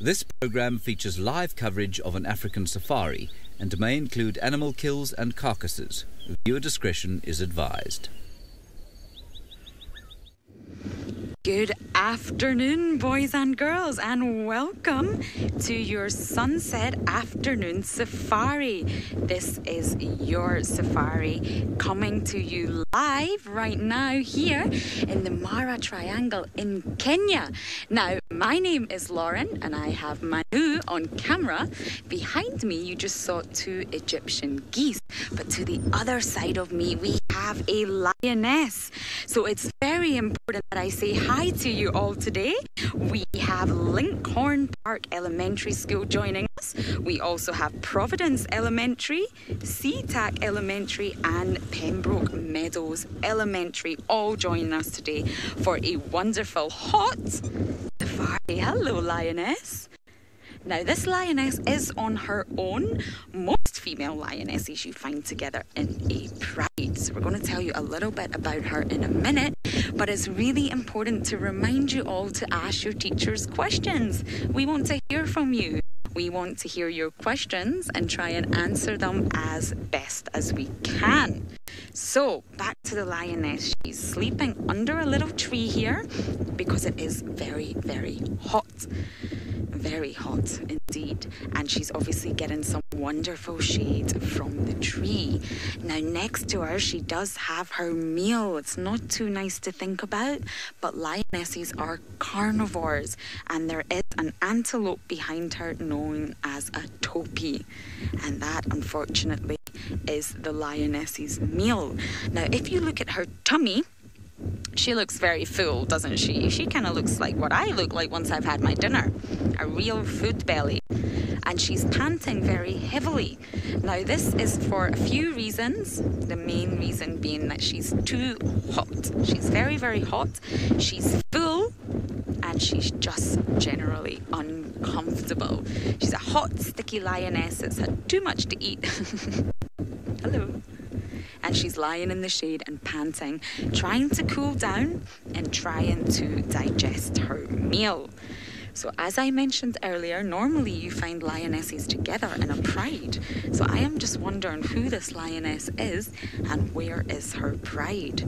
This program features live coverage of an African safari and may include animal kills and carcasses. Viewer discretion is advised. Good afternoon, boys and girls, and welcome to your Sunset Afternoon Safari. This is your safari coming to you live right now here in the Mara Triangle in Kenya. Now, my name is Lauren and I have Manu on camera. Behind me, you just saw two Egyptian geese, but to the other side of me, we have a lioness. So it's very important that I say hi to you all today. We have Linkhorn Park Elementary School joining us. We also have Providence Elementary, SeaTac Elementary and Pembroke Meadows Elementary all joining us today for a wonderful hot safari. Hello, lioness. Now, this lioness is on her own. Most female lionesses you find together in a pride. So we're going to tell you a little bit about her in a minute, but it's really important to remind you all to ask your teachers questions. We want to hear from you. We want to hear your questions and try and answer them as best as we can. So, back to the lioness. She's sleeping under a little tree here because it is very, very hot. Very hot indeed, and she's obviously getting some wonderful shade from the tree. Now, next to her, she does have her meal. It's not too nice to think about, but lionesses are carnivores, and there is an antelope behind her known as a topi, and that unfortunately is the lioness's meal. Now, if you look at her tummy, she looks very full, doesn't she? She kind of looks like what I look like once I've had my dinner. A real food belly. And she's panting very heavily. Now, this is for a few reasons. The main reason being that she's too hot. She's very, very hot. She's full. And she's just generally uncomfortable. She's a hot, sticky lioness that's had too much to eat. Hello. And she's lying in the shade and panting, trying to cool down and trying to digest her meal. So as I mentioned earlier, normally you find lionesses together in a pride. So I am just wondering who this lioness is and where is her pride.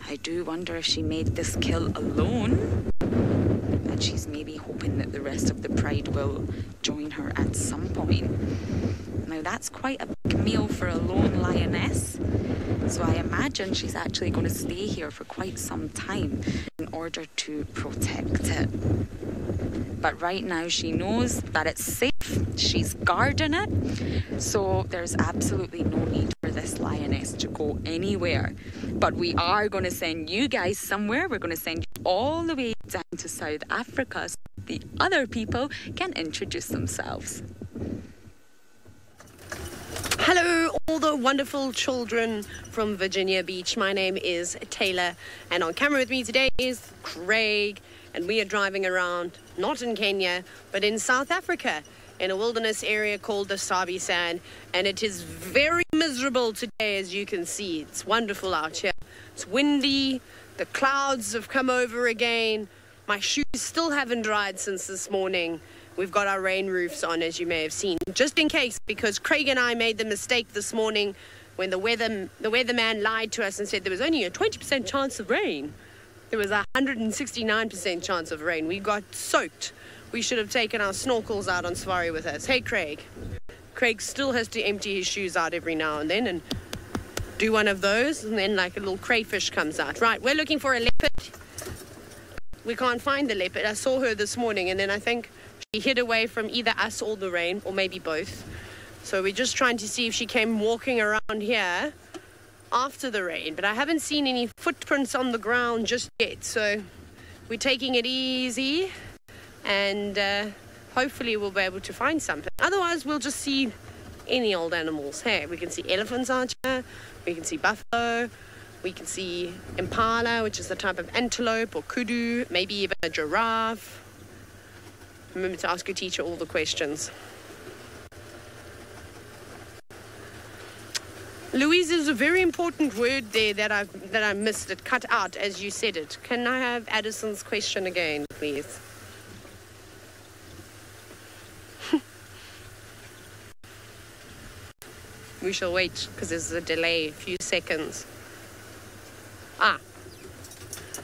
I do wonder if she made this kill alone, and she's maybe hoping that the rest of the pride will join her at some point. Now, that's quite a big meal for a lone lioness, so I imagine she's actually going to stay here for quite some time in order to protect it. But right now she knows that it's safe, she's guarding it, so there's absolutely no need for this lioness to go anywhere. But we are going to send you guys somewhere. We're going to send you all the way down to South Africa so the other people can introduce themselves. Hello, all the wonderful children from Virginia Beach. My name is Taylor, and on camera with me today is Craig, and we are driving around, not in Kenya, but in South Africa, in a wilderness area called the Sabi Sand, and it is very miserable today, as you can see. It's wonderful out here. It's windy, the clouds have come over again. My shoes still haven't dried since this morning. We've got our rain roofs on, as you may have seen, just in case, because Craig and I made the mistake this morning when the weatherman lied to us and said there was only a 20% chance of rain. There was a 169% chance of rain. We got soaked. We should have taken our snorkels out on safari with us. Hey, Craig. Craig still has to empty his shoes out every now and then and do one of those, and then like a little crayfish comes out. Right, we're looking for a leopard. We can't find the leopard. I saw her this morning, and then I think she hid away from either us or the rain, or maybe both. So we're just trying to see if she came walking around here after the rain, but I haven't seen any footprints on the ground just yet. So we're taking it easy, and hopefully we'll be able to find something. Otherwise, we'll just see any old animals. Hey, we can see elephants out here, we can see buffalo, we can see impala, which is the type of antelope, or kudu, maybe even a giraffe. Remember to ask your teacher all the questions. Louise, there's a very important word there that I missed. It cut out as you said it. Can I have Addison's question again, please? We shall wait because there's a delay, a few seconds. Ah.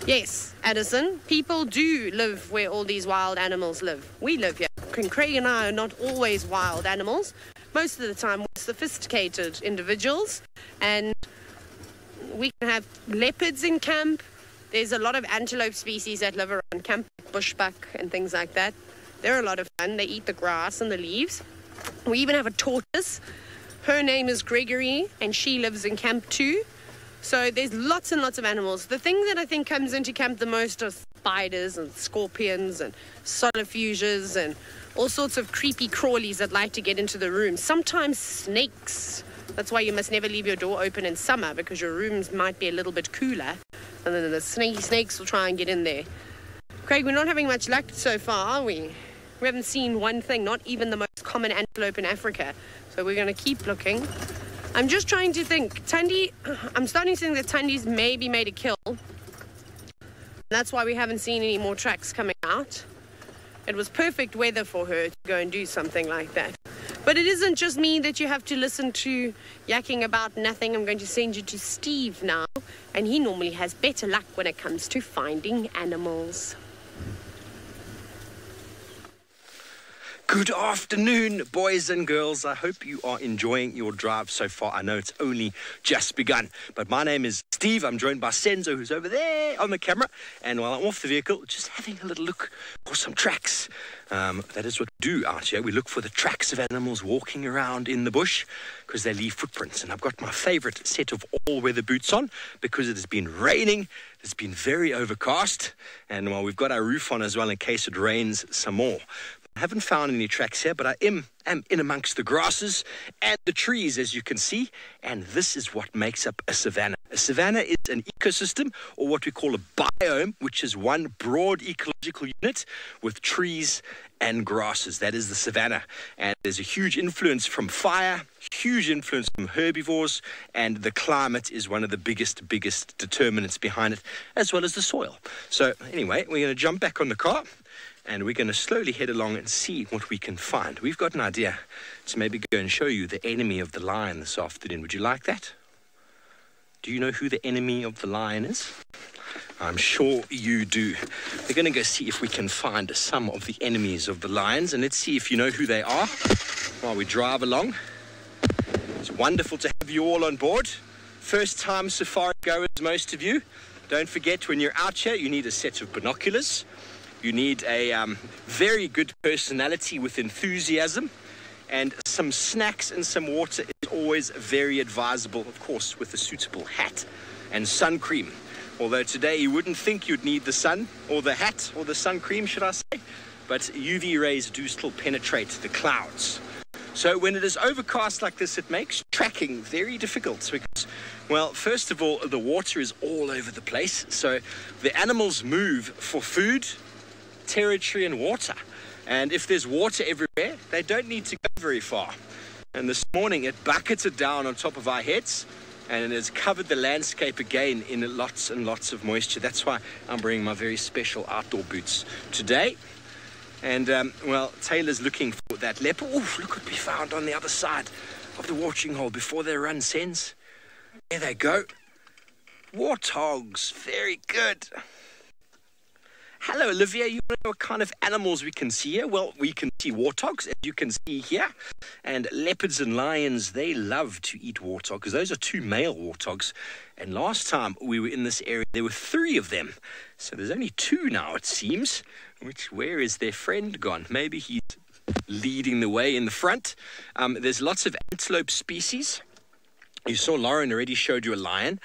Yes, Addison, people do live where all these wild animals live. We live here. Craig and I are not always wild animals. Most of the time, we're sophisticated individuals. And we can have leopards in camp. There's a lot of antelope species that live around camp, bushbuck and things like that. They're a lot of fun. They eat the grass and the leaves. We even have a tortoise. Her name is Gregory, and she lives in camp too. So there's lots and lots of animals. The thing that I think comes into camp the most are spiders and scorpions and solifuges and all sorts of creepy crawlies that like to get into the room. Sometimes snakes. That's why you must never leave your door open in summer, because your rooms might be a little bit cooler. And then the snakes will try and get in there. Craig, we're not having much luck so far, are we? We haven't seen one thing, not even the most common antelope in Africa. So we're going to keep looking. I'm just trying to think. Tandy, I'm starting to think that Tandy's maybe made a kill. That's why we haven't seen any more tracks coming out. It was perfect weather for her to go and do something like that. But it isn't just me that you have to listen to yakking about nothing. I'm going to send you to Steve now. And he normally has better luck when it comes to finding animals. Good afternoon, boys and girls. I hope you are enjoying your drive so far. I know it's only just begun, but my name is Steve. I'm joined by Senzo, who's over there on the camera. And while I'm off the vehicle, just having a little look for some tracks. That is what we do out here. We look for the tracks of animals walking around in the bush because they leave footprints. And I've got my favorite set of all-weather boots on because it has been raining. It's been very overcast. And while we've got our roof on as well in case it rains some more. I haven't found any tracks here, but I am in amongst the grasses and the trees, as you can see, and this is what makes up a savanna. A savanna is an ecosystem, or what we call a biome, which is one broad ecological unit with trees and grasses. That is the savanna, and there's a huge influence from fire, huge influence from herbivores, and the climate is one of the biggest determinants behind it, as well as the soil. So anyway, we're going to jump back on the car. And we're going to slowly head along and see what we can find. We've got an idea to maybe go and show you the enemy of the lion this afternoon. Would you like that? Do you know who the enemy of the lion is? I'm sure you do. We're going to go see if we can find some of the enemies of the lions. And let's see if you know who they are while we drive along. It's wonderful to have you all on board. First time safari goers, most of you. Don't forget, when you're out here, you need a set of binoculars. You need a very good personality with enthusiasm, and some snacks and some water is always very advisable, of course, with a suitable hat and sun cream. Although today you wouldn't think you'd need the sun or the hat or the sun cream, should I say, but UV rays do still penetrate the clouds. So when it is overcast like this, it makes tracking very difficult because, well, first of all, the water is all over the place. So the animals move for food, territory and water, and if there's water everywhere, they don't need to go very far. And this morning it bucketed down on top of our heads, and it has covered the landscape again in lots and lots of moisture. That's why I'm bringing my very special outdoor boots today. And well, Taylor's looking for that leopard. Oh, look what we found on the other side of the watering hole before they run, Sens. There they go. Warthogs, very good. Hello, Olivia. You know what kind of animals we can see here? Well, we can see warthogs, as you can see here. And leopards and lions, they love to eat warthog, because those are two male warthogs. And last time we were in this area, there were 3 of them. So there's only 2 now, it seems. Where is their friend gone? Maybe he's leading the way in the front. There's lots of antelope species. You saw Lauren already showed you a lion.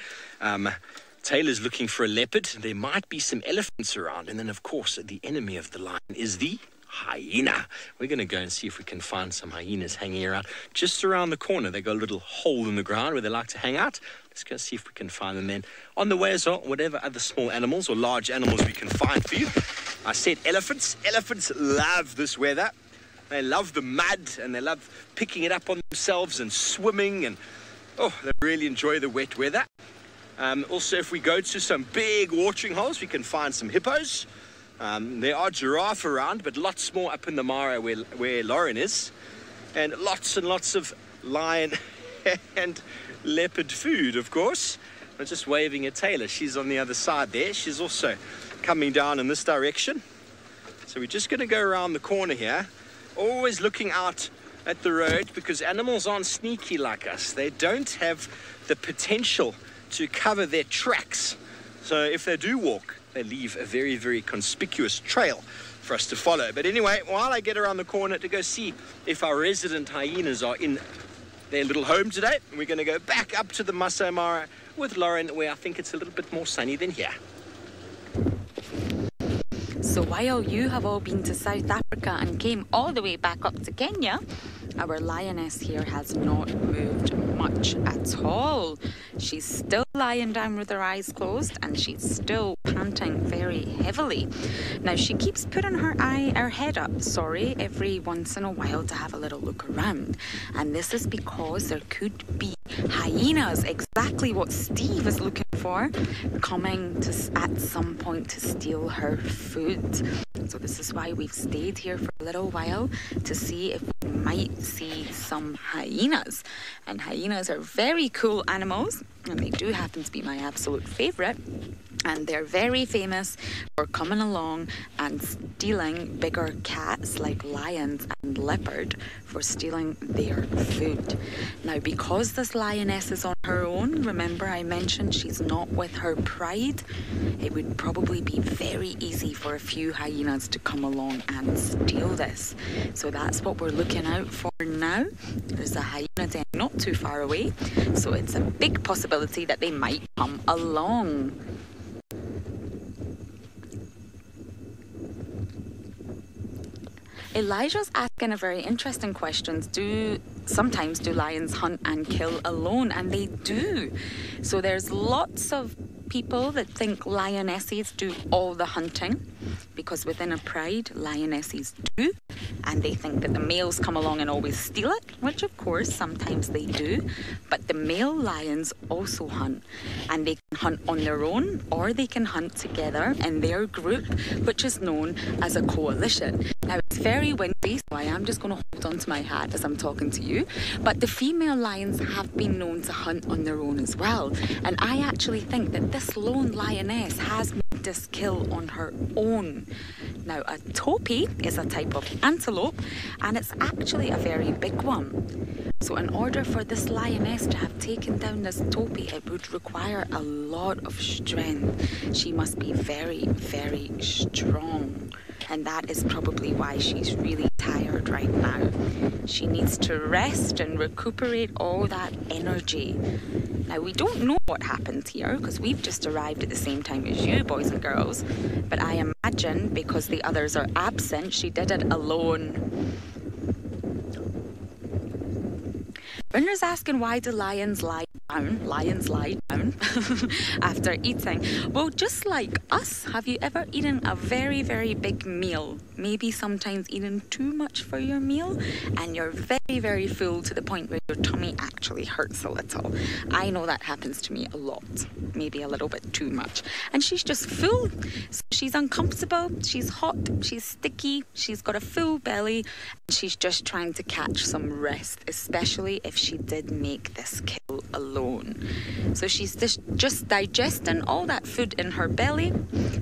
Taylor's looking for a leopard. There might be some elephants around. And then, of course, the enemy of the lion is the hyena. We're going to go and see if we can find some hyenas hanging around. Just around the corner, they got a little hole in the ground where they like to hang out. Let's go see if we can find them then. On the way as well, whatever other small animals or large animals we can find for you. I said elephants. Elephants love this weather. They love the mud and they love picking it up on themselves and swimming. And, oh, they really enjoy the wet weather. Also, if we go to some big watering holes, we can find some hippos. There are giraffe around, but lots more up in the Mara where Lauren is. And lots of lion and leopard food, of course. I'm just waving at Taylor. She's on the other side there. She's also coming down in this direction. So we're just going to go around the corner here, always looking out at the road, because animals aren't sneaky like us. They don't have the potential to cover their tracks. So if they do walk, they leave a very, very conspicuous trail for us to follow. But anyway, while I get around the corner to go see if our resident hyenas are in their little home today, we're going to go back up to the Masai Mara with Lauren, where I think it's a little bit more sunny than here. So while you have all been to South Africa and came all the way back up to Kenya, our lioness here has not moved much at all. She's still lying down with her eyes closed, and she's still panting very heavily. Now she keeps putting her head up, every once in a while to have a little look around. And this is because there could be hyenas, exactly what Steve is looking for, coming to at some point to steal her food. So this is why we've stayed here for a little while, to see if we might see some hyenas. And hyenas are very cool animals, and they do happen to be my absolute favourite. And they're very famous for coming along and stealing bigger cats like lions and leopard, for stealing their food. Now, because this lioness is on her own, remember I mentioned she's not with her pride, it would probably be very easy for a few hyenas to come along and steal this. So that's what we're looking out for now. There's a hyena den not too far away, so it's a big possibility that they might come along. Elijah's asking a very interesting question. Sometimes do lions hunt and kill alone? And they do. So there's lots of people that think lionesses do all the hunting, because within a pride, lionesses do, and they think that the males come along and always steal it, which of course sometimes they do, but the male lions also hunt, and they can hunt on their own, or they can hunt together in their group, which is known as a coalition. Now it's very windy, so I am just going to hold on to my hat as I'm talking to you, but the female lions have been known to hunt on their own as well, and I actually think that this lone lioness has made this kill on her own. Now, a topi is a type of antelope, and it's actually a very big one. So in order for this lioness to have taken down this topi, it would require a lot of strength. She must be very, very strong. And that is probably why she's really tired right now. She needs to rest and recuperate all that energy. Now, we don't know what happened here, because we've just arrived at the same time as you, boys and girls. But I imagine because the others are absent, she did it alone. Brenner's asking, why do lions lie down? Lions lie down after eating. Well, just like us, have you ever eaten a very, very big meal? Maybe sometimes eaten too much for your meal, and you're very, very full to the point where your tummy actually hurts a little. I know that happens to me a lot, maybe a little bit too much. And she's just full. So she's uncomfortable, she's hot, she's sticky, she's got a full belly, and she's just trying to catch some rest, especially if she did make this kill alone. So she's just digesting all that food in her belly,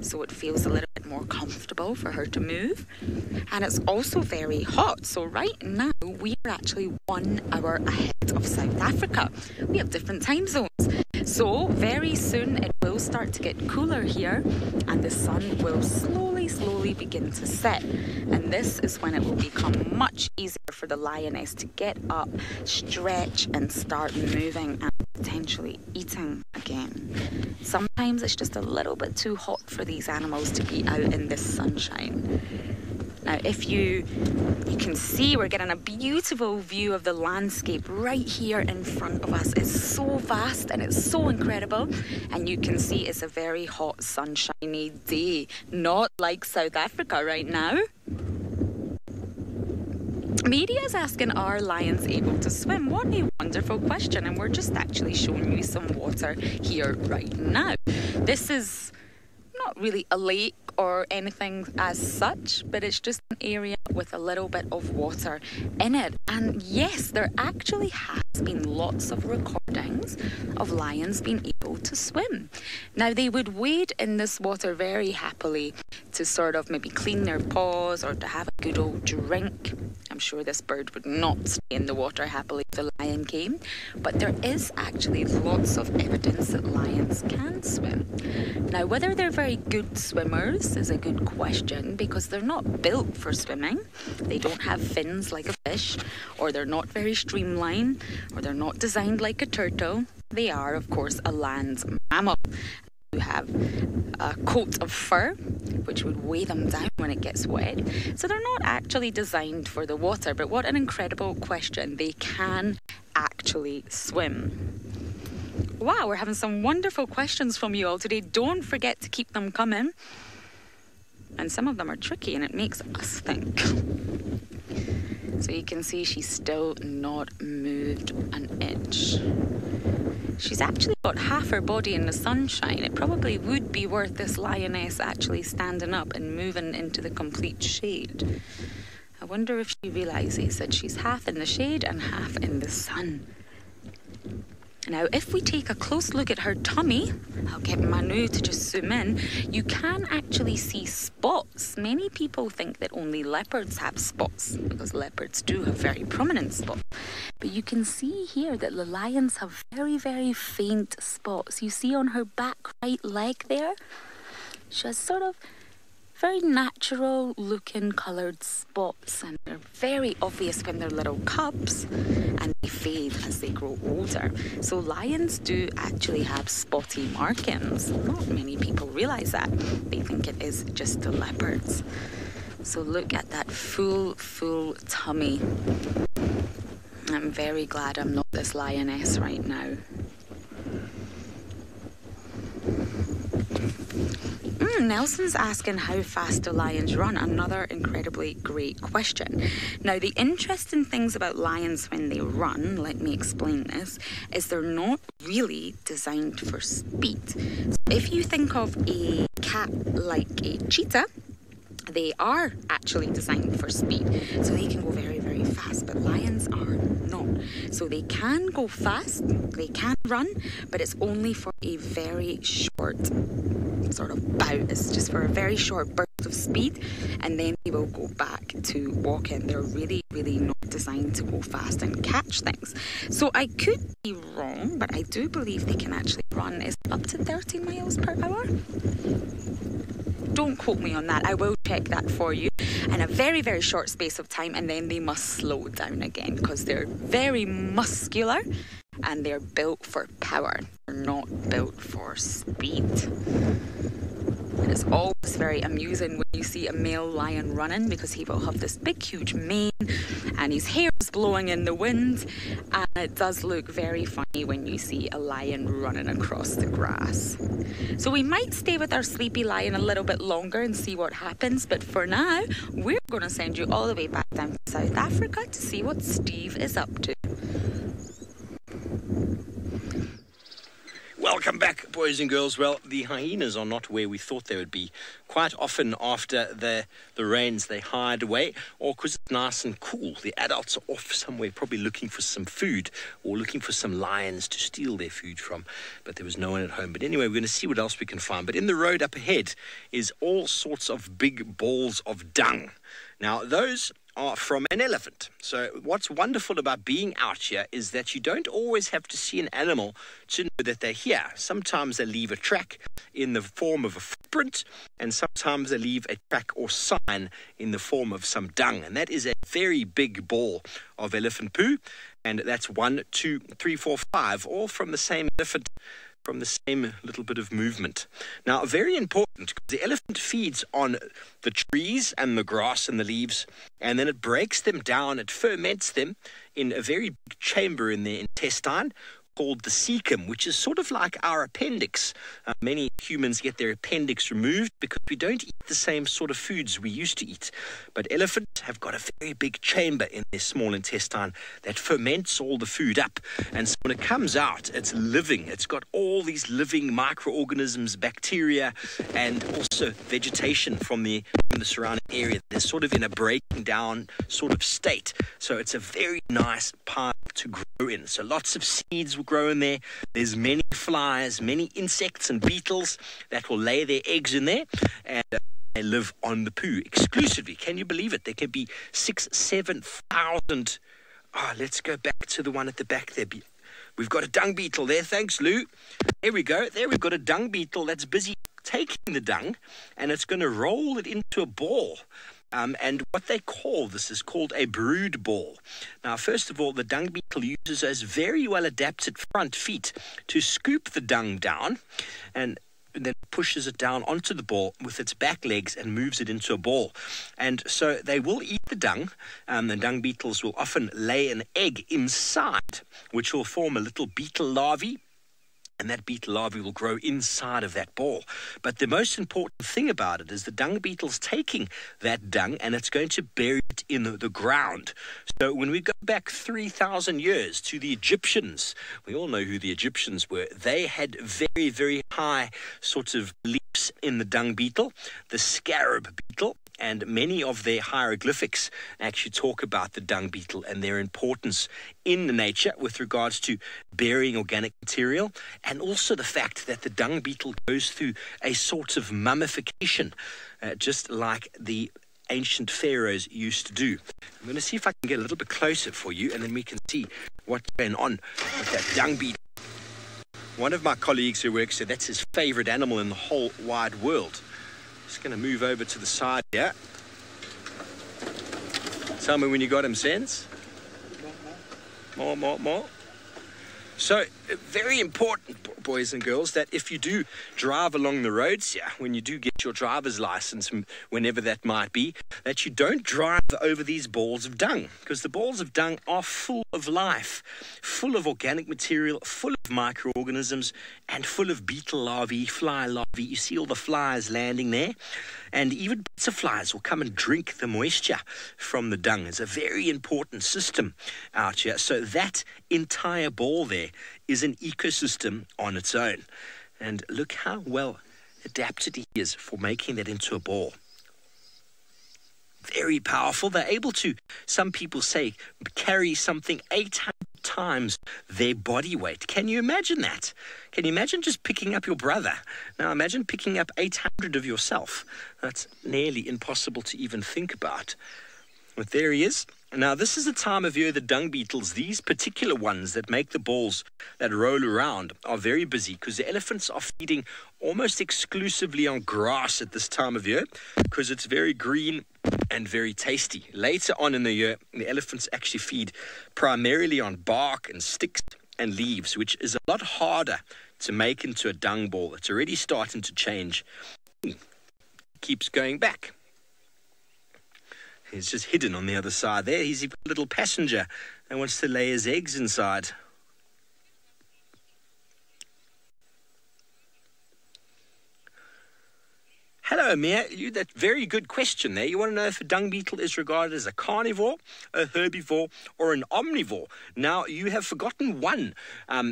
so it feels a little bit more comfortable for her to move. And it's also very hot, so right now we are actually 1 hour ahead of South Africa. We have different time zones, so very soon it will start to get cooler here, and the sun will slowly begin to set, and this is when it will become much easier for the lioness to get up, stretch, and start moving and potentially eating again. Sometimes it's just a little bit too hot for these animals to be out in this sunshine. Now, if you can see, we're getting a beautiful view of the landscape right here in front of us. It's so vast and it's so incredible, and you can see it's a very hot, sunshiny day, not like South Africa right now. Media's asking, are lions able to swim? What a wonderful question, and we're just actually showing you some water here right now. This is not really a lake or anything as such, but it's just an area with a little bit of water in it. And yes, there actually has been lots of recordings of lions being able to swim. Now, they would wade in this water very happily to sort of maybe clean their paws or to have a good old drink. I'm sure this bird would not stay in the water happily if the lion came, but there is actually lots of evidence that lions can swim. Now, whether they're very good swimmers is a good question, because they're not built for swimming. They don't have fins like a fish, or they're not very streamlined, or they're not designed like a turtle. They are, of course, a land mammal. You have a coat of fur, which would weigh them down when it gets wet. So they're not actually designed for the water, but what an incredible question. They can actually swim. Wow, we're having some wonderful questions from you all today. Don't forget to keep them coming. And some of them are tricky, and it makes us think. So you can see she's still not moved an inch. She's actually got half her body in the sunshine. It probably would be worth this lioness actually standing up and moving into the complete shade. I wonder if she realises that she's half in the shade and half in the sun. Now, if we take a close look at her tummy, I'll get Manu to just zoom in, you can actually see spots. Many people think that only leopards have spots, because leopards do have very prominent spots. But you can see here that the lions have very, very faint spots. You see on her back right leg there, she has sort of very natural looking coloured spots, and they're very obvious when they're little cubs, and they fade as they grow older. So lions do actually have spotty markings. Not many people realise that. They think it is just the leopards. So look at that full tummy. I'm very glad I'm not this lioness right now. Nelson's asking how fast do lions run? Another incredibly great question. Now, the interesting things about lions when they run, let me explain this, is they're not really designed for speed. So if you think of a cat like a cheetah, they are actually designed for speed. So they can go very, very fast, but lions are not. So they can go fast, they can run, but it's only for a very short sort of bout. It's just for a very short burst of speed, and then they will go back to walking. They're really, really not designed to go fast and catch things. So I could be wrong, but I do believe they can actually run is up to 30 miles per hour. Don't quote me on that. I will check that for you in a very, very short space of time, and then they must slow down again because they're very muscular and they're built for power. They're not built for speed. And it's always very amusing when you see a male lion running, because he will have this big, huge mane and his hair is blowing in the wind, and it does look very funny when you see a lion running across the grass. So we might stay with our sleepy lion a little bit longer and see what happens, but for now, we're going to send you all the way back down to South Africa to see what Steve is up to. Welcome back, boys and girls. Well, the hyenas are not where we thought they would be. Quite often after the rains, they hide away, or because it's nice and cool. The adults are off somewhere, probably looking for some food or looking for some lions to steal their food from. But there was no one at home. But anyway, we're going to see what else we can find. But in the road up ahead is all sorts of big balls of dung. Now, those are from an elephant. So what's wonderful about being out here is that you don't always have to see an animal to know that they're here. Sometimes they leave a track in the form of a footprint, and sometimes they leave a track or sign in the form of some dung. And that is a very big ball of elephant poo. And that's 1, 2, 3, 4, 5, all from the same elephant, from the same little bit of movement. Now, very important, because the elephant feeds on the trees and the grass and the leaves, and then it breaks them down, it ferments them in a very big chamber in the intestine, called the cecum, which is sort of like our appendix. Many humans get their appendix removed because we don't eat the same sort of foods we used to eat. But elephants have got a very big chamber in their small intestine that ferments all the food up. And so when it comes out, it's living. It's got all these living microorganisms, bacteria, and also vegetation from the surrounding area. They're sort of in a breaking down sort of state. So it's a very nice pile to grow in. So lots of seeds will grow in there. There's many flies, many insects and beetles that will lay their eggs in there, and they live on the poo exclusively. Can you believe it? There can be 6,000-7,000. Let's go back to the one at the back there. We've got a dung beetle there. Thanks, Lou. There we go. There we've got a dung beetle that's busy taking the dung, and it's going to roll it into a ball. And what they call this is called a brood ball. Now, first of all, the dung beetle uses those very well adapted front feet to scoop the dung down, and then pushes it down onto the ball with its back legs and moves it into a ball. And so they will eat the dung. The dung beetles will often lay an egg inside, which will form a little beetle larvae. And that beetle larvae will grow inside of that ball. But the most important thing about it is the dung beetle's taking that dung and it's going to bury it in the ground. So when we go back 3,000 years to the Egyptians, we all know who the Egyptians were. They had very, very high sort of beliefs in the dung beetle, the scarab beetle. And many of their hieroglyphics actually talk about the dung beetle and their importance in the nature with regards to burying organic material, and also the fact that the dung beetle goes through a sort of mummification, just like the ancient pharaohs used to do. I'm going to see if I can get a little bit closer for you, and then we can see what's going on with that dung beetle. One of my colleagues who works there, that's his favorite animal in the whole wide world. Just going to move over to the side here. Tell me when you got him, Sense. More. So, very important, boys and girls, that if you do drive along the roads here, when you do get your driver's license, whenever that might be, that you don't drive over these balls of dung, because the balls of dung are full of life, full of organic material, full of microorganisms, and full of beetle larvae, fly larvae. You see all the flies landing there, and even butterflies will come and drink the moisture from the dung. It's a very important system out here. So that entire ball there is an ecosystem on its own. And look how well adapted he is for making that into a ball. Very powerful. They're able to, some people say, carry something 800 times their body weight. Can you imagine that? Can you imagine just picking up your brother? Now imagine picking up 800 of yourself. That's nearly impossible to even think about. But there he is. Now, this is the time of year the dung beetles, these particular ones that make the balls that roll around, are very busy because the elephants are feeding almost exclusively on grass at this time of year because it's very green and very tasty. Later on in the year, the elephants actually feed primarily on bark and sticks and leaves, which is a lot harder to make into a dung ball. It's already starting to change. Keeps going back. He's just hidden on the other side there. He's a little passenger that wants to lay his eggs inside. Hello, Amir. That very good question there. You want to know if a dung beetle is regarded as a carnivore, a herbivore, or an omnivore. Now, you have forgotten one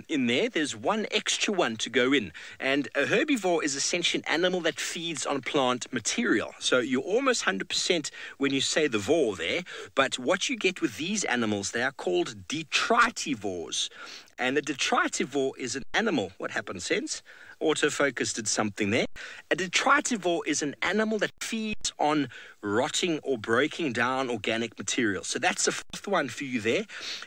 in there. There's one extra one to go in. And a herbivore is essentially an animal that feeds on plant material. So you're almost 100% when you say the vor there. But what you get with these animals, they are called detritivores. And a detritivore is an animal. What happened, Sense? Autofocus did something there. A detritivore is an animal that feeds on rotting or breaking down organic material. So that's the fourth one for you there.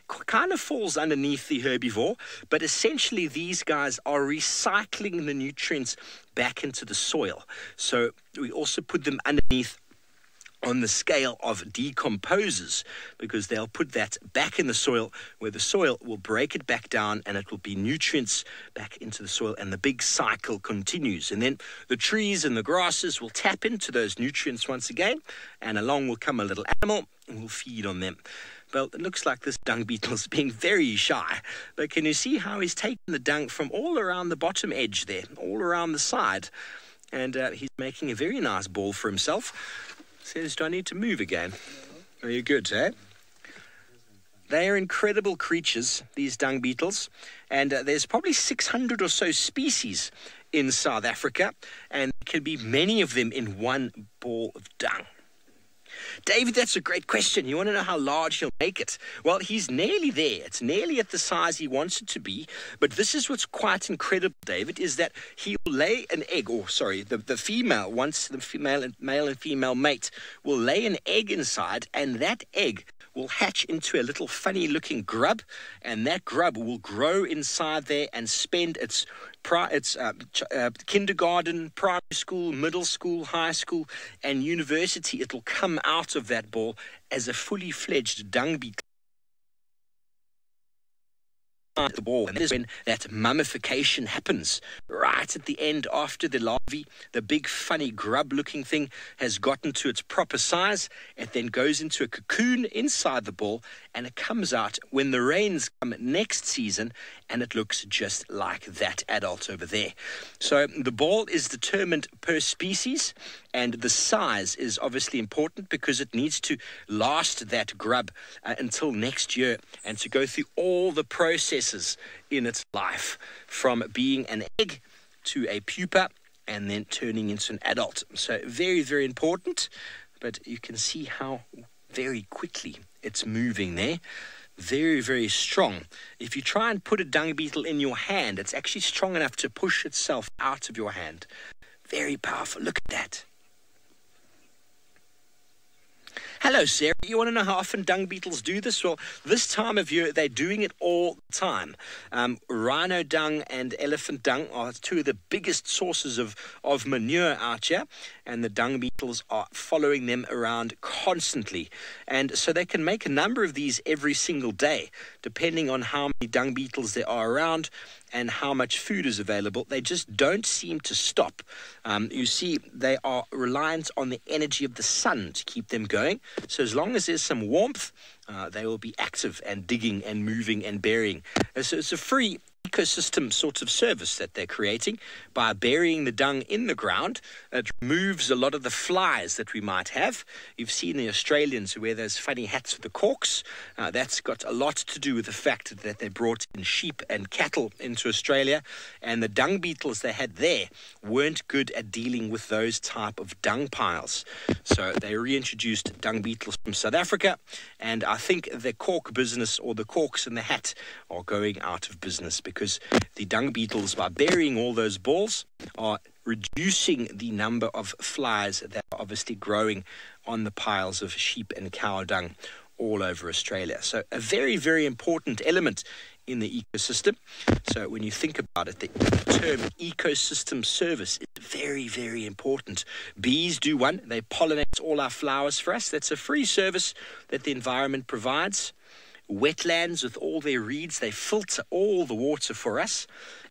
Kind of falls underneath the herbivore, but essentially these guys are recycling the nutrients back into the soil. So we also put them underneath on the scale of decomposers, because they'll put that back in the soil where the soil will break it back down and it will be nutrients back into the soil, and the big cycle continues. And then the trees and the grasses will tap into those nutrients once again, and along will come a little animal and will feed on them. Well, it looks like this dung beetle's being very shy. But can you see how he's taken the dung from all around the bottom edge there, all around the side? And he's making a very nice ball for himself. Says, do I need to move again? Are you good, eh? They are incredible creatures, these dung beetles. And there's probably 600 or so species in South Africa. And there can be many of them in one ball of dung. David, that's a great question. You want to know how large he'll make it? Well, he's nearly there. It's nearly at the size he wants it to be. But this is what's quite incredible, David, is that he'll lay an egg, or sorry, the female, once the male and female mate, will lay an egg inside, and that egg will hatch into a little funny-looking grub, and that grub will grow inside there and spend its kindergarten, primary school, middle school, high school, and university. It'll come out of that ball as a fully fledged dung beetle. The ball, and that is when that mummification happens. Right at the end, after the larvae, the big funny grub looking thing has gotten to its proper size. It then goes into a cocoon inside the ball, and it comes out when the rains come next season, and it looks just like that adult over there. So the ball is determined per species, and the size is obviously important because it needs to last that grub until next year, and to go through all the processes in its life, from being an egg to a pupa and then turning into an adult. So very, very important, but you can see how very quickly it's moving there. Very, very strong. If you try and put a dung beetle in your hand, it's actually strong enough to push itself out of your hand. Very powerful. Look at that. Hello, Sarah. You want to know how often dung beetles do this? Well, this time of year, they're doing it all the time. Rhino dung and elephant dung are two of the biggest sources of manure out here, and the dung beetles are following them around constantly. And so they can make a number of these every single day, depending on how many dung beetles there are around and how much food is available. They just don't seem to stop. You see, they are reliant on the energy of the sun to keep them going. So as long as there's some warmth, they will be active and digging and moving and burying. So it's a free ecosystem sort of service that they're creating by burying the dung in the ground. It removes a lot of the flies that we might have. You've seen the Australians who wear those funny hats with the corks. That's got a lot to do with the fact that they brought in sheep and cattle into Australia, and the dung beetles they had there weren't good at dealing with those type of dung piles. So they reintroduced dung beetles from South Africa, and I think the cork business, or the corks in the hat, are going out of business because the dung beetles, by burying all those balls, are reducing the number of flies that are obviously growing on the piles of sheep and cow dung all over Australia. So a very, very important element in the ecosystem. So when you think about it, the term ecosystem service is very, very important. Bees do one. They pollinate all our flowers for us. That's a free service that the environment provides. Wetlands, with all their reeds, they filter all the water for us.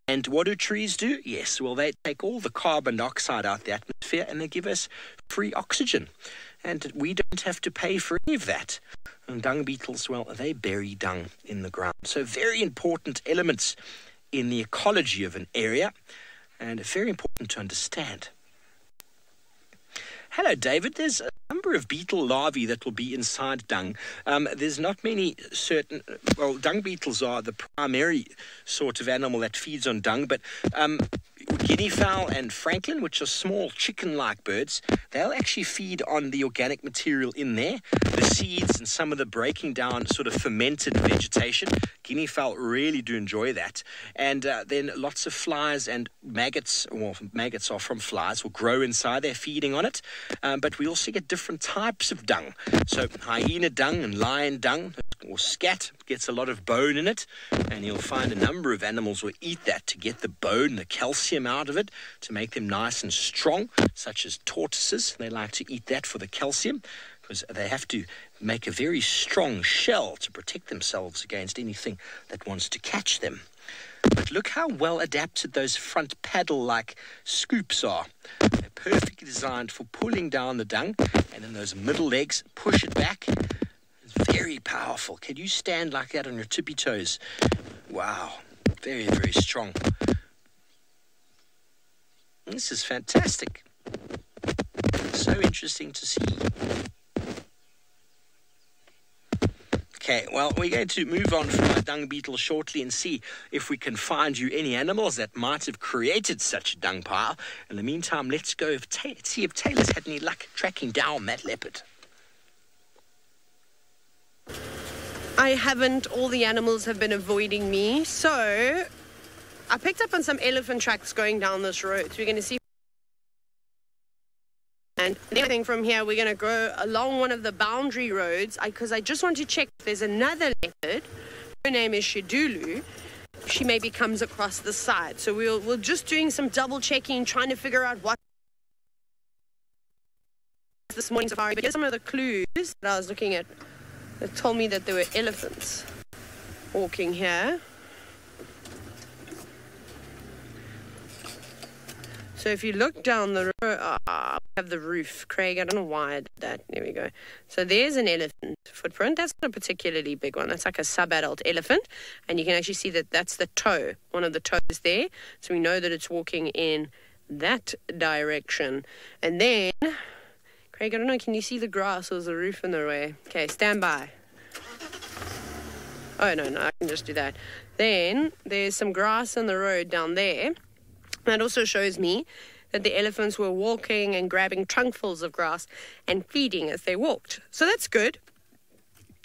And what do trees do? Yes, well, they take all the carbon dioxide out the atmosphere and they give us free oxygen. And we don't have to pay for any of that. And dung beetles, well, they bury dung in the ground. So very important elements in the ecology of an area, and very important to understand. Hello, David. There's a number of beetle larvae that will be inside dung. There's not many certain... Well, dung beetles are the primary sort of animal that feeds on dung, but guinea fowl and francolin, which are small chicken-like birds, they'll actually feed on the organic material in there, the seeds and some of the breaking down sort of fermented vegetation. Guinea fowl really do enjoy that. And then lots of flies and maggots, well, maggots are from flies, will grow inside there feeding on it. But we also get different types of dung. So hyena dung and lion dung, or scat, gets a lot of bone in it. And you'll find a number of animals will eat that to get the bone, the calcium out of it, to make them nice and strong, such as tortoises. They like to eat that for the calcium, because they have to make a very strong shell to protect themselves against anything that wants to catch them. But look how well adapted those front paddle-like scoops are. They're perfectly designed for pulling down the dung, and then those middle legs push it back. It's very powerful. powerful. Can you stand like that on your tippy toes? Wow. Very, very strong. This is fantastic. So interesting to see. Okay, well, we're going to move on from our dung beetle shortly and see if we can find you any animals that might have created such a dung pile. In the meantime, let's go see if Taylor's had any luck tracking down that leopard. I haven't. All the animals have been avoiding me. So I picked up on some elephant tracks going down this road. So we're going to see. And anything from here, we're going to go along one of the boundary roads because I just want to check if there's another leopard. Her name is Shidulu. She maybe comes across the side. So we're just doing some double checking, trying to figure out what this morning safari. But here's some of the clues that I was looking at that told me that there were elephants walking here. So if you look down the road, we have the roof. Craig, I don't know why I did that. There we go. So there's an elephant footprint. That's not a particularly big one. That's like a sub-adult elephant. And you can actually see that that's the toe, one of the toes there. So we know that it's walking in that direction. And then, Craig, I don't know, can you see the grass or is the roof in the way? Okay, stand by. Oh, no, I can just do that. Then there's some grass on the road down there. That also shows me that the elephants were walking and grabbing trunkfuls of grass and feeding as they walked. So that's good.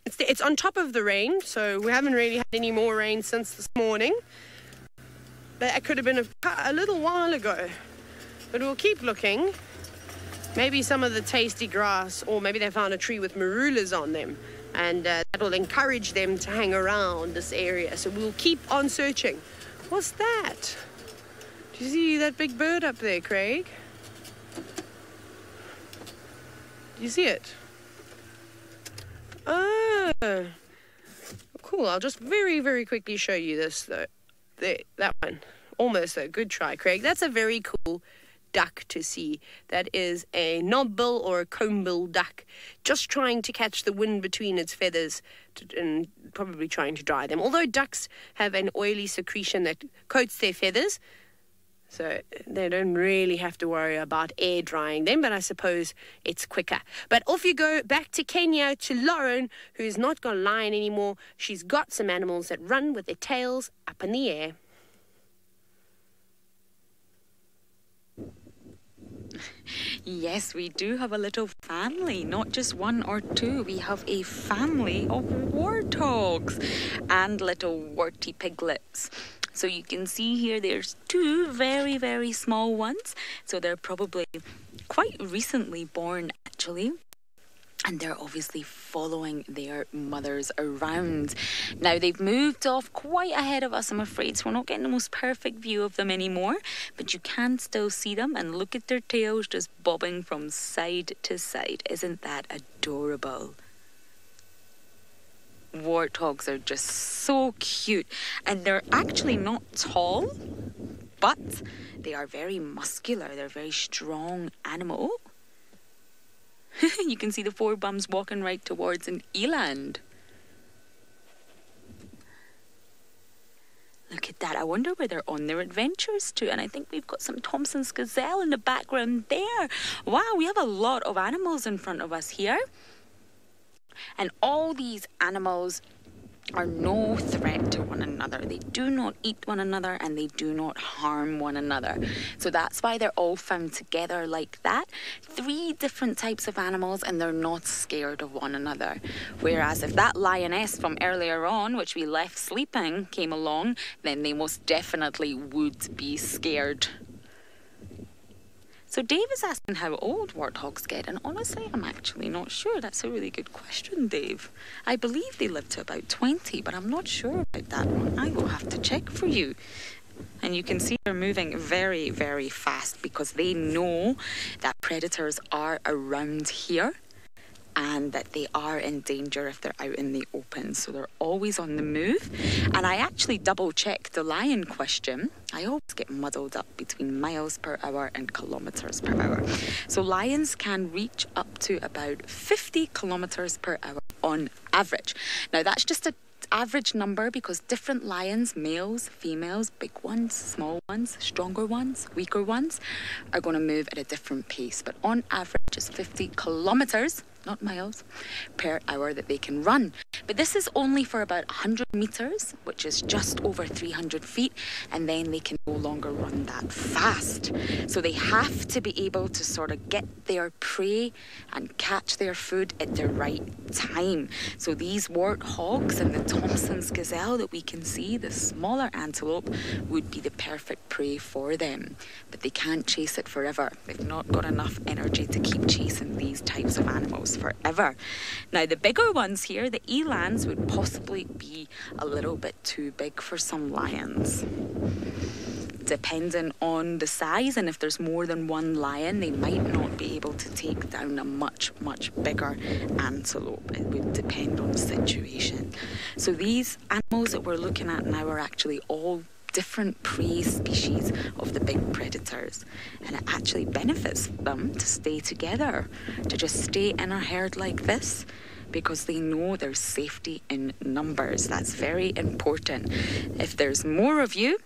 It's on top of the rain, so we haven't really had any more rain since this morning. That could have been a little while ago. But we'll keep looking. Maybe some of the tasty grass, or maybe they found a tree with marulas on them. And that will encourage them to hang around this area. So we'll keep on searching. What's that? Do you see that big bird up there, Craig? Do you see it? Oh, cool. I'll just very, very quickly show you this, though. There, that one. Almost, though. Good try, Craig. That's a very cool duck to see. That is a knobbill or a conebill duck, just trying to catch the wind between its feathers and probably trying to dry them. Although ducks have an oily secretion that coats their feathers, so they don't really have to worry about air drying them, but I suppose it's quicker. But off you go back to Kenya to Lauren, who's not got a lion anymore. She's got some animals that run with their tails up in the air. Yes, we do have a little family, not just one or two. We have a family of warthogs and little warty piglets. So you can see here there's two very, very small ones. So they're probably quite recently born, actually. And they're obviously following their mothers around. Now, they've moved off quite ahead of us, I'm afraid, so we're not getting the most perfect view of them anymore. But you can still see them, and look at their tails just bobbing from side to side. Isn't that adorable? Warthogs are just so cute, and they're actually not tall, but they are very muscular. They're a very strong animal. You can see the four bums walking right towards an eland. Look at that. I wonder where they're on their adventures to. And I think we've got some Thompson's gazelle in the background there. Wow, we have a lot of animals in front of us here. And all these animals are no threat to one another. They do not eat one another and they do not harm one another. So that's why they're all found together like that. 3 different types of animals, and they're not scared of one another. Whereas if that lioness from earlier on, which we left sleeping, came along, then they most definitely would be scared. So Dave is asking how old warthogs get, and honestly, I'm actually not sure. That's a really good question, Dave. I believe they live to about 20, but I'm not sure about that one. I will have to check for you. And you can see they're moving very, very fast because they know that predators are around here and that they are in danger if they're out in the open. So they're always on the move. And I actually double-checked the lion question. I always get muddled up between miles per hour and kilometres per hour. So lions can reach up to about 50 kilometres per hour on average. Now, that's just an average number because different lions, males, females, big ones, small ones, stronger ones, weaker ones, are going to move at a different pace. But on average, it's 50 kilometers, not miles, per hour that they can run. But this is only for about 100 meters, which is just over 300 feet, and then they can no longer run that fast. So they have to be able to sort of get their prey and catch their food at the right time. So these warthogs and the Thompson's gazelle that we can see, the smaller antelope, would be the perfect prey for them. But they can't chase it forever. They've not got enough energy to keep chasing these types of animals forever. Now, the bigger ones here, the elands, would possibly be a little bit too big for some lions. Depending on the size, and if there's more than one lion, they might not be able to take down a much, much bigger antelope. It would depend on the situation. So these animals that we're looking at now are actually all different prey species of the big predators, and it actually benefits them to stay together, to just stay in a herd like this, because they know there's safety in numbers. That's very important. If there's more of you,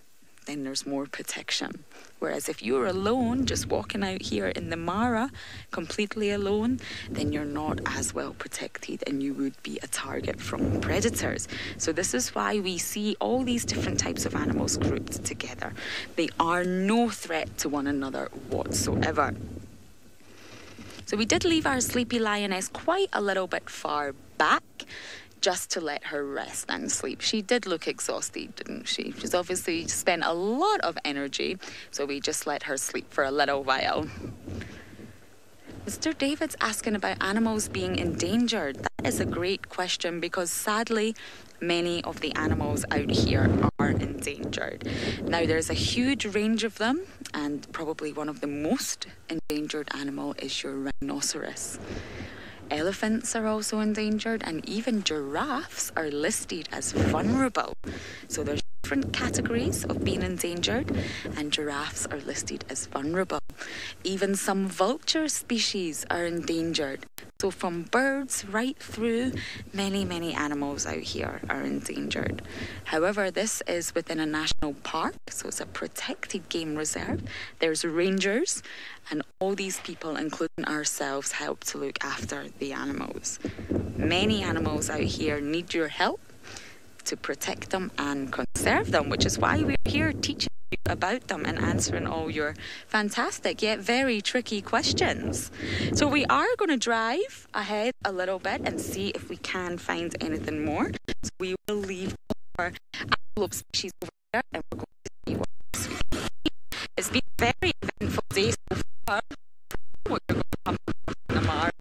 then there's more protection. Whereas if you're alone, just walking out here in the Mara, completely alone, then you're not as well protected and you would be a target from predators. So this is why we see all these different types of animals grouped together. They are no threat to one another whatsoever. So we did leave our sleepy lioness quite a little bit far back, just to let her rest and sleep. She did look exhausted, didn't she? She's obviously spent a lot of energy, so we just let her sleep for a little while. Mr. David's asking about animals being endangered. That is a great question because sadly, many of the animals out here are endangered. Now, there's a huge range of them, and probably one of the most endangered animal is your rhinoceros. Elephants are also endangered, and even giraffes are listed as vulnerable. So there's different categories of being endangered, and giraffes are listed as vulnerable. Even some vulture species are endangered. So from birds right through, many, many animals out here are endangered. However, this is within a national park, so it's a protected game reserve. There's rangers, and all these people, including ourselves, help to look after the animals. Many animals out here need your help to protect them and conserve them, which is why we're here teaching you about them and answering all your fantastic yet very tricky questions. So we are going to drive ahead a little bit and see if we can find anything more. So we will leave our antelope species over there and we're going to see what else we can see. It's been a very eventful day so far. We're going to come to Namar.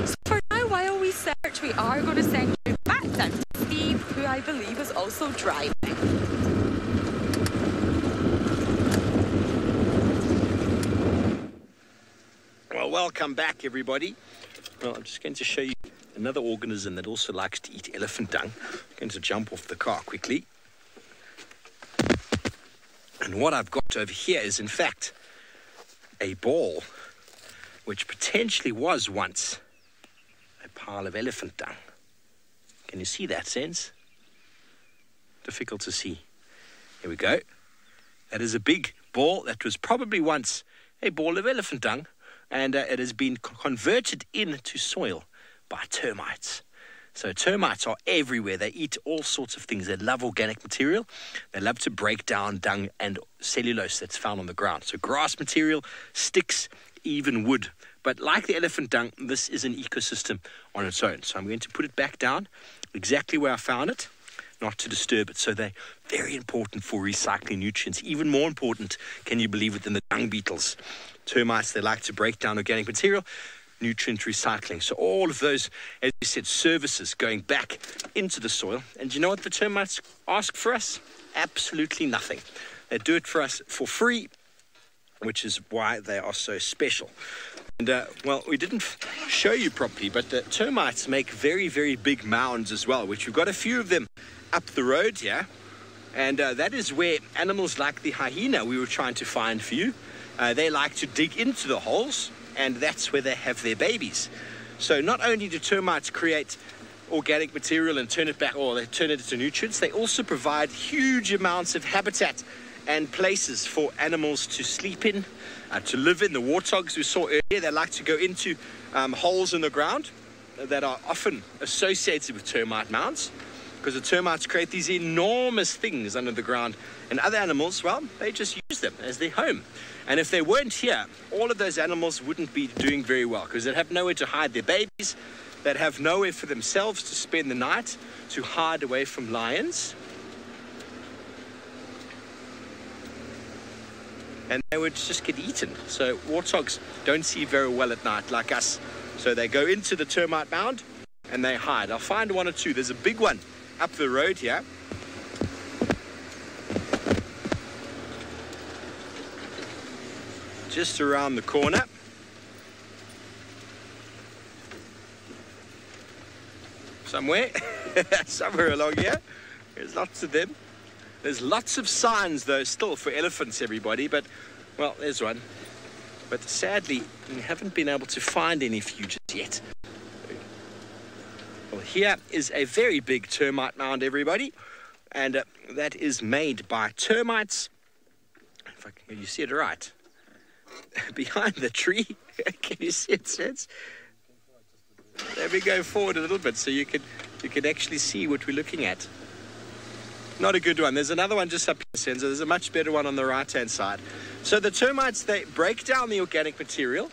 So for now, while we search, we are going to send you back down to Steve, who I believe is also driving. Well, welcome back, everybody. Well, I'm just going to show you another organism that also likes to eat elephant dung. I'm going to jump off the car quickly. And what I've got over here is, in fact, a ball, which potentially was once a pile of elephant dung. Can you see that, Sense? Difficult to see. Here we go. That is a big ball that was probably once a ball of elephant dung, and it has been converted into soil by termites. So termites are everywhere. They eat all sorts of things. They love organic material. They love to break down dung and cellulose that's found on the ground. So grass material, sticks, even wood. But like the elephant dung, this is an ecosystem on its own. So I'm going to put it back down exactly where I found it, not to disturb it. So they're very important for recycling nutrients. Even more important, can you believe it, than the dung beetles. Termites, they like to break down organic material, nutrient recycling. So all of those, as you said, services going back into the soil. And you know what the termites ask for us? Absolutely nothing. They do it for us for free, which is why they are so special. And, well, we didn't show you properly, but the termites make very, very big mounds as well, which we've got a few of them up the road here. And that is where animals like the hyena we were trying to find for you, they like to dig into the holes, and that's where they have their babies. So not only do termites create organic material and turn it back, or they turn it into nutrients, they also provide huge amounts of habitat and places for animals to sleep in, to live in. The warthogs we saw earlier, they like to go into holes in the ground that are often associated with termite mounds, because the termites create these enormous things under the ground, and other animals, well, they just use them as their home. And if they weren't here, all of those animals wouldn't be doing very well, because they'd have nowhere to hide their babies, they'd have nowhere for themselves to spend the night, to hide away from lions. And they would just get eaten. So warthogs don't see very well at night like us. So they go into the termite mound and they hide. I'll find one or two. There's a big one up the road here. Just around the corner. Somewhere along here. There's lots of them. There's lots of signs, though, still for elephants, everybody. But, well, there's one. But sadly, we haven't been able to find any just yet. Well, here is a very big termite mound, everybody. And that is made by termites. If I can, you see it right. Behind the tree. Can you see it? Let me go forward a little bit so you can actually see what we're looking at. Not a good one. There's another one just up here, so there's a much better one on the right-hand side. So the termites, they break down the organic material.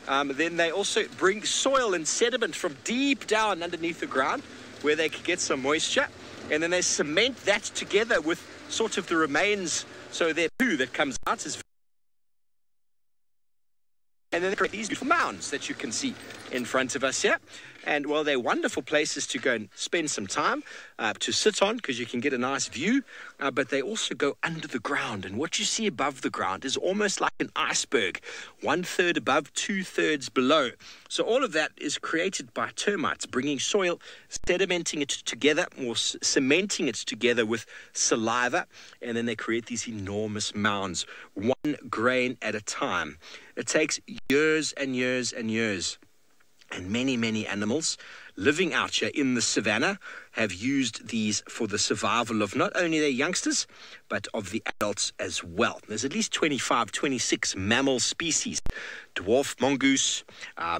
Then they also bring soil and sediment from deep down underneath the ground where they can get some moisture. And then they cement that together with sort of the remains. So their poo that comes out is... And then they create these beautiful mounds that you can see in front of us here. And, well, they're wonderful places to go and spend some time, to sit on, because you can get a nice view. But they also go under the ground. And what you see above the ground is almost like an iceberg. 1/3 above, 2/3 below. So all of that is created by termites, bringing soil, sedimenting it together, or cementing it together with saliva. And then they create these enormous mounds, 1 grain at a time. It takes years and years and years. And many, many animals living out here in the savannah have used these for the survival of not only their youngsters, but of the adults as well. There's at least 25, 26 mammal species. Dwarf mongoose,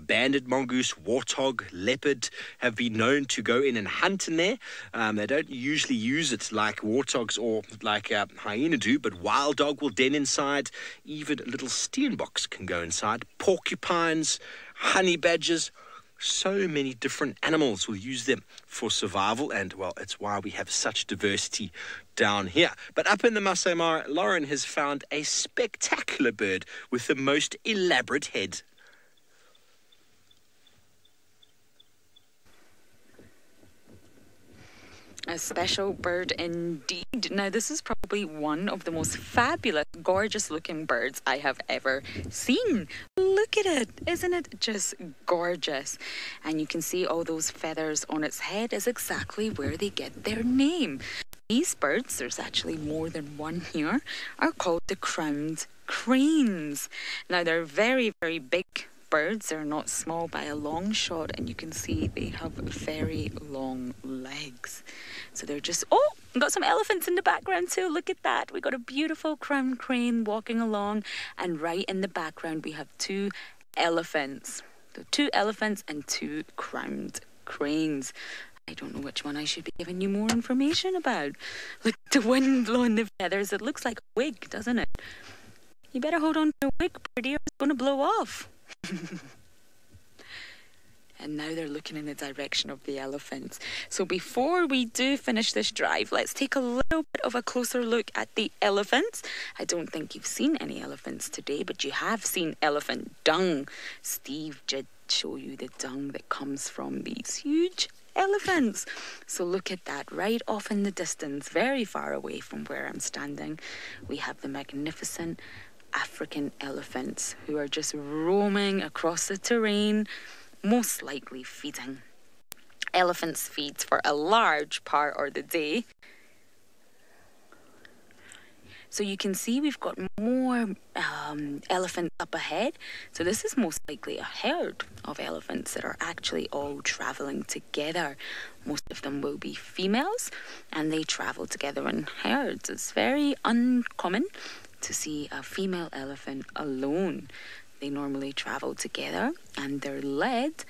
banded mongoose, warthog, leopard have been known to go in and hunt in there. They don't usually use it like warthogs or like hyena do, but wild dog will den inside. Even little steenboks can go inside. Porcupines, honey badgers, so many different animals will use them for survival, and, well, it's why we have such diversity down here. But up in the Masai Mara, Lauren has found a spectacular bird with the most elaborate head. A special bird indeed. Now, this is probably one of the most fabulous, gorgeous-looking birds I have ever seen. Look at it. Isn't it just gorgeous? And you can see all those feathers on its head is exactly where they get their name. These birds, there's actually more than one here, are called the crowned cranes. Now, they're very, very big birds. They're not small by a long shot, and you can see they have very long legs. So they're just... Oh, we've got some elephants in the background too. Look at that. We got a beautiful crowned crane walking along, and right in the background we have 2 elephants. So 2 elephants and 2 crowned cranes. I don't know which one I should be giving you more information about. Look at the wind blowing the feathers. It looks like a wig, doesn't it? You better hold on to a wig, pretty, or it's going to blow off. And now they're looking in the direction of the elephants. So before we do finish this drive, let's take a little bit of a closer look at the elephants. I don't think you've seen any elephants today, but you have seen elephant dung. Steve did show you the dung that comes from these huge elephants. So look at that, right off in the distance, very far away from where I'm standing, we have the magnificent African elephants who are just roaming across the terrain, most likely feeding. Elephants feed for a large part of the day. So you can see we've got more elephants up ahead. So this is most likely a herd of elephants that are actually all traveling together. Most of them will be females, and they travel together in herds. It's very uncommon to see a female elephant alone. They normally travel together, and they're led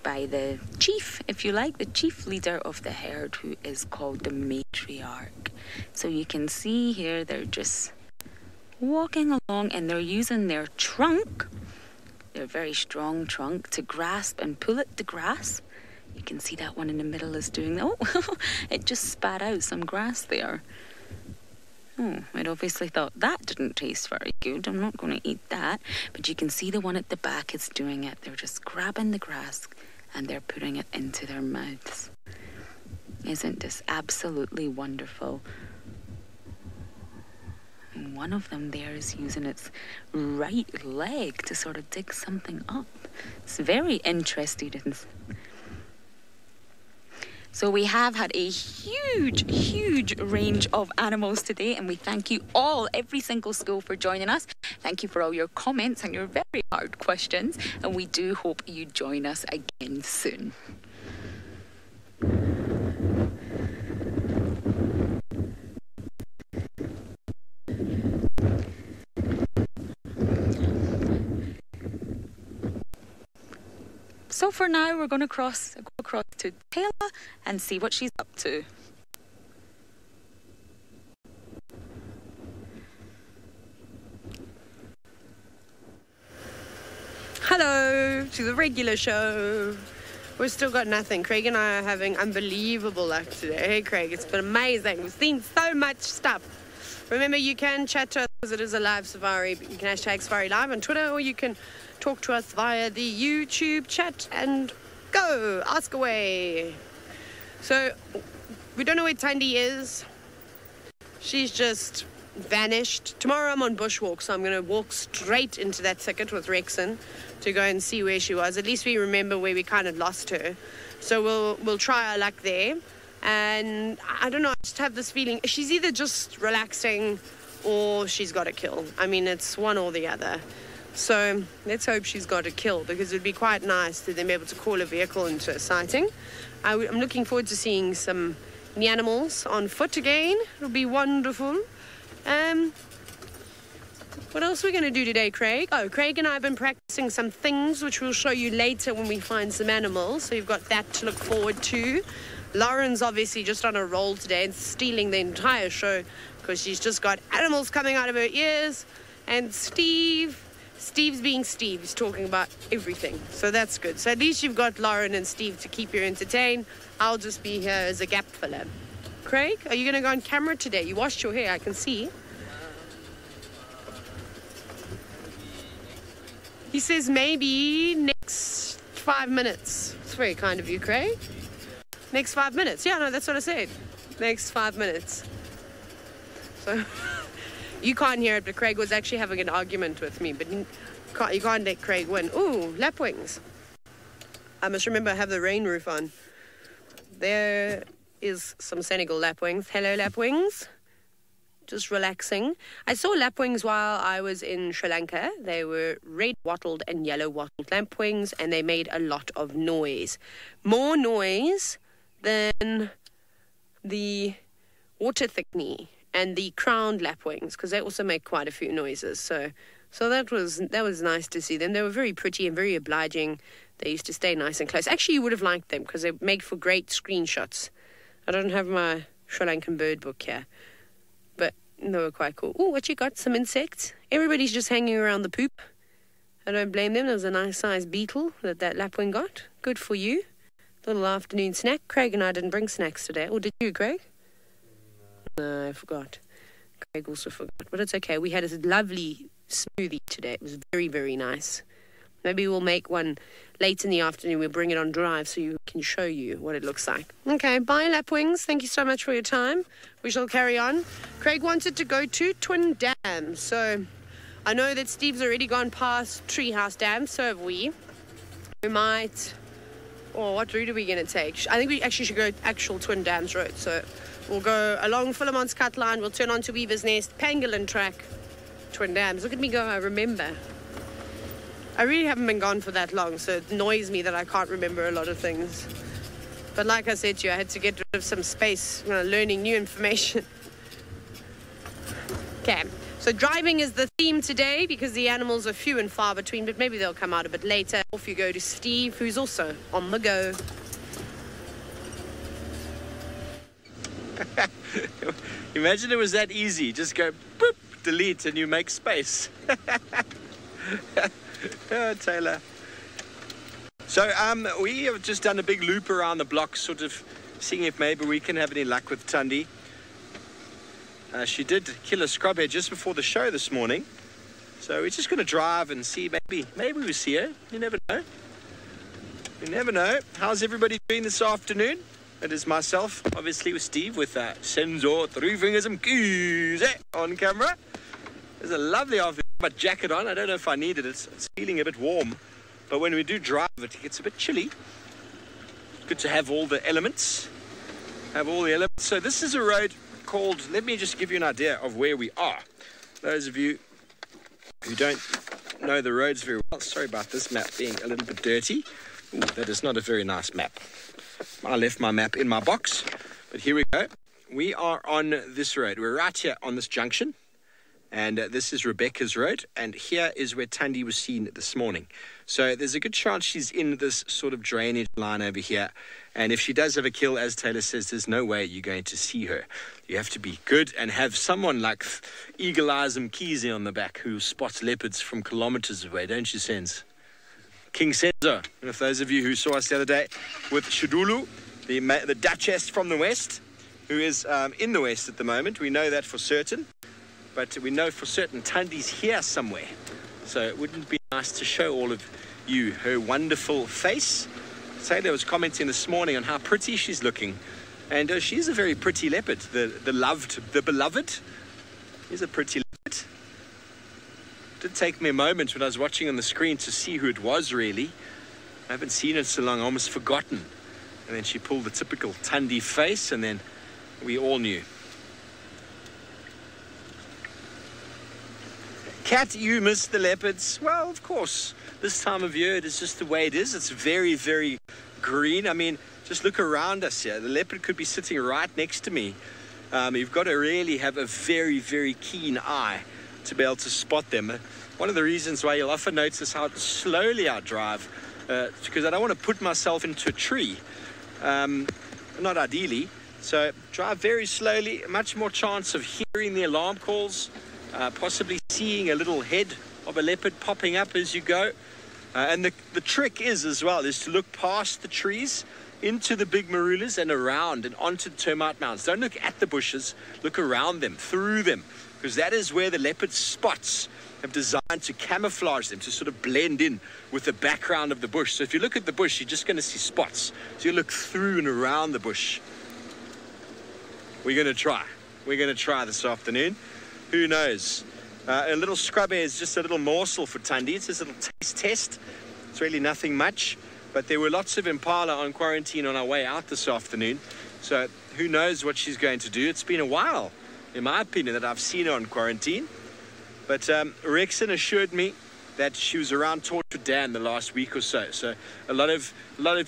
by the chief, if you like, the chief leader of the herd, who is called the matriarch. So you can see here they're just walking along, and they're using their trunk, their very strong trunk, to grasp and pull at the grass. You can see that one in the middle is doing that. Oh, it just spat out some grass there. Oh, I'd obviously thought that didn't taste very good. I'm not going to eat that. But you can see the one at the back is doing it. They're just grabbing the grass and they're putting it into their mouths. Isn't this absolutely wonderful? And one of them there is using its right leg to sort of dig something up. It's very interested in. So we have had a huge range of animals today, and we thank you all, every single school, for joining us. Thank you for all your comments and your very hard questions, and we do hope you join us again soon. So for now, we're going to go across to Taylor and see what she's up to. Hello to the regular show. We've still got nothing. Craig and I are having unbelievable luck today. Hey, Craig, it's been amazing. We've seen so much stuff. Remember, you can chat to us because it is a live safari. You can hashtag SafariLive on Twitter, or you can talk to us via the YouTube chat and go, ask away. So we don't know where Tandy is. She's just vanished. Tomorrow I'm on bushwalk, so I'm going to walk straight into that thicket with Rexon to go and see where she was. At least we remember where we kind of lost her. So we'll try our luck there. And I don't know, I just have this feeling she's either just relaxing or she's got a kill. I mean, it's one or the other. So let's hope she's got a kill, because it would be quite nice to then be able to call a vehicle into a sighting. I'm looking forward to seeing some animals on foot again. It'll be wonderful. What else are we going to do today, Craig? Oh, Craig and I have been practicing some things which we'll show you later when we find some animals. So you've got that to look forward to. Lauren's obviously just on a roll today and stealing the entire show because she's just got animals coming out of her ears. And Steve's being Steve. He's talking about everything. So that's good. So at least you've got Lauren and Steve to keep you entertained. I'll just be here as a gap filler. Craig, are you going to go on camera today? You washed your hair, I can see. He says maybe next 5 minutes. It's very kind of you, Craig. Next 5 minutes. Yeah, no, that's what I said. Next 5 minutes. So you can't hear it, but Craig was actually having an argument with me. But you can't let Craig win. Ooh, lapwings. I must remember I have the rain roof on. There is some Senegal lapwings. Hello, lapwings. Just relaxing. I saw lapwings while I was in Sri Lanka. They were red wattled and yellow wattled lapwings, and they made a lot of noise. More noise than the water thickney and the crowned lapwings, because they also make quite a few noises. So that was nice to see them. They were very pretty and very obliging. They used to stay nice and close. Actually, you would have liked them because they make for great screenshots. I don't have my Sri Lankan bird book here, but they were quite cool. Oh, what you got? Some insects. Everybody's just hanging around the poop. I don't blame them. There was a nice sized beetle that lapwing got. Good for you. Little afternoon snack. Craig and I didn't bring snacks today. Or did you, Craig? No, I forgot. Craig also forgot. But it's okay. We had a lovely smoothie today. It was very, very nice. Maybe we'll make one late in the afternoon. We'll bring it on drive so you can show you what it looks like. Okay, bye, lapwings. Thank you so much for your time. We shall carry on. Craig wanted to go to Twin Dam. So I know that Steve's already gone past Treehouse Dam. So have we. We might... Oh, what route are we going to take? I think we actually should go actual Twin Dams road. So We'll go along Philemon's Cut Line. We'll turn on to Weaver's Nest, Pangolin Track, Twin Dams. Look at me go, I remember. I really haven't been gone for that long, so it annoys me that I can't remember a lot of things. But like I said to you, I had to get rid of some space, learning new information. Okay, so driving is the theme today because the animals are few and far between, but maybe they'll come out a bit later. Off you go to Steve, who's also on the go. Imagine it was that easy. Just go, boop, delete, and you make space. Oh, Taylor. So we have just done a big loop around the block, sort of seeing if maybe we can have any luck with Tundi. She did kill a scrubhead just before the show this morning. So we're just going to drive and see, maybe we see her. You never know. You never know. How's everybody doing this afternoon? It is myself, obviously, with Steve, with Senzo, 3 fingers and keys on camera. There's a lovely afternoon. My jacket on. I don't know if I need it. It's feeling a bit warm. But when we do drive, it gets a bit chilly. Good to have all the elements. So this is a road called, let me just give you an idea of where we are. Those of you who don't know the roads very well, sorry about this map being a little bit dirty. Ooh, that is not a very nice map. I left my map in my box, but here we go. We are on this road. We're right here on this junction, and this is Rebecca's Road, and here is where Tundi was seen this morning. So there's a good chance she's in this sort of drainage line over here, and if she does have a kill, as Taylor says, there's no way you're going to see her. You have to be good and have someone like Eagle Eyes Mkhize on the back who spots leopards from kilometers away, don't you, Sens? King Senzo, and if those of you who saw us the other day with Shudulu, the Duchess from the West, who is in the West at the moment, we know that for certain, but we know for certain Tundi's here somewhere. So it wouldn't be nice to show all of you her wonderful face. Taylor was commenting this morning on how pretty she's looking, and she's a very pretty leopard, the beloved. He's a pretty leopard. It did take me a moment when I was watching on the screen to see who it was really. I haven't seen it so long, I almost forgotten. And then she pulled the typical Tundi face, and then we all knew. Cat, you miss the leopards? Well, of course. This time of year, it is just the way it is. It's very, very green. I mean, just look around us here. The leopard could be sitting right next to me. You've got to really have a very, very keen eye to be able to spot them. One of the reasons why you'll often notice how slowly I drive, because I don't want to put myself into a tree, not ideally. So drive very slowly, much more chance of hearing the alarm calls, possibly seeing a little head of a leopard popping up as you go. And the trick is as well is to look past the trees into the big marulas and around and onto the termite mounds. Don't look at the bushes, look around them, through them, because that is where the leopard spots have designed to camouflage them, to sort of blend in with the background of the bush. So if you look at the bush, you're just going to see spots. So you look through and around the bush. We're going to try. We're going to try this afternoon. Who knows? A little scrub air is just a little morsel for Tundi. It's just a little taste test. It's really nothing much. But there were lots of impala on quarantine on our way out this afternoon. So who knows what she's going to do. It's been a while, in my opinion, that I've seen her on quarantine. But Rexon assured me that she was around Torture Dam the last week or so. So a lot of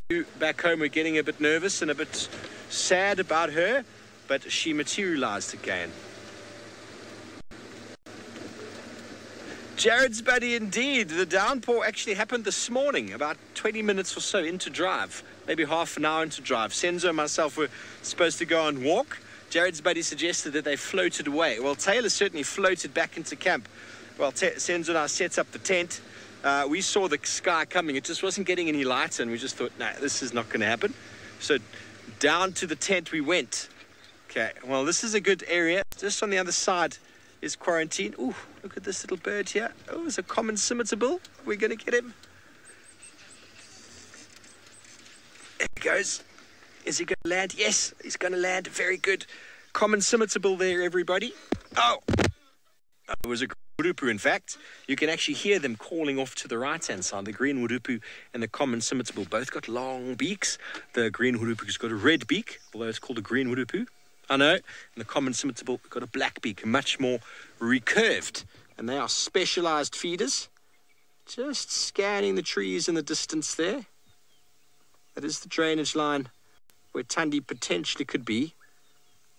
you back home were getting a bit nervous and a bit sad about her. But she materialized again. Jared's buddy indeed. The downpour actually happened this morning, about 20 minutes or so into drive, maybe half an hour into drive. Senzo and myself were supposed to go and walk. Jared's buddy suggested that they floated away. Well, Taylor certainly floated back into camp. Well, Senzo and I set up the tent. We saw the sky coming. It just wasn't getting any lighter, and we just thought, no, this is not going to happen. So down to the tent we went. Okay, well, this is a good area. Just on the other side is quarantine. Ooh, look at this little bird here. Oh, it's a common scimitar. We're going to get him. There he goes. Is he going to land? Yes, he's going to land. Very good. Common scimitar there, everybody. Oh, it was a green wurupu, in fact. You can actually hear them calling off to the right-hand side. The green wurupu and the common scimitar both got long beaks. The green wurupu's got a red beak, although it's called a green wurupu. I know. And the common scimitar got a black beak, much more recurved. And they are specialised feeders. Just scanning the trees in the distance there. That is the drainage line where Thandi potentially could be.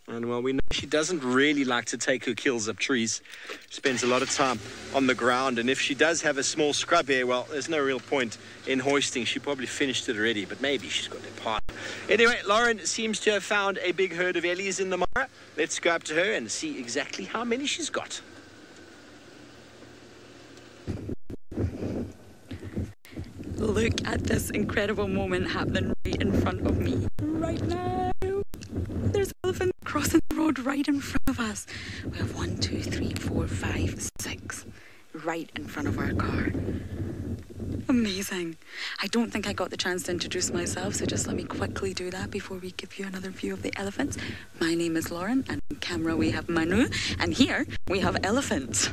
And, well, we know she doesn't really like to take her kills up trees. She spends a lot of time on the ground. And if she does have a small scrub here, well, there's no real point in hoisting. She probably finished it already, but maybe she's got a partner. Anyway, Lauren seems to have found a big herd of ellies in the Mara. Let's go up to her and see exactly how many she's got. Look at this incredible moment happening right in front of me right now. There's elephants crossing the road right in front of us. We have 1, 2, 3, 4, 5, 6 right in front of our car. Amazing. I don't think I got the chance to introduce myself, so just let me quickly do that before we give you another view of the elephants. My name is Lauren, and on camera we have Manu, and here we have elephants.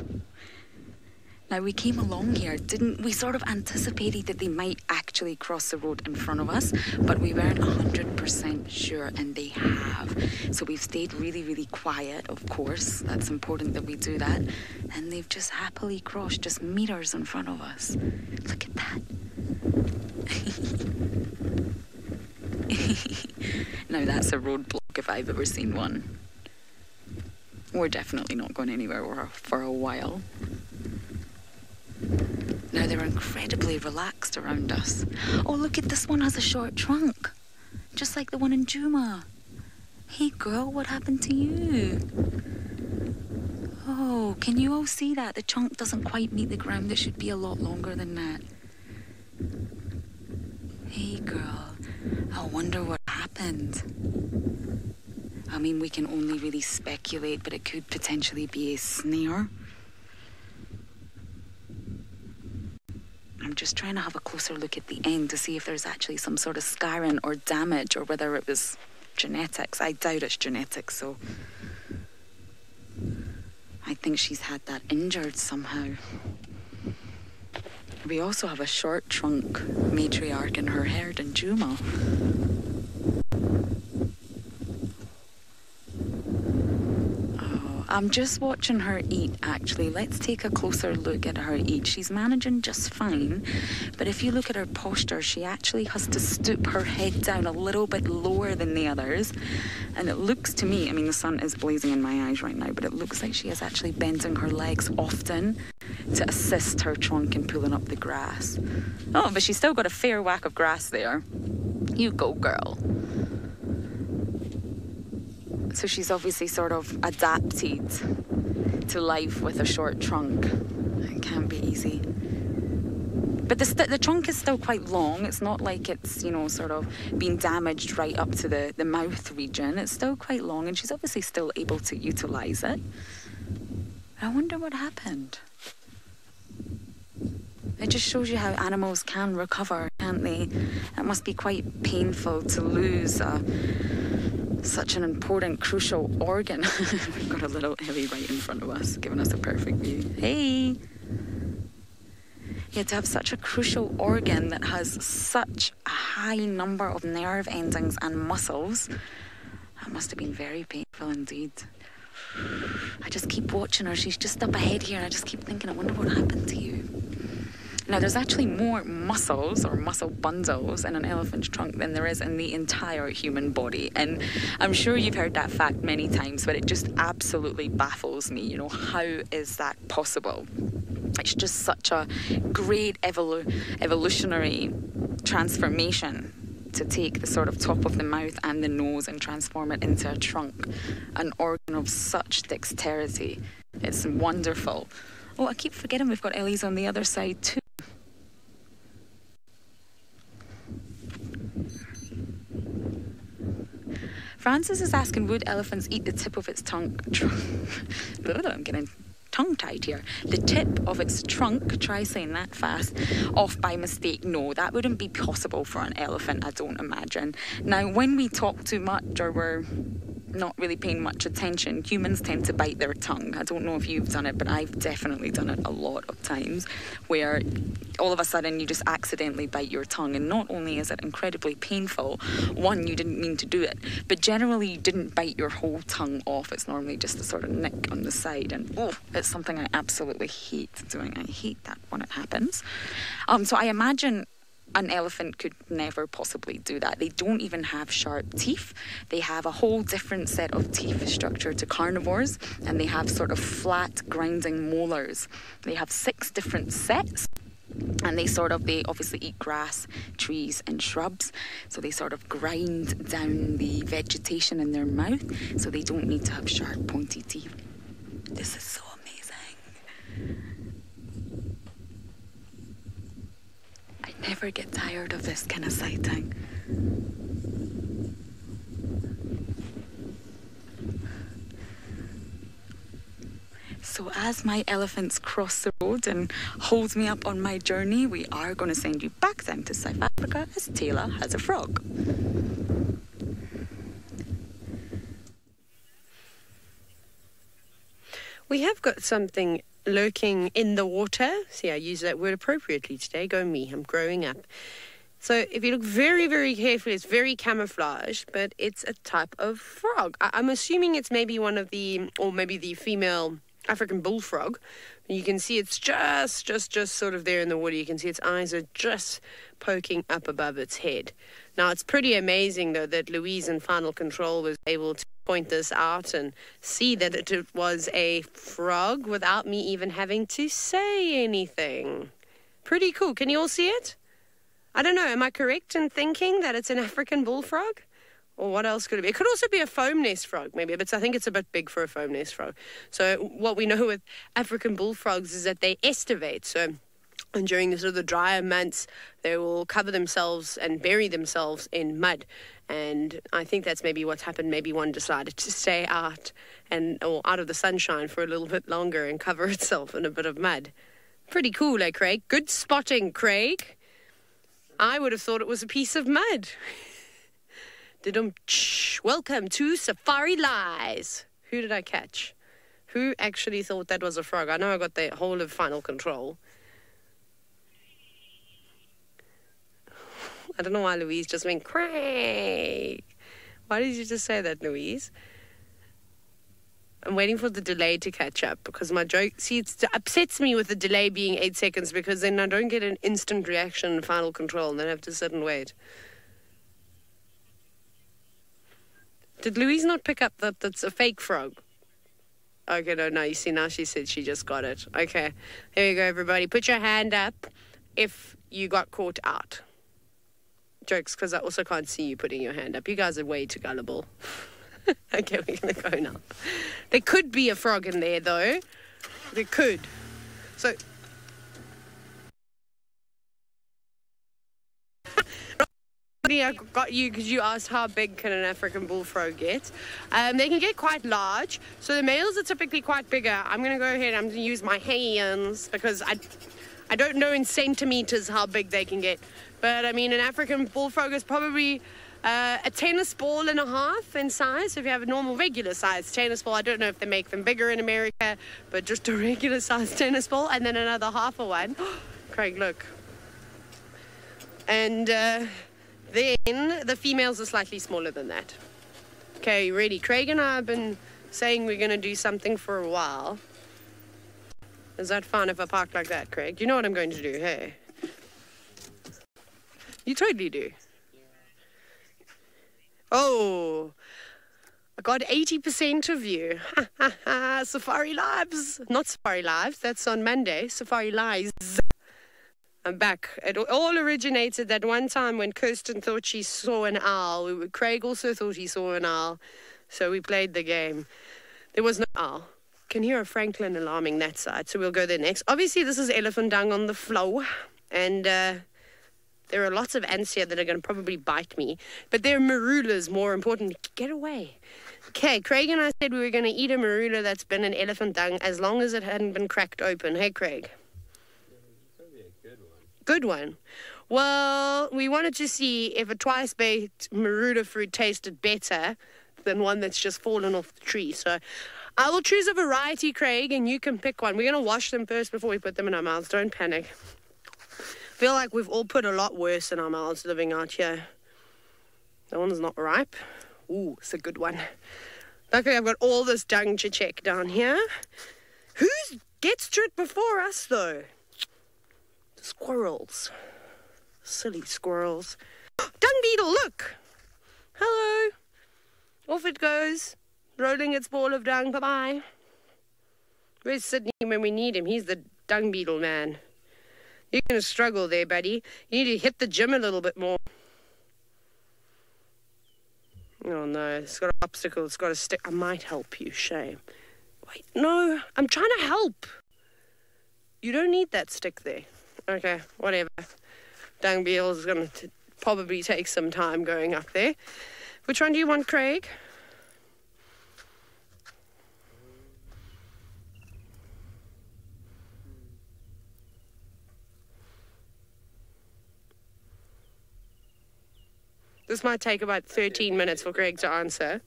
Now, we came along here, didn't we? Sort of anticipated that they might actually cross the road in front of us, but we weren't 100% sure, and they have. So we've stayed really, really quiet, of course. That's important that we do that. And they've just happily crossed just meters in front of us. Look at that. Now, that's a roadblock if I've ever seen one. We're definitely not going anywhere for a while. Now, they're incredibly relaxed around us. Oh, look at this one has a short trunk. Just like the one in Juma. Hey, girl, what happened to you? Oh, can you all see that? The trunk doesn't quite meet the ground. It should be a lot longer than that. Hey, girl, I wonder what happened. I mean, we can only really speculate, but it could potentially be a snare. I'm just trying to have a closer look at the end to see if there's actually some sort of scarring or damage, or whether it was genetics. I doubt it's genetics, so I think she's had that injured somehow. We also have a short trunk matriarch in her herd in Juma. I'm just watching her eat, actually. Let's take a closer look at her eat. She's managing just fine, but if you look at her posture, she actually has to stoop her head down a little bit lower than the others. And it looks to me, I mean, the sun is blazing in my eyes right now, but it looks like she is actually bending her legs often to assist her trunk in pulling up the grass. Oh, but she's still got a fair whack of grass there. You go, girl. So she's obviously sort of adapted to life with a short trunk. It can't be easy. But the trunk is still quite long. It's not like it's, you know, sort of been damaged right up to the mouth region. It's still quite long, and she's obviously still able to utilise it. I wonder what happened. It just shows you how animals can recover, can't they? It must be quite painful to lose such an important, crucial organ. We've got a little Ellie right in front of us, giving us a perfect view. Hey! Yeah, to have such a crucial organ that has such a high number of nerve endings and muscles, that must have been very painful indeed. I just keep watching her. She's just up ahead here, and I just keep thinking, I wonder what happened to you. Now, there's actually more muscles or muscle bundles in an elephant's trunk than there is in the entire human body. And I'm sure you've heard that fact many times, but it just absolutely baffles me. You know, how is that possible? It's just such a great evolutionary transformation to take the sort of top of the mouth and the nose and transform it into a trunk, an organ of such dexterity. It's wonderful. Oh, I keep forgetting we've got Ellie's on the other side too. Francis is asking, would elephants eat the tip of its tongue? I'm getting tongue-tied here. The tip of its trunk, try saying that fast, off by mistake. No, that wouldn't be possible for an elephant, I don't imagine. Now, when we talk too much or we're not really paying much attention, humans tend to bite their tongue. I don't know if you've done it, but I've definitely done it a lot of times, where all of a sudden you just accidentally bite your tongue, and not only is it incredibly painful, one, you didn't mean to do it, but generally you didn't bite your whole tongue off. It's normally just a sort of nick on the side, and it's something I absolutely hate doing. I hate that when it happens. So I imagine an elephant could never possibly do that. They don't even have sharp teeth. They have a whole different set of teeth structure to carnivores, and they have sort of flat grinding molars. They have 6 different sets, and they obviously eat grass, trees and shrubs, so they sort of grind down the vegetation in their mouth, so they don't need to have sharp pointy teeth. This is so amazing. I never get tired of this kind of sighting. So as my elephants cross the road and hold me up on my journey, we are going to send you back then to South Africa, as Taylor has a frog. We have got something lurking in the water. See, I use that word appropriately today. Go me, I'm growing up. So if you look very, very carefully, it's very camouflaged, but it's a type of frog. I'm assuming it's maybe one of the, or maybe the female African bullfrog. You can see it's just sort of there in the water. You can see its eyes are just poking up above its head. Now, it's pretty amazing, though, that Louise in Final Control was able to point this out and see that it was a frog without me even having to say anything. Pretty cool. Can you all see it? I don't know. Am I correct in thinking that it's an African bullfrog? Or what else could it be? It could also be a foam nest frog, maybe, but I think it's a bit big for a foam nest frog. So what we know with African bullfrogs is that they estivate. So and during the sort of the drier months, they will cover themselves and bury themselves in mud. And I think that's maybe what's happened. Maybe one decided to stay out or out of the sunshine for a little bit longer and cover itself in a bit of mud. Pretty cool, eh, Craig? Good spotting, Craig. I would have thought it was a piece of mud. Welcome to SafariLive. Who did I catch? Who actually thought that was a frog? I know I got the whole of Final Control. I don't know why Louise just went, Craig. Why did you just say that, Louise? I'm waiting for the delay to catch up because my joke, see, it upsets me with the delay being 8 seconds because then I don't get an instant reaction in Final Control and then I have to sit and wait. Did Louise not pick up that that's a fake frog? Okay, no, you see, now she said she just got it. Okay, there you go, everybody. Put your hand up if you got caught out. Jokes, because I also can't see you putting your hand up. You guys are way too gullible. Okay, we're going to go now. There could be a frog in there, though. There could. So... I got you because you asked how big can an African bullfrog get. They can get quite large. So the males are typically quite bigger. I'm going to go ahead and I'm going to use my hands because I don't know in centimeters how big they can get. But I mean, an African bullfrog is probably a tennis ball and a half in size. So if you have a normal regular size tennis ball, I don't know if they make them bigger in America, but just a regular size tennis ball and then another half of one. Craig, look. And then the females are slightly smaller than that. Okay, you ready? Craig and I have been saying we're going to do something for a while. Is that fun if I park like that, Craig? You know what I'm going to do, hey? You totally do. Oh, I got 80% of you. SafariLives. Not SafariLives, that's on Monday. SafariLives. I'm back. It all originated that one time when Kirsten thought she saw an owl. Craig also thought he saw an owl. So we played the game. There was no owl. Can hear a Franklin alarming that side, so we'll go there next. Obviously, this is elephant dung on the floor. And there are lots of ants here that are going to probably bite me. But they're marulas, more important. Get away. Okay, Craig and I said we were going to eat a marula that's been in elephant dung as long as it hadn't been cracked open. Hey, Craig. Good one. Well, we wanted to see if a twice-baked marula fruit tasted better than one that's just fallen off the tree. So I will choose a variety, Craig, and you can pick one. We're going to wash them first before we put them in our mouths. Don't panic. I feel like we've all put a lot worse in our mouths living out here. That one's not ripe. Ooh, it's a good one. Okay, I've got all this dung to check down here. Who gets to it before us, though? The squirrels. Silly squirrels. Dung beetle, look! Hello. Off it goes, rolling its ball of dung. Bye-bye. Where's Sydney when we need him? He's the dung beetle man. You're going to struggle there, buddy. You need to hit the gym a little bit more. Oh, no. It's got an obstacle. It's got a stick. I might help you. Shame. Wait, no. I'm trying to help. You don't need that stick there. Okay, whatever. Dung beetle is going to probably take some time going up there. Which one do you want, Craig? This might take about 13 minutes for Craig to answer.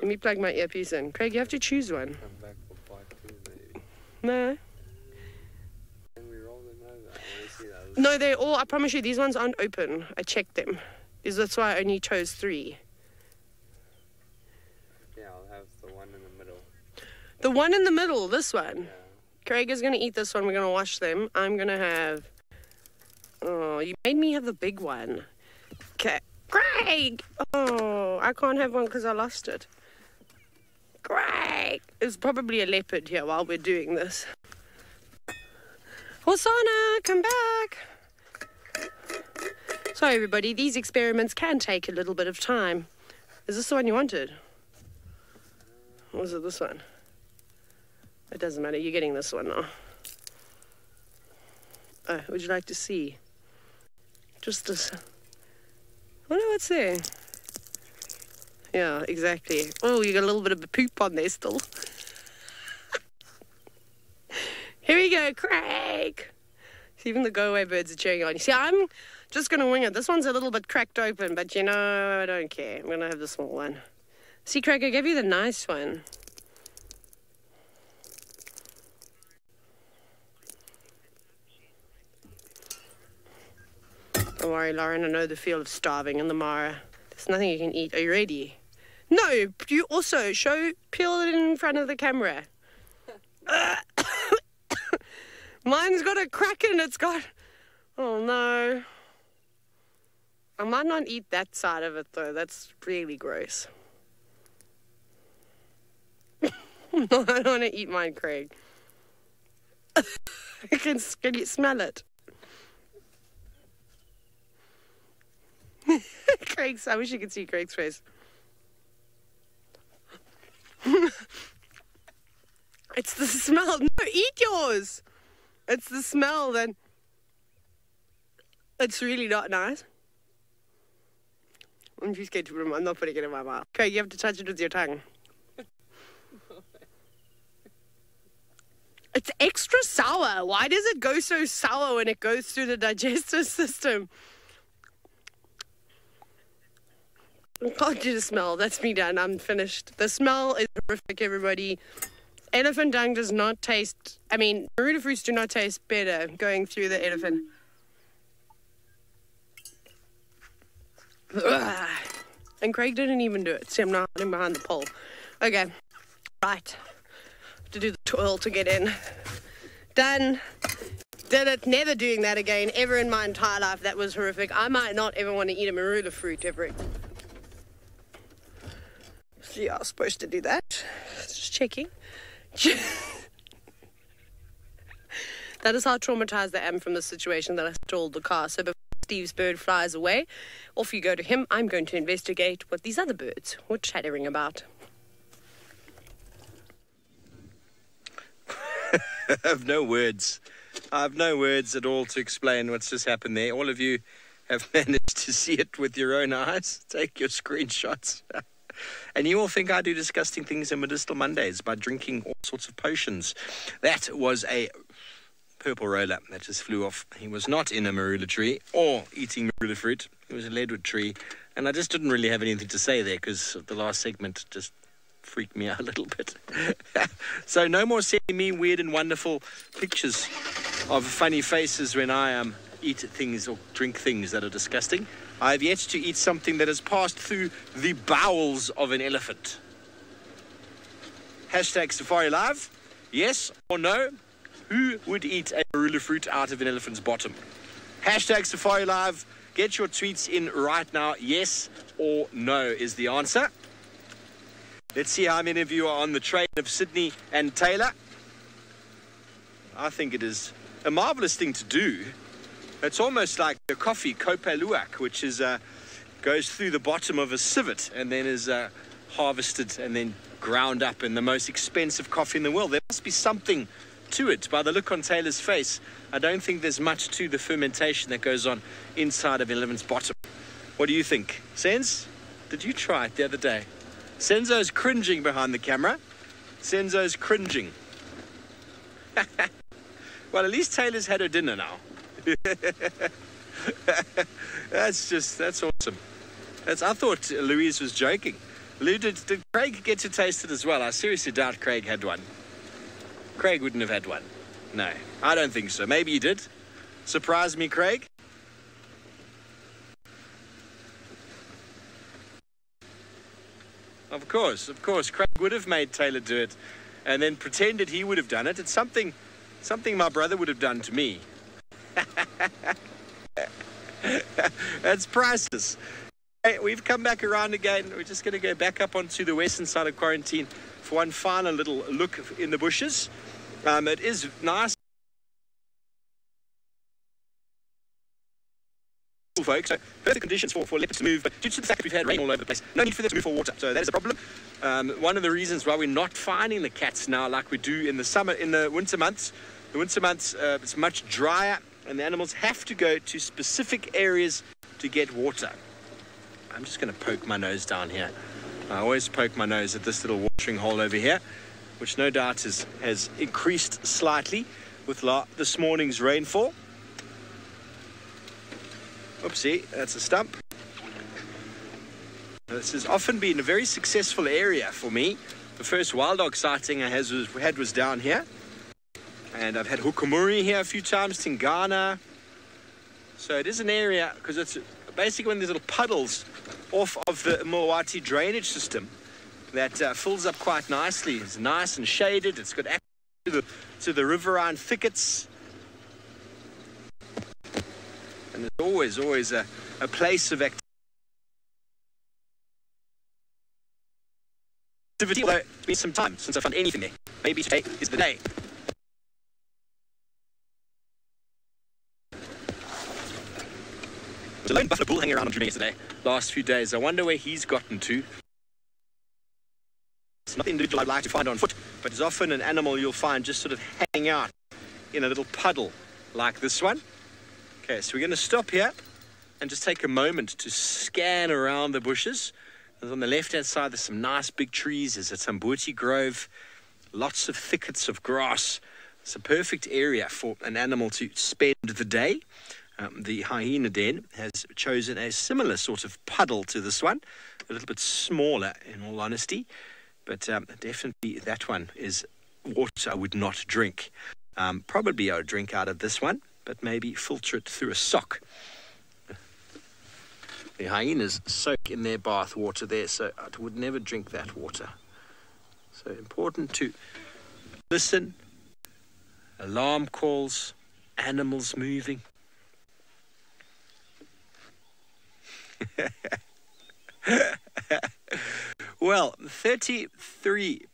Let me plug my earpiece in. Craig, you have to choose one. Come back for part 2, maybe. No. Can we roll them over? I want to see those. No, they're all, I promise you, these ones aren't open. I checked them. That's why I only chose 3. Yeah, I'll have the one in the middle. The one in the middle, this one. Yeah. Craig is going to eat this one. We're going to wash them. I'm going to have... Oh, you made me have the big one. Okay. Craig! Oh, I can't have one because I lost it. Craig! There's probably a leopard here while we're doing this. Hosanna, come back! Sorry, everybody. These experiments can take a little bit of time. Is this the one you wanted? Or was it this one? It doesn't matter. You're getting this one now. Oh, would you like to see? Just this. I wonder what's there. Yeah, exactly. Oh, you got a little bit of a poop on there still. Here we go, Craig. See, even the go-away birds are cheering on you. See, I'm just going to wing it. This one's a little bit cracked open, but, you know, I don't care. I'm going to have the small one. See, Craig, I gave you the nice one. Don't worry, Lauren, I know the feel of starving in the Mara. There's nothing you can eat. Are you ready? No, you also peel it in front of the camera. Mine's got a crack in it. It's got... Oh, no. I might not eat that side of it, though. That's really gross. No, I don't want to eat mine, Craig. Can you smell it? Craig's, I wish you could see Craig's face. It's the smell. No, eat yours. It's the smell then. It's really not nice. I'm too scared to put it. I'm not putting it in my mouth. Okay, you have to touch it with your tongue. It's extra sour. Why does it go so sour when it goes through the digestive system? I can't do the smell. That's me done. I'm finished. The smell is horrific, everybody. Elephant dung does not taste... I mean, marula fruits do not taste better going through the elephant. Ugh. And Craig didn't even do it. See, I'm now hiding behind the pole. Okay. Right. To do the twirl to get in. Done. Did it. Never doing that again. Ever in my entire life. That was horrific. I might not ever want to eat a marula fruit ever. So yeah, I was supposed to do that. Just checking. That is how traumatized I am from the situation that I stalled the car. So before Steve's bird flies away, off you go to him. I'm going to investigate what these other birds were chattering about. I have no words. I have no words at all to explain what's just happened there. All of you have managed to see it with your own eyes. Take your screenshots. And you all think I do disgusting things on Medicinal Mondays by drinking all sorts of potions. That was a purple roller that just flew off. He was not in a marula tree or eating marula fruit. It was a leadwood tree. And I just didn't really have anything to say there because the last segment just freaked me out a little bit. So no more sending me weird and wonderful pictures of funny faces when I eat things or drink things that are disgusting. I have yet to eat something that has passed through the bowels of an elephant. Hashtag SafariLive. Yes or no? Who would eat a marula fruit out of an elephant's bottom? Hashtag SafariLive. Get your tweets in right now. Yes or no is the answer. Let's see how many of you are on the train of Sydney and Taylor. I think it is a marvelous thing to do. It's almost like a coffee, kopaluak, which is goes through the bottom of a civet and then is harvested and then ground up in the most expensive coffee in the world. There must be something to it. By the look on Taylor's face, I don't think there's much to the fermentation that goes on inside of an elephant's bottom. What do you think? Senz, did you try it the other day? Senzo's cringing behind the camera. Senzo's cringing. Well, at least Taylor's had her dinner now. That's awesome. I thought Louise was joking. Lou, did Craig get to taste it as well? I seriously doubt Craig had one. Craig wouldn't have had one. No, I don't think so. Maybe he did. Surprise me, Craig. Of course. Craig would have made Taylor do it and then pretended he would have done it. It's something my brother would have done to me. That's priceless. Hey, we've come back around again. We're just going to go back up onto the western side of quarantine for one final little look in the bushes. It is nice, folks. So perfect conditions for leopards to move, but due to the fact that we've had rain all over the place, no need for them to move for water. So that is a problem. One of the reasons why we're not finding the cats now like we do in the winter months. The winter months, it's much drier, and the animals have to go to specific areas to get water. I'm just going to poke my nose down here. I always poke my nose at this little watering hole over here, which no doubt has increased slightly with this morning's rainfall. Oopsie, that's a stump. This has often been a very successful area for me. The first wild dog sighting I had was down here. And I've had hukumuri here a few times, Tingana. So it is an area, because it's basically one of these little puddles off of the Mawati drainage system that fills up quite nicely. It's nice and shaded. It's got access to the riverine thickets. And there's always a place of activity. Although it's been some time since I found anything there. Maybe today is the day. There's a lone buffalo bull hanging around on Jimmy yesterday, last few days. I wonder where he's gotten to. It's not the individual I'd like to find on foot, but it's often an animal you'll find just sort of hanging out in a little puddle like this one. Okay, so we're going to stop here and just take a moment to scan around the bushes. And on the left-hand side, there's some nice big trees. There's a Tambuti Grove, lots of thickets of grass. It's a perfect area for an animal to spend the day. The hyena den has chosen a similar sort of puddle to this one, a little bit smaller in all honesty, but definitely that one is water I would not drink. Probably I would drink out of this one, but maybe filter it through a sock. The hyenas soak in their bath water there, so I would never drink that water. So important to listen, alarm calls, animals moving. Well, 33%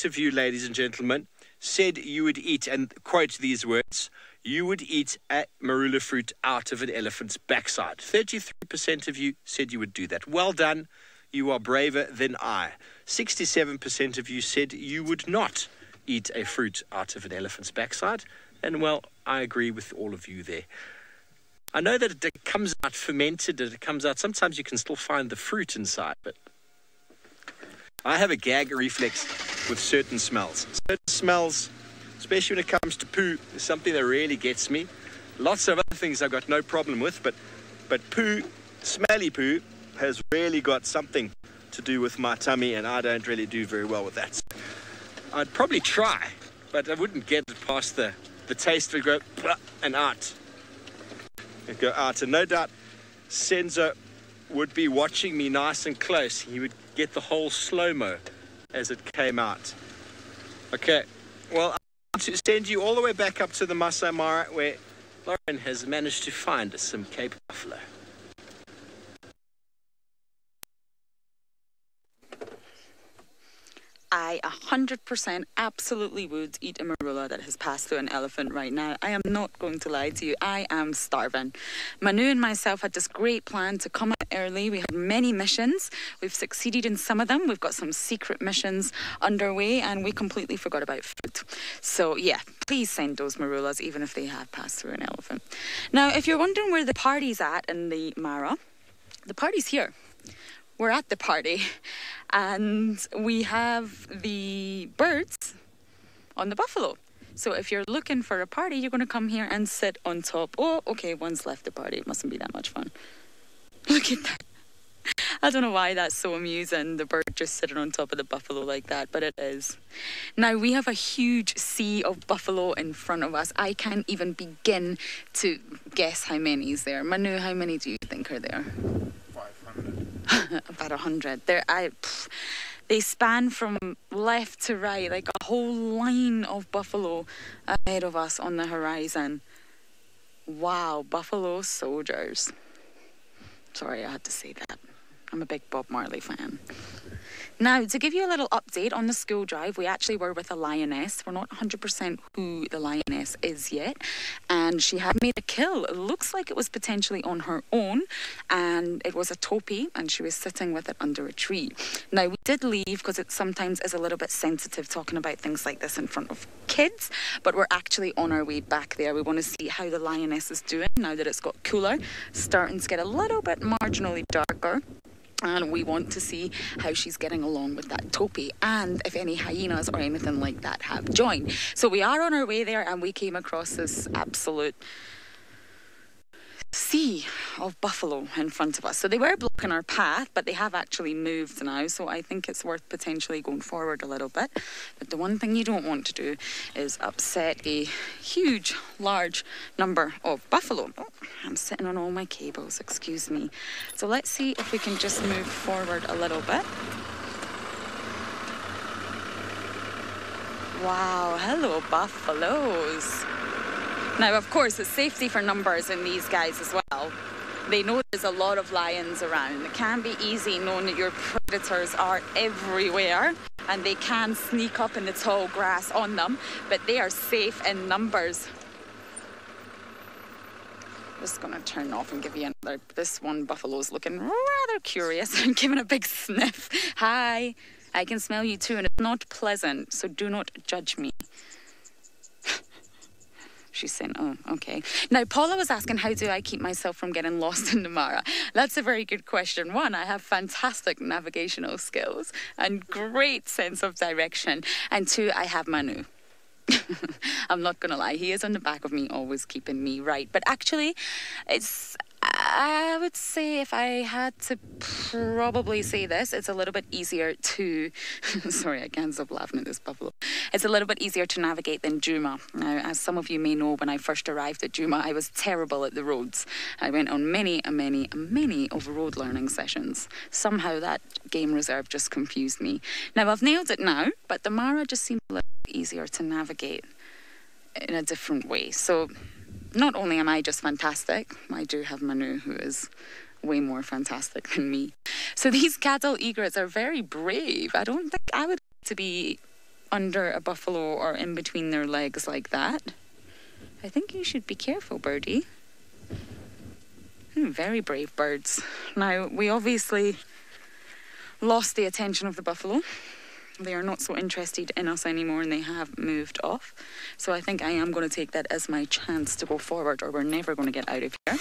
of you, ladies and gentlemen, said you would eat, and quote these words, you would eat a marula fruit out of an elephant's backside. 33% of you said you would do that. Well done. You are braver than I. 67% of you said you would not eat a fruit out of an elephant's backside. And, well, I agree with all of you there. I know that it comes out fermented, that it comes out. Sometimes you can still find the fruit inside, but I have a gag reflex with certain smells. Certain smells, especially when it comes to poo, is something that really gets me. Lots of other things I've got no problem with, but poo, smelly poo, has really got something to do with my tummy, and I don't really do very well with that. So I'd probably try, but I wouldn't get it past the taste would go and out. It'd go out, and no doubt Senzo would be watching me nice and close. He would get the whole slow-mo as it came out. Okay, well, I'm going to send you all the way back up to the Masai Mara, where Lauren has managed to find some Cape buffalo. I 100% absolutely would eat a marula that has passed through an elephant right now. I am not going to lie to you. I am starving. Manu and myself had this great plan to come out early. We had many missions. We've succeeded in some of them. We've got some secret missions underway, and we completely forgot about food. So yeah, please send those marulas even if they have passed through an elephant. Now, if you're wondering where the party's at in the Mara, the party's here. We're at the party, and we have the birds on the buffalo. So if you're looking for a party, you're going to come here and sit on top. Oh, okay, one's left the party. It mustn't be that much fun. Look at that. I don't know why that's so amusing, the bird just sitting on top of the buffalo like that, but it is. Now, we have a huge sea of buffalo in front of us. I can't even begin to guess how many is there. Manu, how many do you think are there? 500. About 100. They span from left to right, like a whole line of buffalo ahead of us on the horizon. Wow, buffalo soldiers. Sorry, I had to say that. I'm a big Bob Marley fan. Now, to give you a little update on the school drive, we actually were with a lioness. We're not 100% who the lioness is yet. And she had made a kill. It looks like it was potentially on her own. And it was a topi, and she was sitting with it under a tree. Now, we did leave because it sometimes is a little bit sensitive talking about things like this in front of kids. But we're actually on our way back there. We want to see how the lioness is doing now that it's got cooler. Starting to get a little bit marginally darker. And we want to see how she's getting along with that topi and if any hyenas or anything like that have joined. So we are on our way there, and we came across this absolute sea of buffalo in front of us. So they were blocking our path, but they have actually moved now. So I think it's worth potentially going forward a little bit. But the one thing you don't want to do is upset a huge, large number of buffalo. Oh, I'm sitting on all my cables, excuse me. So let's see if we can just move forward a little bit. Wow, hello buffaloes. Now, of course, it's safety for numbers in these guys as well. They know there's a lot of lions around. It can be easy knowing that your predators are everywhere and they can sneak up in the tall grass on them, but they are safe in numbers. Just gonna turn off and give you another. This one buffalo's looking rather curious and giving a big sniff. Hi, I can smell you too, and it's not pleasant, so do not judge me. She's saying, oh, okay. Now, Paula was asking, how do I keep myself from getting lost in the Mara? That's a very good question. One, I have fantastic navigational skills and great sense of direction. And two, I have Manu. I'm not going to lie. He is on the back of me, always keeping me right. But actually, I would say if I had to probably say this, it's a little bit easier to... Sorry, I can't stop laughing at this buffalo. It's a little bit easier to navigate than Djuma. Now, as some of you may know, when I first arrived at Djuma, I was terrible at the roads. I went on many of road learning sessions. Somehow that game reserve just confused me. Now, I've nailed it now, but the Mara just seems a little bit easier to navigate in a different way. So... not only am I just fantastic, I do have Manu, who is way more fantastic than me. So these cattle egrets are very brave. I don't think I would like to be under a buffalo or in between their legs like that. I think you should be careful, birdie. Very brave birds. Now, we obviously lost the attention of the buffalo. They are not so interested in us anymore, and they have moved off. So I think I am going to take that as my chance to go forward, or we're never going to get out of here.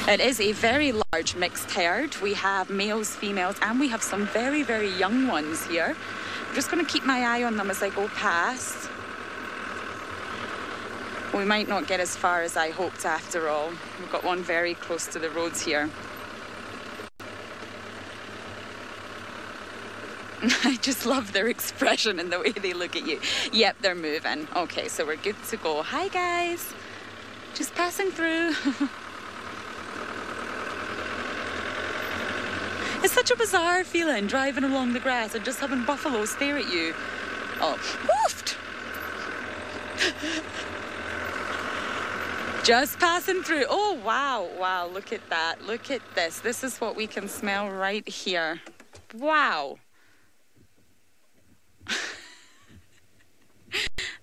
It is a very large mixed herd. We have males, females, and we have some very, very young ones here. I'm just going to keep my eye on them as I go past. We might not get as far as I hoped after all. We've got one very close to the roads here. I just love their expression and the way they look at you. Yep, they're moving. Okay, so we're good to go. Hi guys, just passing through. It's such a bizarre feeling driving along the grass and just having buffaloes stare at you. Oh, woofed! Just passing through. Oh, wow, wow, look at that. Look at this. This is what we can smell right here. Wow.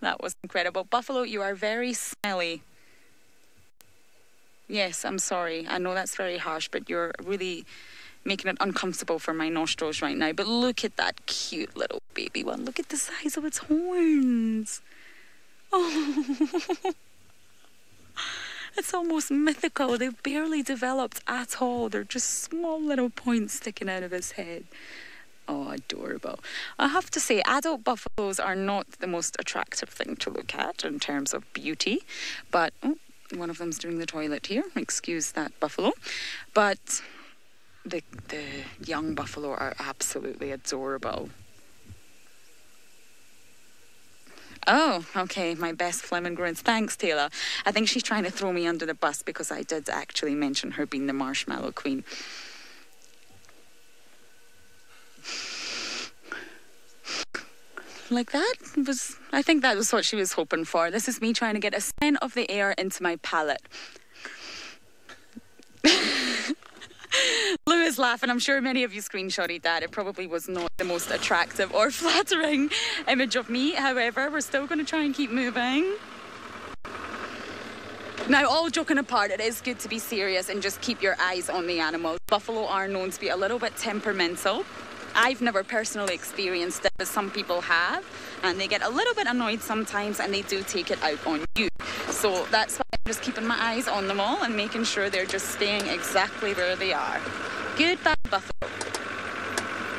That was incredible. Buffalo, you are very smelly. Yes, I'm sorry. I know that's very harsh, but you're really making it uncomfortable for my nostrils right now. But look at that cute little baby one. Look at the size of its horns. Oh, it's almost mythical. They've barely developed at all. They're just small little points sticking out of his head. Oh, adorable. I have to say, adult buffaloes are not the most attractive thing to look at in terms of beauty. But, oh, one of them's doing the toilet here. Excuse that buffalo. But the young buffalo are absolutely adorable. Oh, okay, my best Fleming grunts. Thanks, Taylor. I think she's trying to throw me under the bus because I did actually mention her being the marshmallow queen. Like that was, I think that was what she was hoping for. This is me trying to get a scent of the air into my palate. Lou is laughing. I'm sure many of you screenshotted that. It probably was not the most attractive or flattering image of me. However, we're still going to try and keep moving. Now, all joking apart, it is good to be serious and just keep your eyes on the animals. Buffalo are known to be a little bit temperamental. I've never personally experienced it, but some people have, and they get a little bit annoyed sometimes, and they do take it out on you. So that's why I'm just keeping my eyes on them all and making sure they're just staying exactly where they are. Goodbye, buffalo.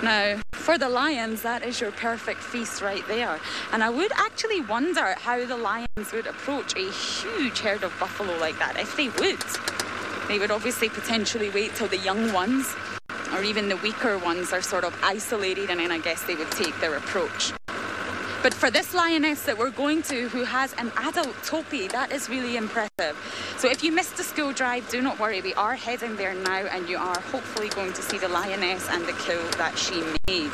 Now, for the lions, that is your perfect feast right there. And I would actually wonder how the lions would approach a huge herd of buffalo like that, if they would. They would obviously potentially wait till the young ones or even the weaker ones are sort of isolated, and then I guess they would take their approach. But for this lioness that we're going to, who has an adult topi, that is really impressive. So if you missed the school drive, do not worry. We are heading there now, and you are hopefully going to see the lioness and the kill that she made.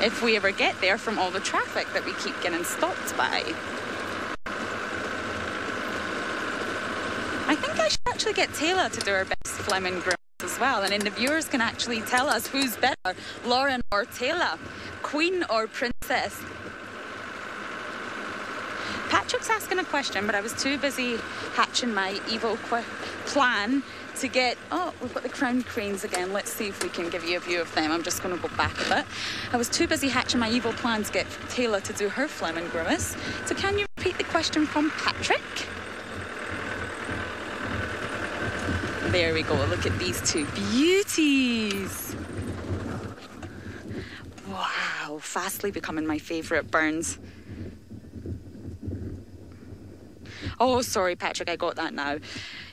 If we ever get there from all the traffic that we keep getting stopped by. I think I should actually get Taylor to do her best Fleming grill as well, and then the viewers can actually tell us who's better, Lauren or Taylor, queen or princess. Patrick's asking a question, but I was too busy hatching my evil plan to get... Oh, we've got the crowned cranes again. Let's see if we can give you a view of them. I'm just going to go back a bit. I was too busy hatching my evil plan to get Taylor to do her Fleming grimace. So can you repeat the question from Patrick? There we go. Look at these two beauties. Wow, fastly becoming my favourite burns. Oh, sorry, Patrick, I got that now.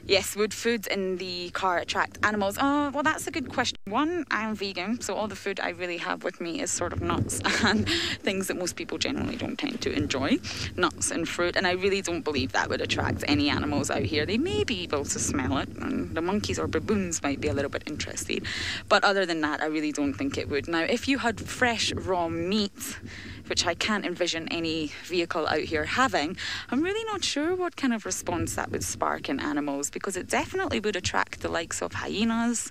Yes, would food in the car attract animals? Oh, well, that's a good question. One, I'm vegan, so all the food I really have with me is sort of nuts and things that most people generally don't tend to enjoy. Nuts and fruit, and I really don't believe that would attract any animals out here. They may be able to smell it, and the monkeys or baboons might be a little bit interested. But other than that, I really don't think it would. Now, if you had fresh, raw meat, which I can't envision any vehicle out here having, I'm really not sure what kind of response that would spark in animals, because it definitely would attract the likes of hyenas,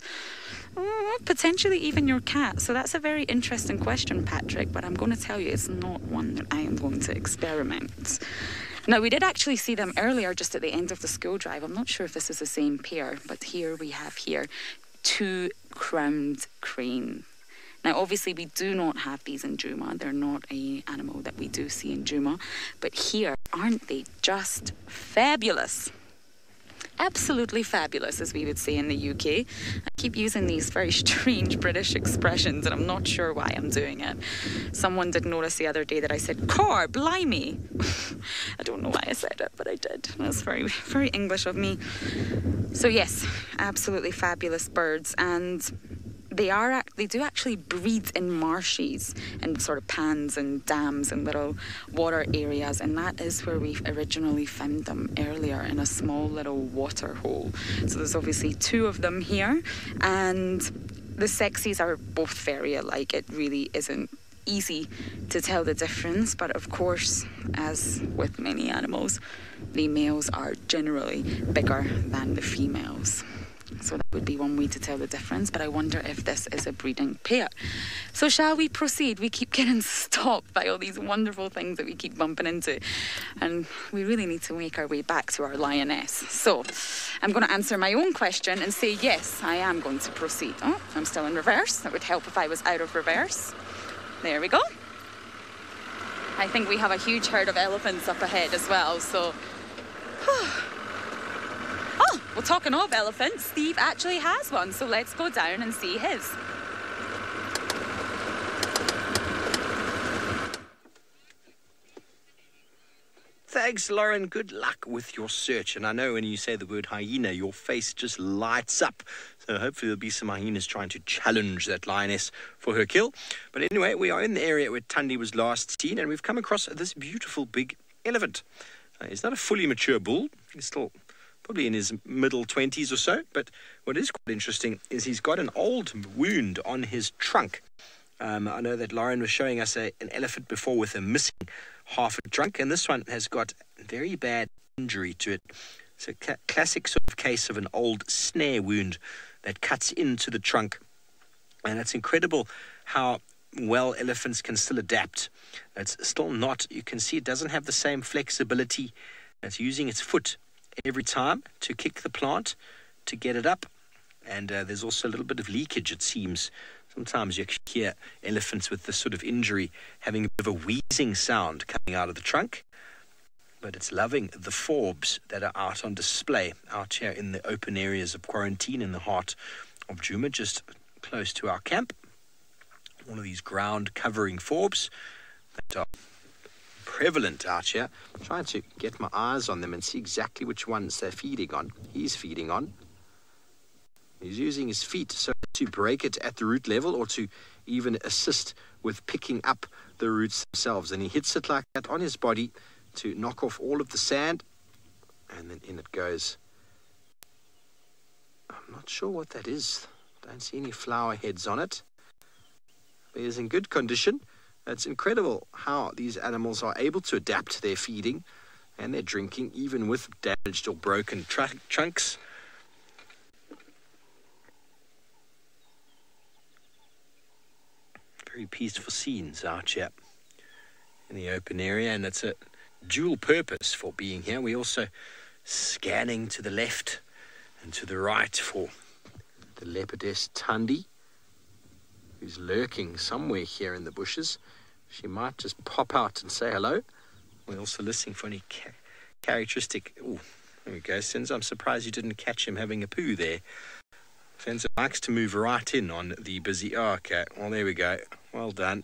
potentially even your cat. So that's a very interesting question, Patrick, but I'm going to tell you it's not one that I am going to experiment. Now, we did actually see them earlier just at the end of the school drive. I'm not sure if this is the same pair, but here we have two crowned crane. Now, obviously, we do not have these in Juma. They're not an animal that we do see in Juma. But here, aren't they just fabulous? absolutely fabulous, as we would say in the UK. I keep using these very strange British expressions, and I'm not sure why I'm doing it. Someone did notice the other day that I said, "Car, blimey." I don't know why I said it, but I did. That's very, very English of me. So yes, absolutely fabulous birds, and they do actually breed in marshes and sort of ponds and dams and little water areas, and that is where we originally found them earlier, in a small little water hole. So there's obviously 2 of them here, and the sexes are both very alike. It really isn't easy to tell the difference, but of course, as with many animals, the males are generally bigger than the females. So that would be one way to tell the difference, but I wonder if this is a breeding pair. So shall we proceed? We keep getting stopped by all these wonderful things that we keep bumping into, and we really need to make our way back to our lioness. So I'm going to answer my own question and say yes, I am going to proceed. Oh, I'm still in reverse. That would help if I was out of reverse. There we go. I think we have a huge herd of elephants up ahead as well, so... Oh, well, talking of elephants, Steve actually has one, so let's go down and see his. Thanks, Lauren. Good luck with your search. And I know when you say the word hyena, your face just lights up. So hopefully there'll be some hyenas trying to challenge that lioness for her kill. But anyway, we are in the area where Tundi was last seen, and we've come across this beautiful big elephant. He's not a fully mature bull. He's still probably in his middle 20s or so. But what is quite interesting is he's got an old wound on his trunk. I know that Lauren was showing us an elephant before with a missing half a trunk, and this one has got very bad injury to it. It's a classic sort of case of an old snare wound that cuts into the trunk. And it's incredible how well elephants can still adapt. It's still not, you can see it doesn't have the same flexibility. It's using its foot every time to kick the plant to get it up. And there's also a little bit of leakage, it seems. Sometimes you actually hear elephants with this sort of injury having a bit of a wheezing sound coming out of the trunk. But it's loving the forbs that are out on display out here in the open areas of quarantine in the heart of Djuma, just close to our camp. One of these ground covering forbs that are prevalent out here. I'm trying to get my eyes on them and see exactly which ones they're feeding on. He's feeding on. He's using his feet so to break it at the root level, or to even assist with picking up the roots themselves. And he hits it like that on his body to knock off all of the sand, and then in it goes. I'm not sure what that is. Don't see any flower heads on it. But it's in good condition. It's incredible how these animals are able to adapt their feeding and their drinking, even with damaged or broken trunks. Very peaceful scenes out here in the open area, and it's a dual purpose for being here. We're also scanning to the left and to the right for the leopardess Tundi, who's lurking somewhere here in the bushes. She might just pop out and say hello. We're also listening for any characteristic... Oh, there we go, Senzo. I'm surprised you didn't catch him having a poo there. Senzo likes to move right in on the busy... Oh, okay, well, there we go. Well done.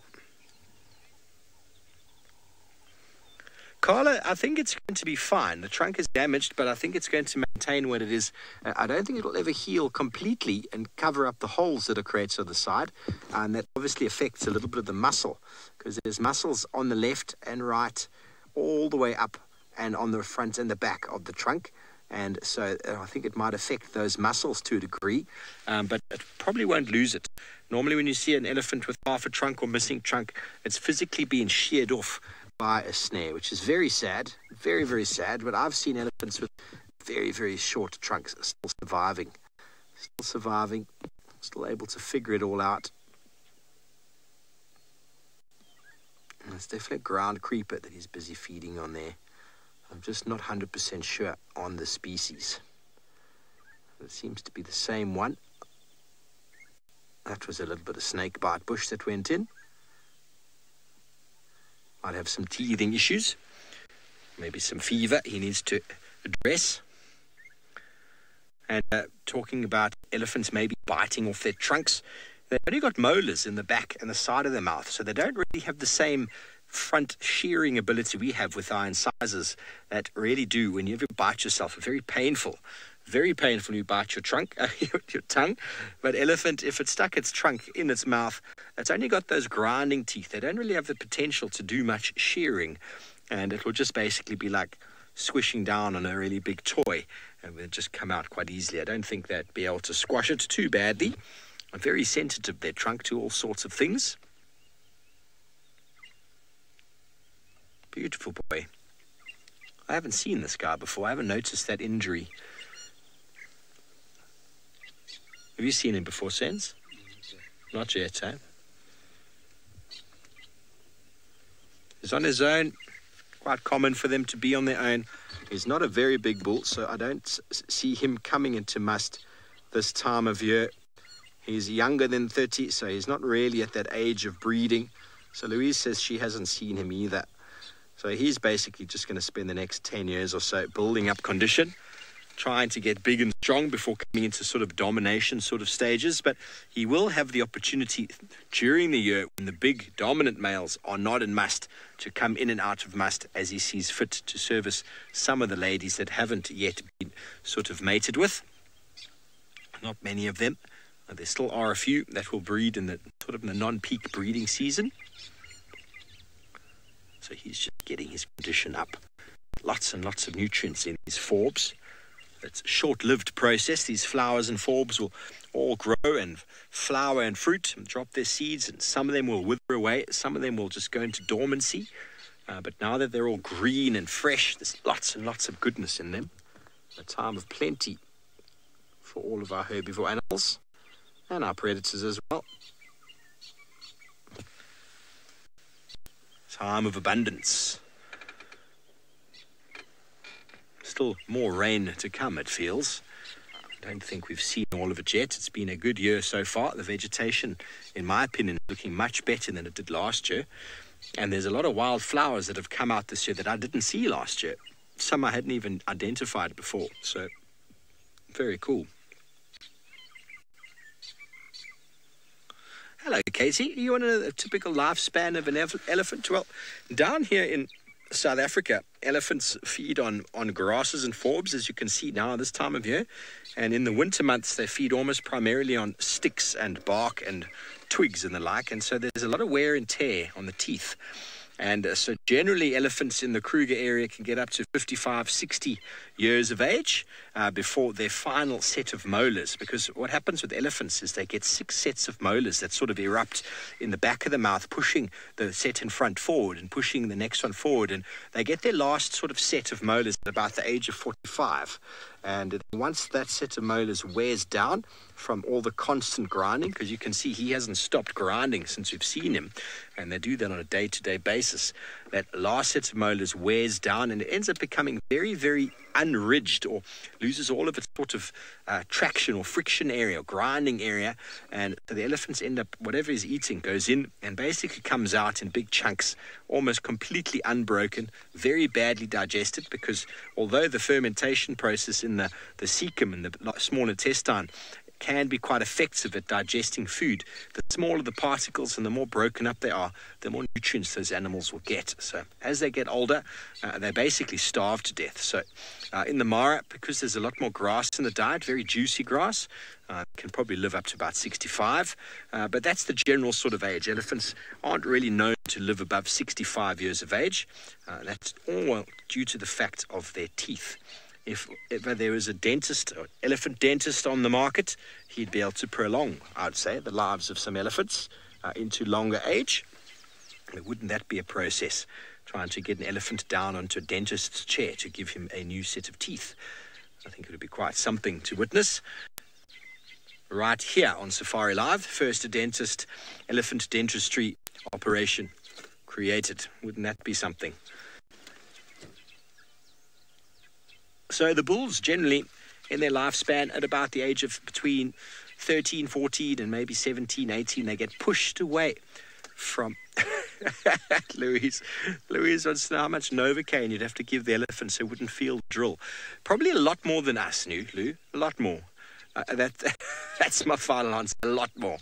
Carla, I think it's going to be fine. The trunk is damaged, but I think it's going to maintain what it is. I don't think it will ever heal completely and cover up the holes that are created on the side. And that obviously affects a little bit of the muscle, because there's muscles on the left and right all the way up and on the front and the back of the trunk. And so I think it might affect those muscles to a degree, but it probably won't lose it. Normally when you see an elephant with half a trunk or missing trunk, it's physically being sheared off by a snare, which is very sad, very, very sad. But I've seen elephants with very, very short trunks still surviving, still able to figure it all out. And it's definitely a ground creeper that he's busy feeding on there. I'm just not 100% sure on the species. It seems to be the same one. That was a little bit of snakebite bush that went in. Might have some teething issues. Maybe some fever he needs to address. And talking about elephants maybe biting off their trunks, they've only got molars in the back and the side of their mouth, so they don't really have the same front shearing ability we have with our incisors that really do, when you ever bite yourself, very painful. Very painful when you bite your trunk, your tongue. But elephant, if it stuck its trunk in its mouth, it's only got those grinding teeth. They don't really have the potential to do much shearing. And it will just basically be like squishing down on a really big toy. And will just come out quite easily. I don't think they'd be able to squash it too badly. I'm very sensitive, their trunk, to all sorts of things. Beautiful boy. I haven't seen this guy before. I haven't noticed that injury. Have you seen him before, Sens? Not yet, eh? He's on his own. Quite common for them to be on their own. He's not a very big bull, so I don't see him coming into must this time of year. He's younger than 30, so he's not really at that age of breeding. So Louise says she hasn't seen him either. So he's basically just going to spend the next 10 years or so building up condition, trying to get big and strong before coming into sort of domination sort of stages. But he will have the opportunity during the year, when the big dominant males are not in must, to come in and out of must as he sees fit to service some of the ladies that haven't yet been sort of mated with. Not many of them. There still are a few that will breed in the sort of in the non-peak breeding season. So he's just getting his condition up. Lots and lots of nutrients in these forbs. It's a short-lived process. These flowers and forbs will all grow and flower and fruit and drop their seeds, and some of them will wither away. Some of them will just go into dormancy. But now that they're all green and fresh, there's lots and lots of goodness in them. A time of plenty for all of our herbivore animals and our predators as well. Time of abundance. Still more rain to come, it feels. I don't think we've seen all of it yet. It's been a good year so far. The vegetation, in my opinion, is looking much better than it did last year. And there's a lot of wild flowers that have come out this year that I didn't see last year. Some I hadn't even identified before. So, very cool. Hello, Katie. Are you on a typical lifespan of an elephant? Well, down here in South Africa, elephants feed on grasses and forbs, as you can see now this time of year. And in the winter months, they feed almost primarily on sticks and bark and twigs and the like. And so there's a lot of wear and tear on the teeth. And so generally elephants in the Kruger area can get up to 55, 60 years of age before their final set of molars. Because what happens with elephants is they get 6 sets of molars that sort of erupt in the back of the mouth, pushing the set in front forward and pushing the next one forward. And they get their last sort of set of molars at about the age of 45. And once that set of molars wears down from all the constant grinding, because you can see he hasn't stopped grinding since we've seen him, and they do that on a day-to-day basis, that last set of molars wears down and it ends up becoming very, very unridged, or loses all of its sort of traction or friction area or grinding area. And so the elephants end up, whatever he's eating goes in and basically comes out in big chunks, almost completely unbroken, very badly digested, because although the fermentation process in the cecum and the small intestine can be quite effective at digesting food, the smaller the particles and the more broken up they are, the more nutrients those animals will get. So as they get older, they basically starve to death. So in the Mara, because there's a lot more grass in the diet, very juicy grass, can probably live up to about 65. But that's the general sort of age. Elephants aren't really known to live above 65 years of age. That's all due to the fact of their teeth. If there was a dentist, or elephant dentist on the market, he'd be able to prolong, I'd say, the lives of some elephants into longer age. Wouldn't that be a process, trying to get an elephant down onto a dentist's chair to give him a new set of teeth? I think it would be quite something to witness. Right here on SafariLive, first dentist elephant dentistry operation created. Wouldn't that be something? So the bulls generally in their lifespan at about the age of between 13, 14 and maybe 17, 18, they get pushed away from Louise wants to know how much Novocaine you'd have to give the elephant so it wouldn't feel the drill. Probably a lot more than us, Lou. A lot more. That's my final answer. A lot more.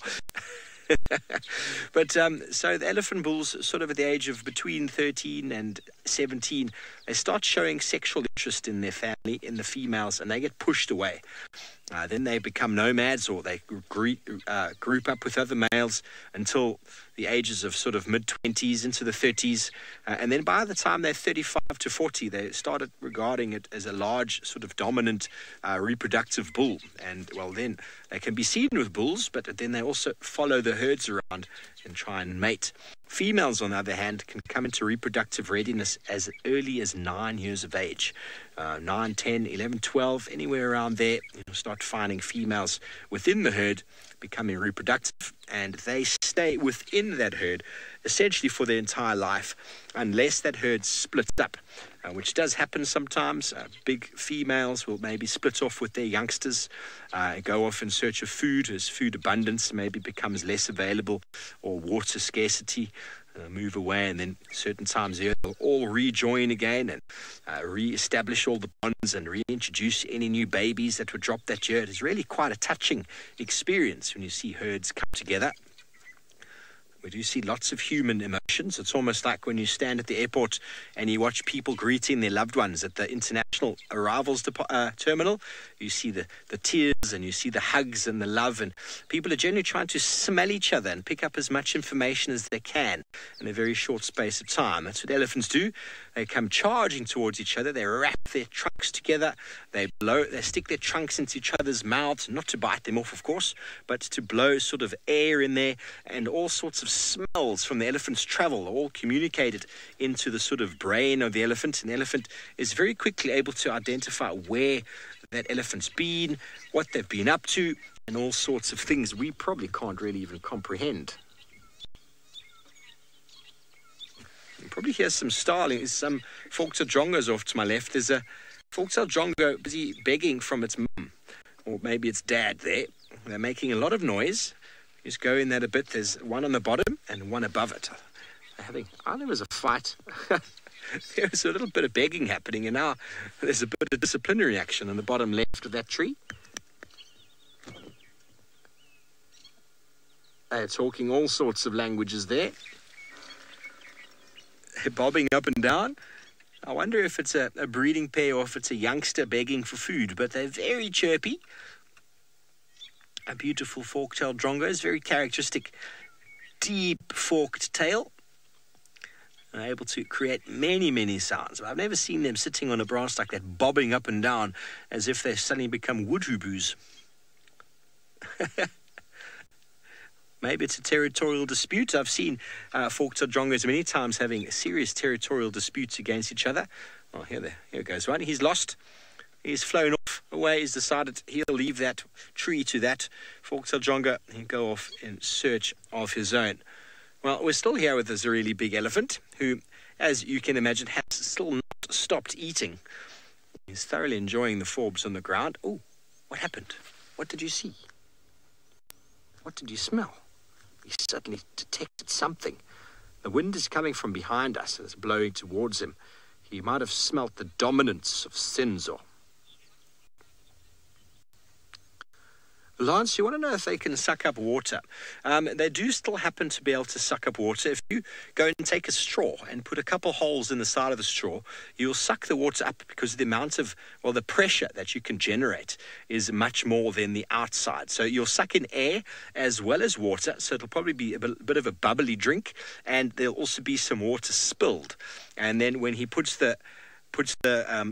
But so the elephant bulls, sort of at the age of between 13 and 17, they start showing sexual interest in their family, in the females, and they get pushed away. Then they become nomads, or they group up with other males until the ages of sort of mid-20s into the 30s. And then by the time they're 35 to 40, they started regarding it as a large sort of dominant reproductive bull. And, well, then they can be seen with bulls, but then they also follow the herds around and try and mate. Females, on the other hand, can come into reproductive readiness as early as 9 years of age. 9, 10, 11, 12, anywhere around there, you'll start finding females within the herd becoming reproductive, and they stay within that herd essentially for their entire life unless that herd splits up, which does happen sometimes. Big females will maybe split off with their youngsters, go off in search of food as food abundance maybe becomes less available, or water scarcity, move away, and then certain times of year they'll all rejoin again and re-establish all the bonds and reintroduce any new babies that were dropped that year. It is really quite a touching experience when you see herds come together. We do see lots of human emotions. It's almost like when you stand at the airport and you watch people greeting their loved ones at the international arrivals terminal. You see the tears, and you see the hugs and the love, and people are generally trying to smell each other and pick up as much information as they can in a very short space of time. That's what elephants do. They come charging towards each other. They wrap their trunks together. They stick their trunks into each other's mouths, not to bite them off, of course, but to blow sort of air in there, and all sorts of smells from the elephant's travel are all communicated into the sort of brain of the elephant. And the elephant is very quickly able to identify where that elephant's been, what they've been up to, and all sorts of things we probably can't really even comprehend. You probably hear some starling, some fork-tailed jongos off to my left. There's a fork-tailed jongo busy begging from its mum, or maybe its dad there. They're making a lot of noise. Just go in that a bit. There's one on the bottom and one above it. There was a fight. There was a little bit of begging happening, and now there's a bit of disciplinary action on the bottom left of that tree. They're talking all sorts of languages there. They're bobbing up and down. I wonder if it's a breeding pair or if it's a youngster begging for food, but they're very chirpy. A beautiful fork-tailed drongo is very characteristic, deep forked tail. They're able to create many, many sounds. I've never seen them sitting on a branch like that, bobbing up and down as if they've suddenly become woodhooboos. Maybe it's a territorial dispute. I've seen fork-tailed drongos many times having serious territorial disputes against each other. Oh, here goes one. He's lost. He's flown off away. He's decided he'll leave that tree to that fork-tailed drongo and go off in search of his own. Well, we're still here with this really big elephant who, as you can imagine, has still not stopped eating. He's thoroughly enjoying the forbs on the ground. Oh, what happened? What did you see? What did you smell? He suddenly detected something. The wind is coming from behind us and is blowing towards him. He might have smelt the dominance of Senzo. Lance, you want to know if they can suck up water? They do still happen to be able to suck up water. If you go and take a straw and put a couple holes in the side of the straw, you'll suck the water up because the amount of, well, the pressure that you can generate is much more than the outside. So you'll suck in air as well as water, so it'll probably be a bit of a bubbly drink, and there'll also be some water spilled. And then when he puts the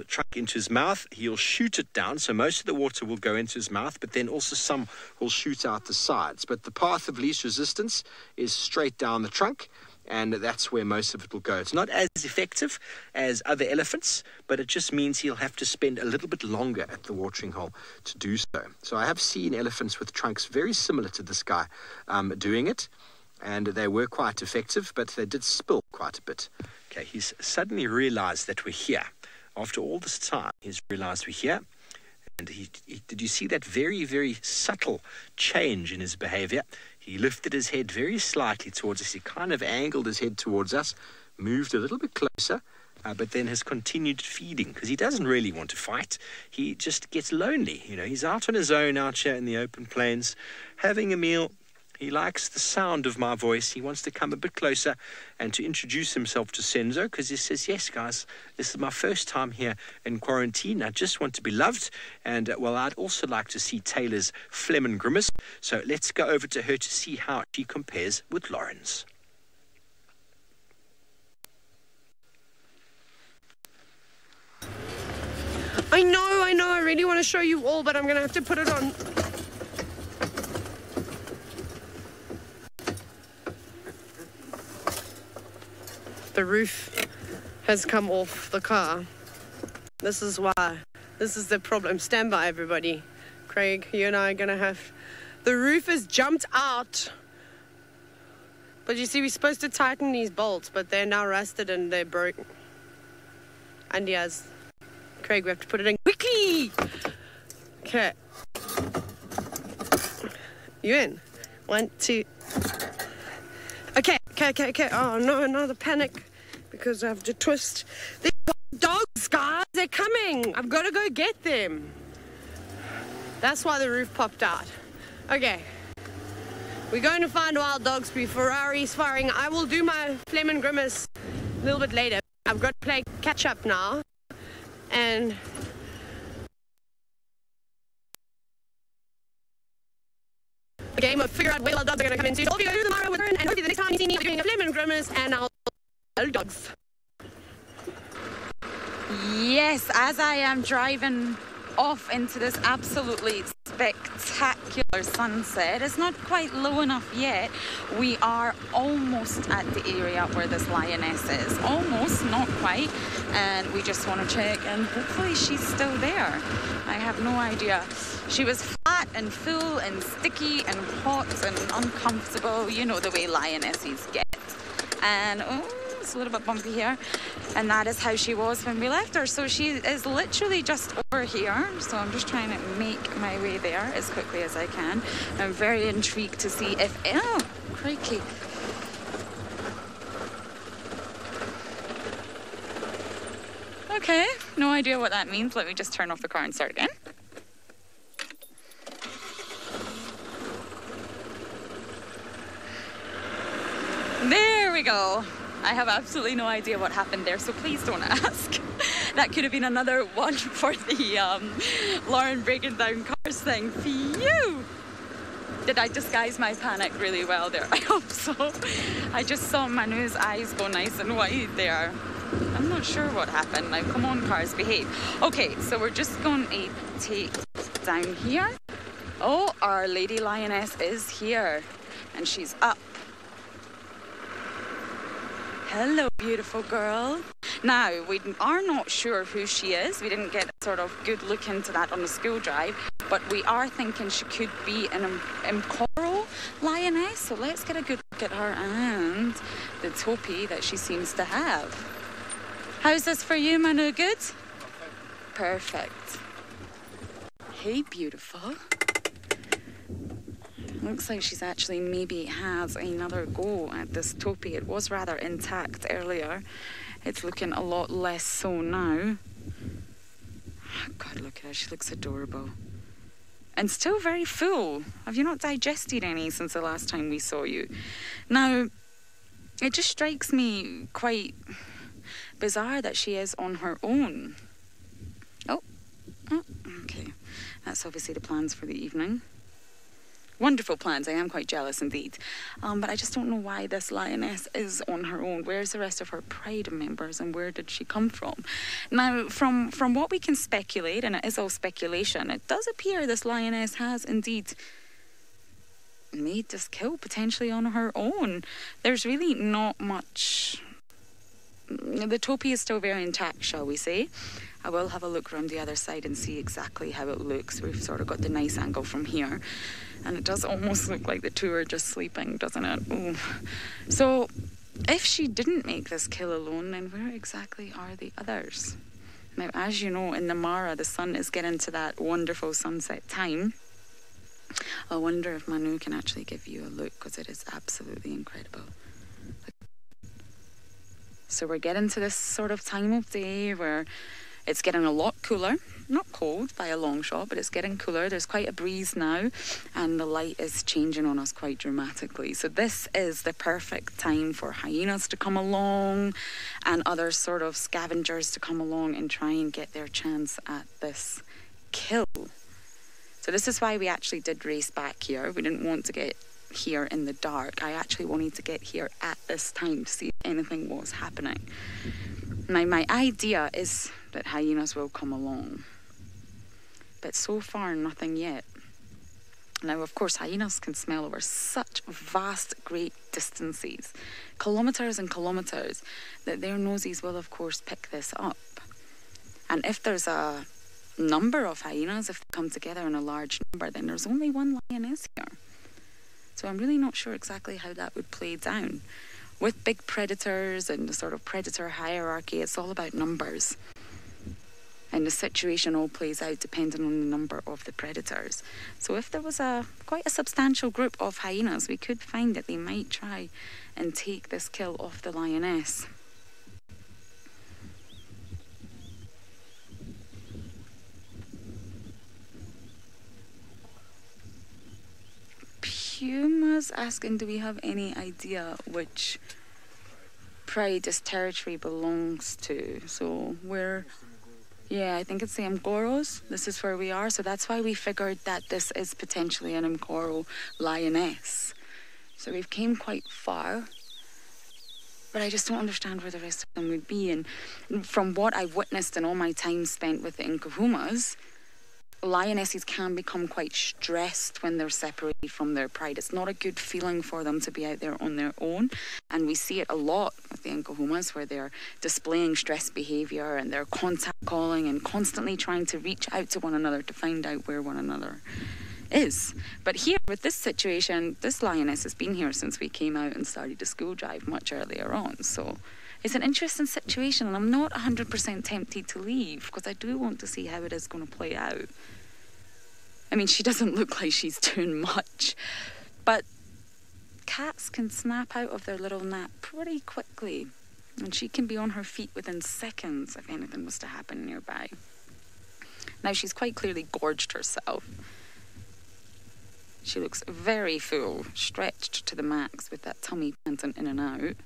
trunk into his mouth, he'll shoot it down, so most of the water will go into his mouth, but then also some will shoot out the sides. But the path of least resistance is straight down the trunk, and that's where most of it will go. It's not as effective as other elephants, but it just means he'll have to spend a little bit longer at the watering hole to do so. So I have seen elephants with trunks very similar to this guy doing it, and they were quite effective, but they did spill quite a bit. Okay, he's suddenly realized that we're here. After all this time, he's realized we're here. And did you see that very, very subtle change in his behavior? He lifted his head very slightly towards us. He kind of angled his head towards us, moved a little bit closer, but then has continued feeding because he doesn't really want to fight. He just gets lonely. You know, he's out on his own out here in the open plains, having a meal. He likes the sound of my voice. He wants to come a bit closer and to introduce himself to Senzo because he says, yes, guys, this is my first time here in quarantine. I just want to be loved. And, well, I'd also like to see Taylor's phlegm and grimace. So let's go over to her to see how she compares with Lauren's. I know. I really want to show you all, but I'm going to have to put it on. The roof has come off the car. This is why. This is the problem. Stand by, everybody. Craig, you and I are going to have... The roof has jumped out. But you see, we're supposed to tighten these bolts, but they're now rusted and they're broken. And yes, Craig, we have to put it in quickly. Okay. You in? 1, 2. Okay. Oh no, another panic because I have to twist. These dogs, guys, they're coming. I've got to go get them. That's why the roof popped out. Okay. We're going to find wild dogs before Ferrari's firing. I will do my phlegm and grimace a little bit later. I've got to play catch up now. And the game of figure out where wild dogs are going to come into. So I'll be going to do tomorrow with her, and hopefully the next time you see me, I'll be doing a phlegm and grimace, and I'll wild dogs. Yes, as I am driving off into this absolutely spectacular sunset. It's not quite low enough yet. We are almost at the area where this lioness is. Almost, not quite. And we just want to check, and hopefully she's still there. I have no idea. She was flat and full and sticky and hot and uncomfortable. You know the way lionesses get. And it's a little bit bumpy here, and that is how she was when we left her. So she is literally just over here, so I'm just trying to make my way there as quickly as I can. I'm very intrigued to see if crikey, okay, no idea what that means. Let me just turn off the car and start again. There we go. I have absolutely no idea what happened there, so please don't ask. That could have been another one for the Lauren breaking down cars thing. Phew! Did I disguise my panic really well there? I hope so. I just saw Manu's eyes go nice and wide there. I'm not sure what happened. Now, come on, cars, behave. Okay, so we're just going to take down here. Oh, our lady lioness is here, and she's up. Hello, beautiful girl. Now, we are not sure who she is. We didn't get a sort of good look into that on the school drive, but we are thinking she could be an Imcoro lioness. So let's get a good look at her and the topi that she seems to have. How's this for you, Manu? Good? Perfect. Hey, beautiful. Looks like she's actually maybe has another go at this topi. It was rather intact earlier. It's looking a lot less so now. God, look at her. She looks adorable. And still very full. Have you not digested any since the last time we saw you? Now, it just strikes me quite bizarre that she is on her own. Oh, okay. That's obviously the plans for the evening. Wonderful plans. I am quite jealous indeed. But I just don't know why this lioness is on her own. Where's the rest of her pride members, and where did she come from? Now, from what we can speculate, and it is all speculation, it does appear this lioness has indeed made this kill potentially on her own. There's really not much. The topi is still very intact, shall we say. I will have a look around the other side and see exactly how it looks. We've sort of got the nice angle from here. And it does almost look like the two are just sleeping, doesn't it? Ooh. So, if she didn't make this kill alone, then where exactly are the others? Now, as you know, in the Mara, the sun is getting to that wonderful sunset time. I wonder if Manu can actually give you a look, because it is absolutely incredible. So we're getting to this sort of time of day where it's getting a lot cooler. Not cold by a long shot, but it's getting cooler. There's quite a breeze now, and the light is changing on us quite dramatically. So this is the perfect time for hyenas to come along and other sort of scavengers to come along and try and get their chance at this kill. So this is why we actually did race back here. We didn't want to get here in the dark. I actually wanted to get here at this time to see if anything was happening. Now, my idea is that hyenas will come along, but so far nothing yet. Now, of course, hyenas can smell over such vast, great distances, kilometres and kilometres, that their noses will, of course, pick this up. And if there's a number of hyenas, if they come together in a large number, then there's only one lioness here. So I'm really not sure exactly how that would play down. With big predators and the sort of predator hierarchy, it's all about numbers. And the situation all plays out depending on the number of the predators. So if there was quite a substantial group of hyenas, we could find that they might try and take this kill off the lioness. Puma's asking, do we have any idea which pride this territory belongs to? So yeah, I think it's the Mgoros. This is where we are. So that's why we figured that this is potentially an Mgoro lioness. So we've came quite far, but I just don't understand where the rest of them would be. And from what I've witnessed in all my time spent with the Nkuhumas, lionesses can become quite stressed when they're separated from their pride. It's not a good feeling for them to be out there on their own, and we see it a lot with the Nkuhumas, where they're displaying stress behaviour and they're contact calling and constantly trying to reach out to one another to find out where one another is. But here with this situation, this lioness has been here since we came out and started the school drive much earlier on, so it's an interesting situation, and I'm not 100% tempted to leave, because I do want to see how it is going to play out. I mean, she doesn't look like she's doing much, but cats can snap out of their little nap pretty quickly, and she can be on her feet within seconds if anything was to happen nearby. Now, she's quite clearly gorged herself. She looks very full, stretched to the max with that tummy panting in and out.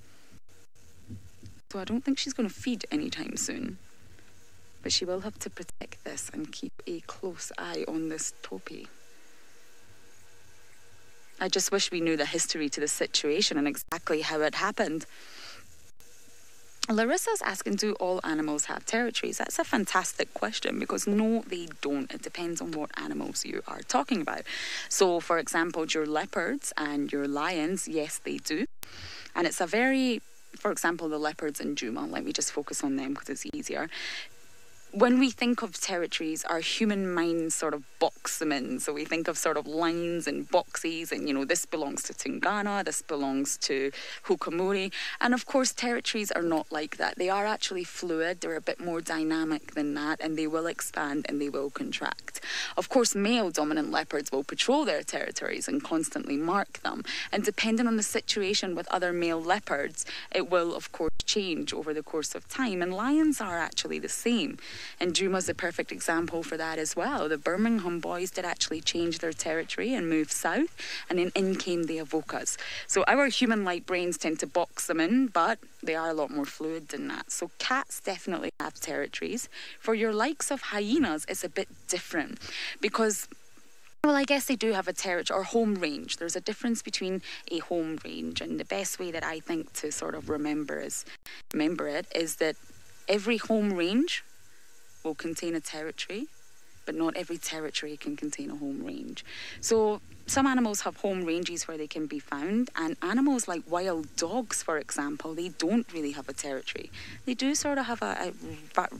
So I don't think she's going to feed anytime soon. But she will have to protect this and keep a close eye on this topi. I just wish we knew the history to the situation and exactly how it happened. Larissa's asking, do all animals have territories? That's a fantastic question, because no, they don't. It depends on what animals you are talking about. So, for example, your leopards and your lions, yes, they do. And it's a very... For example, the leopards in Juma, let me just focus on them because it's easier. When we think of territories, our human minds sort of box them in. So we think of sort of lines and boxes, and, you know, this belongs to Tingana, this belongs to Hukamuri. And of course, territories are not like that. They are actually fluid. They're a bit more dynamic than that, and they will expand and they will contract. Of course, male dominant leopards will patrol their territories and constantly mark them. And depending on the situation with other male leopards, it will, of course, change over the course of time. And lions are actually the same. And Juma's the perfect example for that as well. The Birmingham boys did actually change their territory and move south, and then in came the Avokas. So our human-like brains tend to box them in, but they are a lot more fluid than that. So cats definitely have territories. For your likes of hyenas, it's a bit different, because... Well, I guess they do have a territory or home range. There's a difference between a home range, and the best way that I think to sort of remember it is that every home range will contain a territory, but not every territory can contain a home range. So some animals have home ranges where they can be found, and animals like wild dogs, for example, they don't really have a territory. They do sort of have a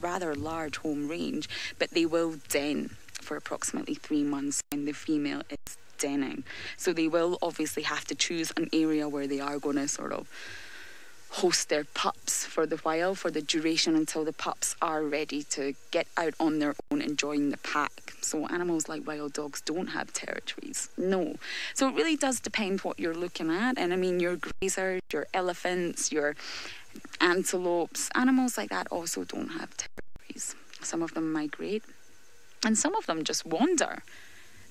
rather large home range, but they will den for approximately 3 months when the female is denning. So they will obviously have to choose an area where they are going to sort of host their pups for the while, for the duration until the pups are ready to get out on their own and join the pack. So animals like wild dogs don't have territories, no. So it really does depend what you're looking at. And I mean, your grazers, your elephants, your antelopes, animals like that also don't have territories. Some of them migrate and some of them just wander.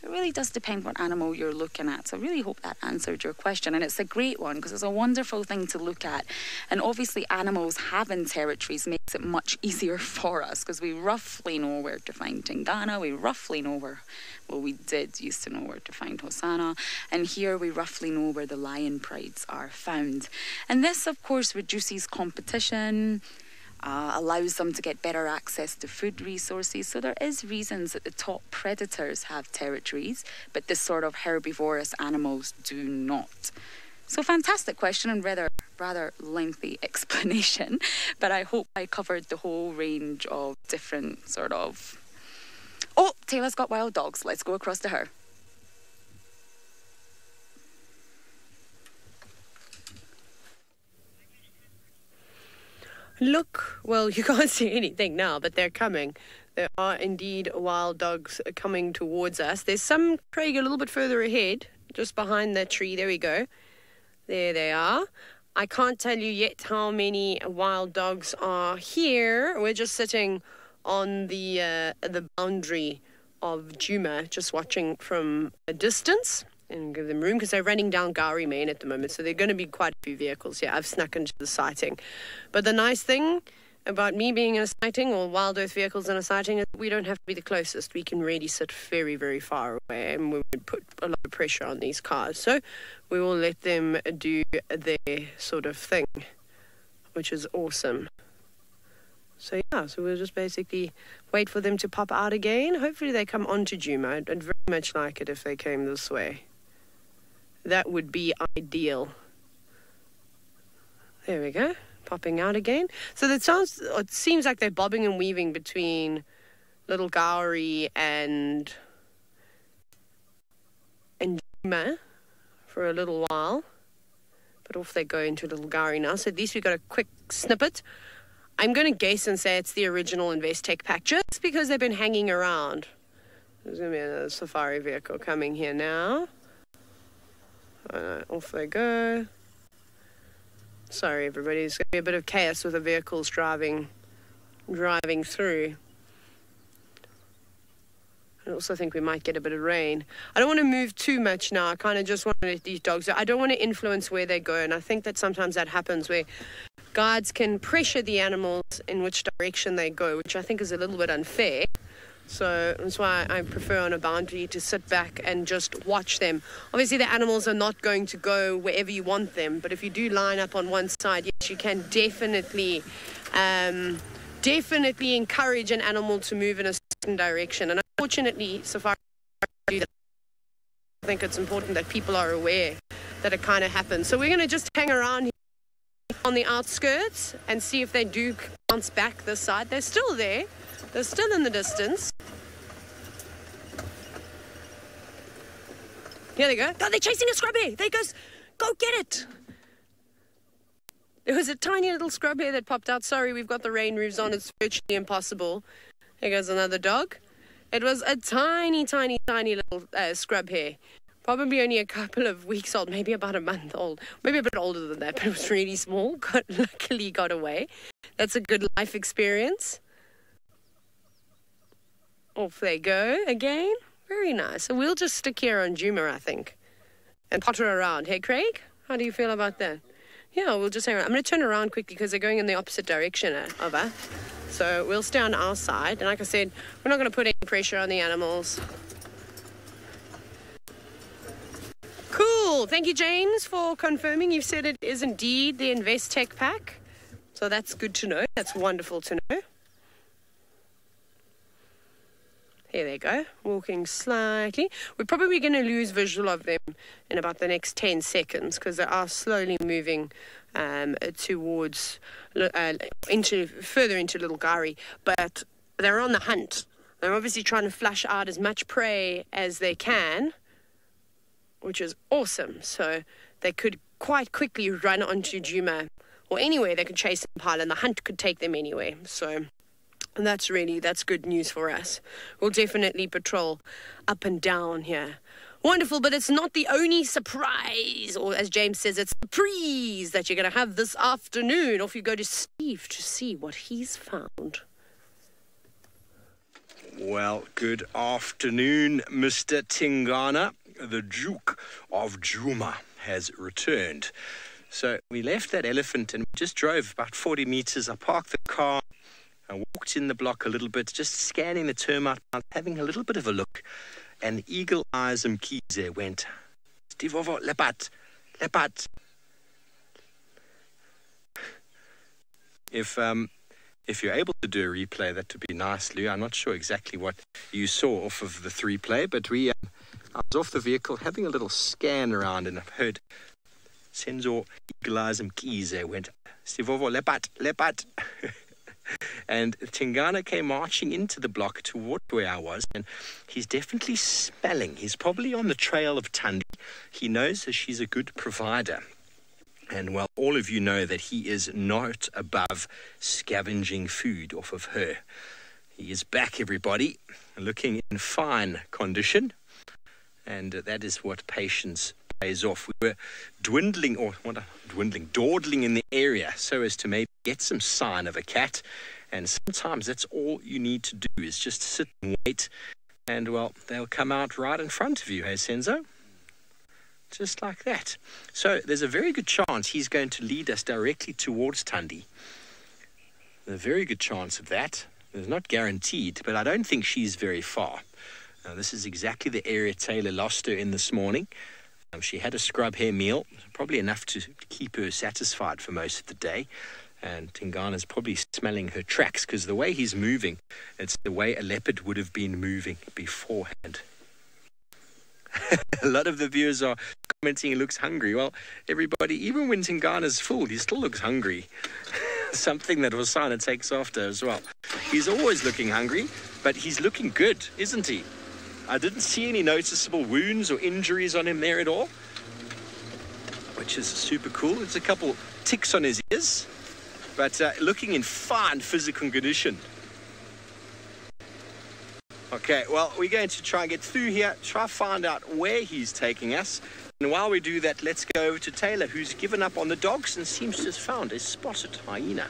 It really does depend what animal you're looking at. So I really hope that answered your question. And it's a great one because it's a wonderful thing to look at. And obviously animals having territories makes it much easier for us because we roughly know where to find Tingana. We roughly know where, well, we did used to know where to find Hosanna. And here we roughly know where the lion prides are found. And this, of course, reduces competition, allows them to get better access to food resources. So there is reasons that the top predators have territories, but the sort of herbivorous animals do not. So fantastic question and rather lengthy explanation, but I hope I covered the whole range of different sort of... Oh, Taylor's got wild dogs. Let's go across to her. Look, well, you can't see anything now, but they're coming. There are indeed wild dogs coming towards us. There's some, Craig, a little bit further ahead, just behind that tree. There we go. There they are. I can't tell you yet how many wild dogs are here. We're just sitting on the boundary of Djuma, just watching from a distance. And give them room because they're running down Gowrie Main at the moment, so there are going to be quite a few vehicles here. I've snuck into the sighting. But the nice thing about me being in a sighting or wild earth vehicles in a sighting is we don't have to be the closest. We can really sit very, very far away and we would put a lot of pressure on these cars. So we will let them do their sort of thing, which is awesome. So yeah, so we'll just basically wait for them to pop out again. Hopefully they come onto Djuma. I'd very much like it if they came this way. That would be ideal. There we go, popping out again. So it seems like they're bobbing and weaving between Little Gowrie and Djuma for a little while. But off they go into Little Gowrie now. So at least we got a quick snippet. I'm going to guess and say it's the original Investec pack just because they've been hanging around. There's going to be another safari vehicle coming here now. Off they go. Sorry, everybody. There's going to be a bit of chaos with the vehicles driving through. I also think we might get a bit of rain. I don't want to move too much now. I kind of just want to let these dogs... I don't want to influence where they go, and I think that sometimes that happens where guides can pressure the animals in which direction they go, which I think is a little bit unfair. So that's why I prefer on a boundary to sit back and just watch them. Obviously, the animals are not going to go wherever you want them, but if you do line up on one side, yes, you can definitely encourage an animal to move in a certain direction. And unfortunately, safari do that. I think it's important that people are aware that it kind of happens. So we're going to just hang around here on the outskirts and see if they do bounce back this side. They're still there. They're still in the distance. Here they go. Oh, they're chasing a scrub hare. There he goes. Go get it. There was a tiny little scrub hare that popped out. Sorry, we've got the rain roofs on. It's virtually impossible. Here goes another dog. It was a tiny, tiny, tiny little scrub hare. Probably only a couple of weeks old, maybe about a month old. Maybe a bit older than that, but it was really small. Luckily got away. That's a good life experience. Off they go again. Very nice. So we'll just stick here on Djuma, I think, and potter around. Hey, Craig, how do you feel about that? Yeah, we'll just hang around. I'm going to turn around quickly because they're going in the opposite direction of us. So we'll stay on our side. And like I said, we're not going to put any pressure on the animals. Cool. Thank you, James, for confirming. You've said it is indeed the Investec pack. So that's good to know. That's wonderful to know. Here they go, walking slightly. We're probably going to lose visual of them in about the next 10 seconds because they are slowly moving towards, further into Little Gowrie. But they're on the hunt. They're obviously trying to flush out as much prey as they can, which is awesome. So they could quite quickly run onto Djuma or anywhere they could chase and pile, and the hunt could take them anywhere. So that's good news for us. We'll definitely patrol up and down here. Wonderful, but it's not the only surprise, or as James says, it's surprise that you're going to have this afternoon. Off you go to Steve to see what he's found. Well, good afternoon, Mr. Tingana. The Duke of Djuma has returned. So we left that elephant and we just drove about 40 meters. I parked the car. I walked in the block a little bit, just scanning the termite, having a little bit of a look. And Eagle Eyes Mkhize went, Stivovo, lepat. If you're able to do a replay, that would be nice, Lou. I'm not sure exactly what you saw off of the 3-play, but I was off the vehicle having a little scan around, and I've heard Senzo Eagle Eyes Mkhize went, Stivovo, lepat. And Tingana came marching into the block toward where I was, and he's definitely smelling. He's probably on the trail of Thandi. He knows that she's a good provider. And, well, all of you know that he is not above scavenging food off of her. He is back, everybody, looking in fine condition. And that is what patience pays off. We were dawdling in the area so as to maybe get some sign of a cat. And sometimes that's all you need to do is just sit and wait. And, well, they'll come out right in front of you, hey, Senzo? Just like that. So there's a very good chance he's going to lead us directly towards Thandi. A very good chance of that. It's not guaranteed, but I don't think she's very far. Now, this is exactly the area Taylor lost her in this morning. She had a scrub hare meal, probably enough to keep her satisfied for most of the day. And Tingana's probably smelling her tracks, because the way he's moving, it's the way a leopard would have been moving beforehand. A lot of the viewers are commenting he looks hungry. Well, everybody, even when Tingana's full, he still looks hungry. Something that Hosana takes after as well. He's always looking hungry, but he's looking good, isn't he? I didn't see any noticeable wounds or injuries on him there at all, which is super cool. There's a couple ticks on his ears, but looking in fine physical condition. Okay, well, we're going to try and get through here, try to find out where he's taking us. And while we do that, let's go over to Taylor, who's given up on the dogs and seems to have found a spotted hyena.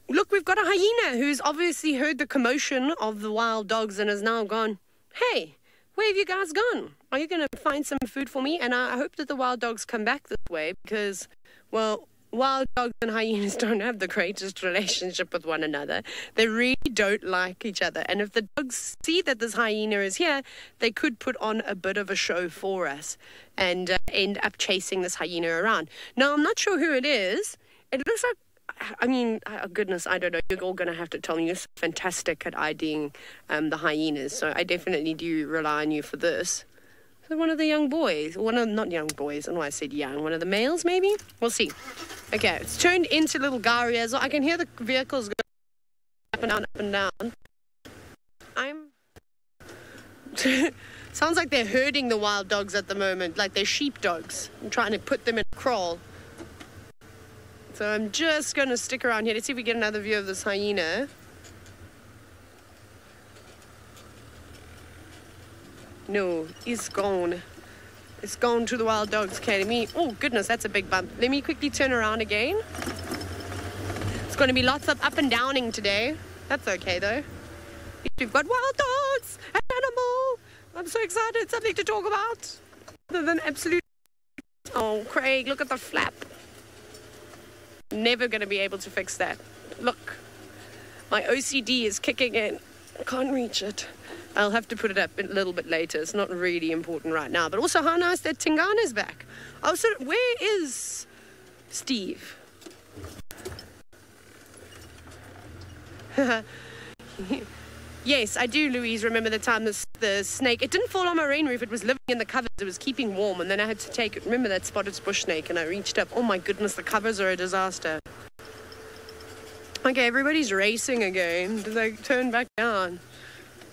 Look, we've got a hyena who's obviously heard the commotion of the wild dogs and has now gone, hey, where have you guys gone? Are you going to find some food for me? And I hope that the wild dogs come back this way because, well, wild dogs and hyenas don't have the greatest relationship with one another. They really don't like each other. And if the dogs see that this hyena is here, they could put on a bit of a show for us and end up chasing this hyena around. Now, I'm not sure who it is. It looks like, I mean, goodness, I don't know. You're all going to have to tell me. You're so fantastic at IDing the hyenas. So I definitely do rely on you for this. One of the young boys, not young boys, I don't know why I said young, one of the males maybe? We'll see. Okay, it's turned into little Garias. I can hear the vehicles go up and down. Sounds like they're herding the wild dogs at the moment, like they're sheepdogs. I'm trying to put them in a crawl. So I'm just going to stick around here. Let's see if we get another view of this hyena. No, it's gone. It's gone to the Wild Dogs Academy. Oh, goodness, that's a big bump. Let me quickly turn around again. It's going to be lots of up and downing today. That's okay, though. We've got wild dogs, an animal. I'm so excited. Something to talk about. Other than absolute... Oh, Craig, look at the flap. Never going to be able to fix that. Look, my OCD is kicking in. I can't reach it. I'll have to put it up a little bit later. It's not really important right now. But also, how nice that Tingana's back. Oh, so where is Steve? Yes, I do, Louise, remember the time the snake... It didn't fall on my rain roof. It was living in the covers. It was keeping warm. And then I had to take it. Remember that spotted bush snake? And I reached up. Oh, my goodness, the covers are a disaster. Okay, everybody's racing again. Did they turn back down?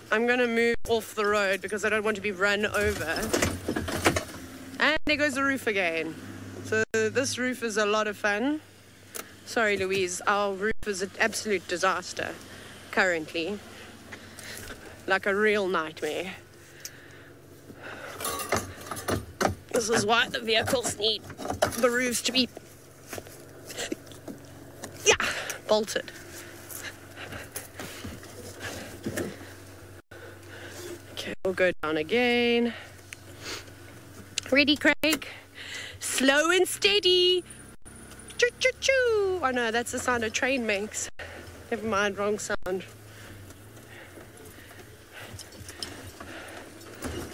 I'm going to move off the road because I don't want to be run over. And there goes the roof again. So this roof is a lot of fun. Sorry, Louise, our roof is an absolute disaster currently. Like a real nightmare. This is why the vehicles need the roofs to be, bolted. Okay, we'll go down again. Ready, Craig? Slow and steady. Choo choo choo. Oh no, that's the sound a train makes. Never mind, wrong sound.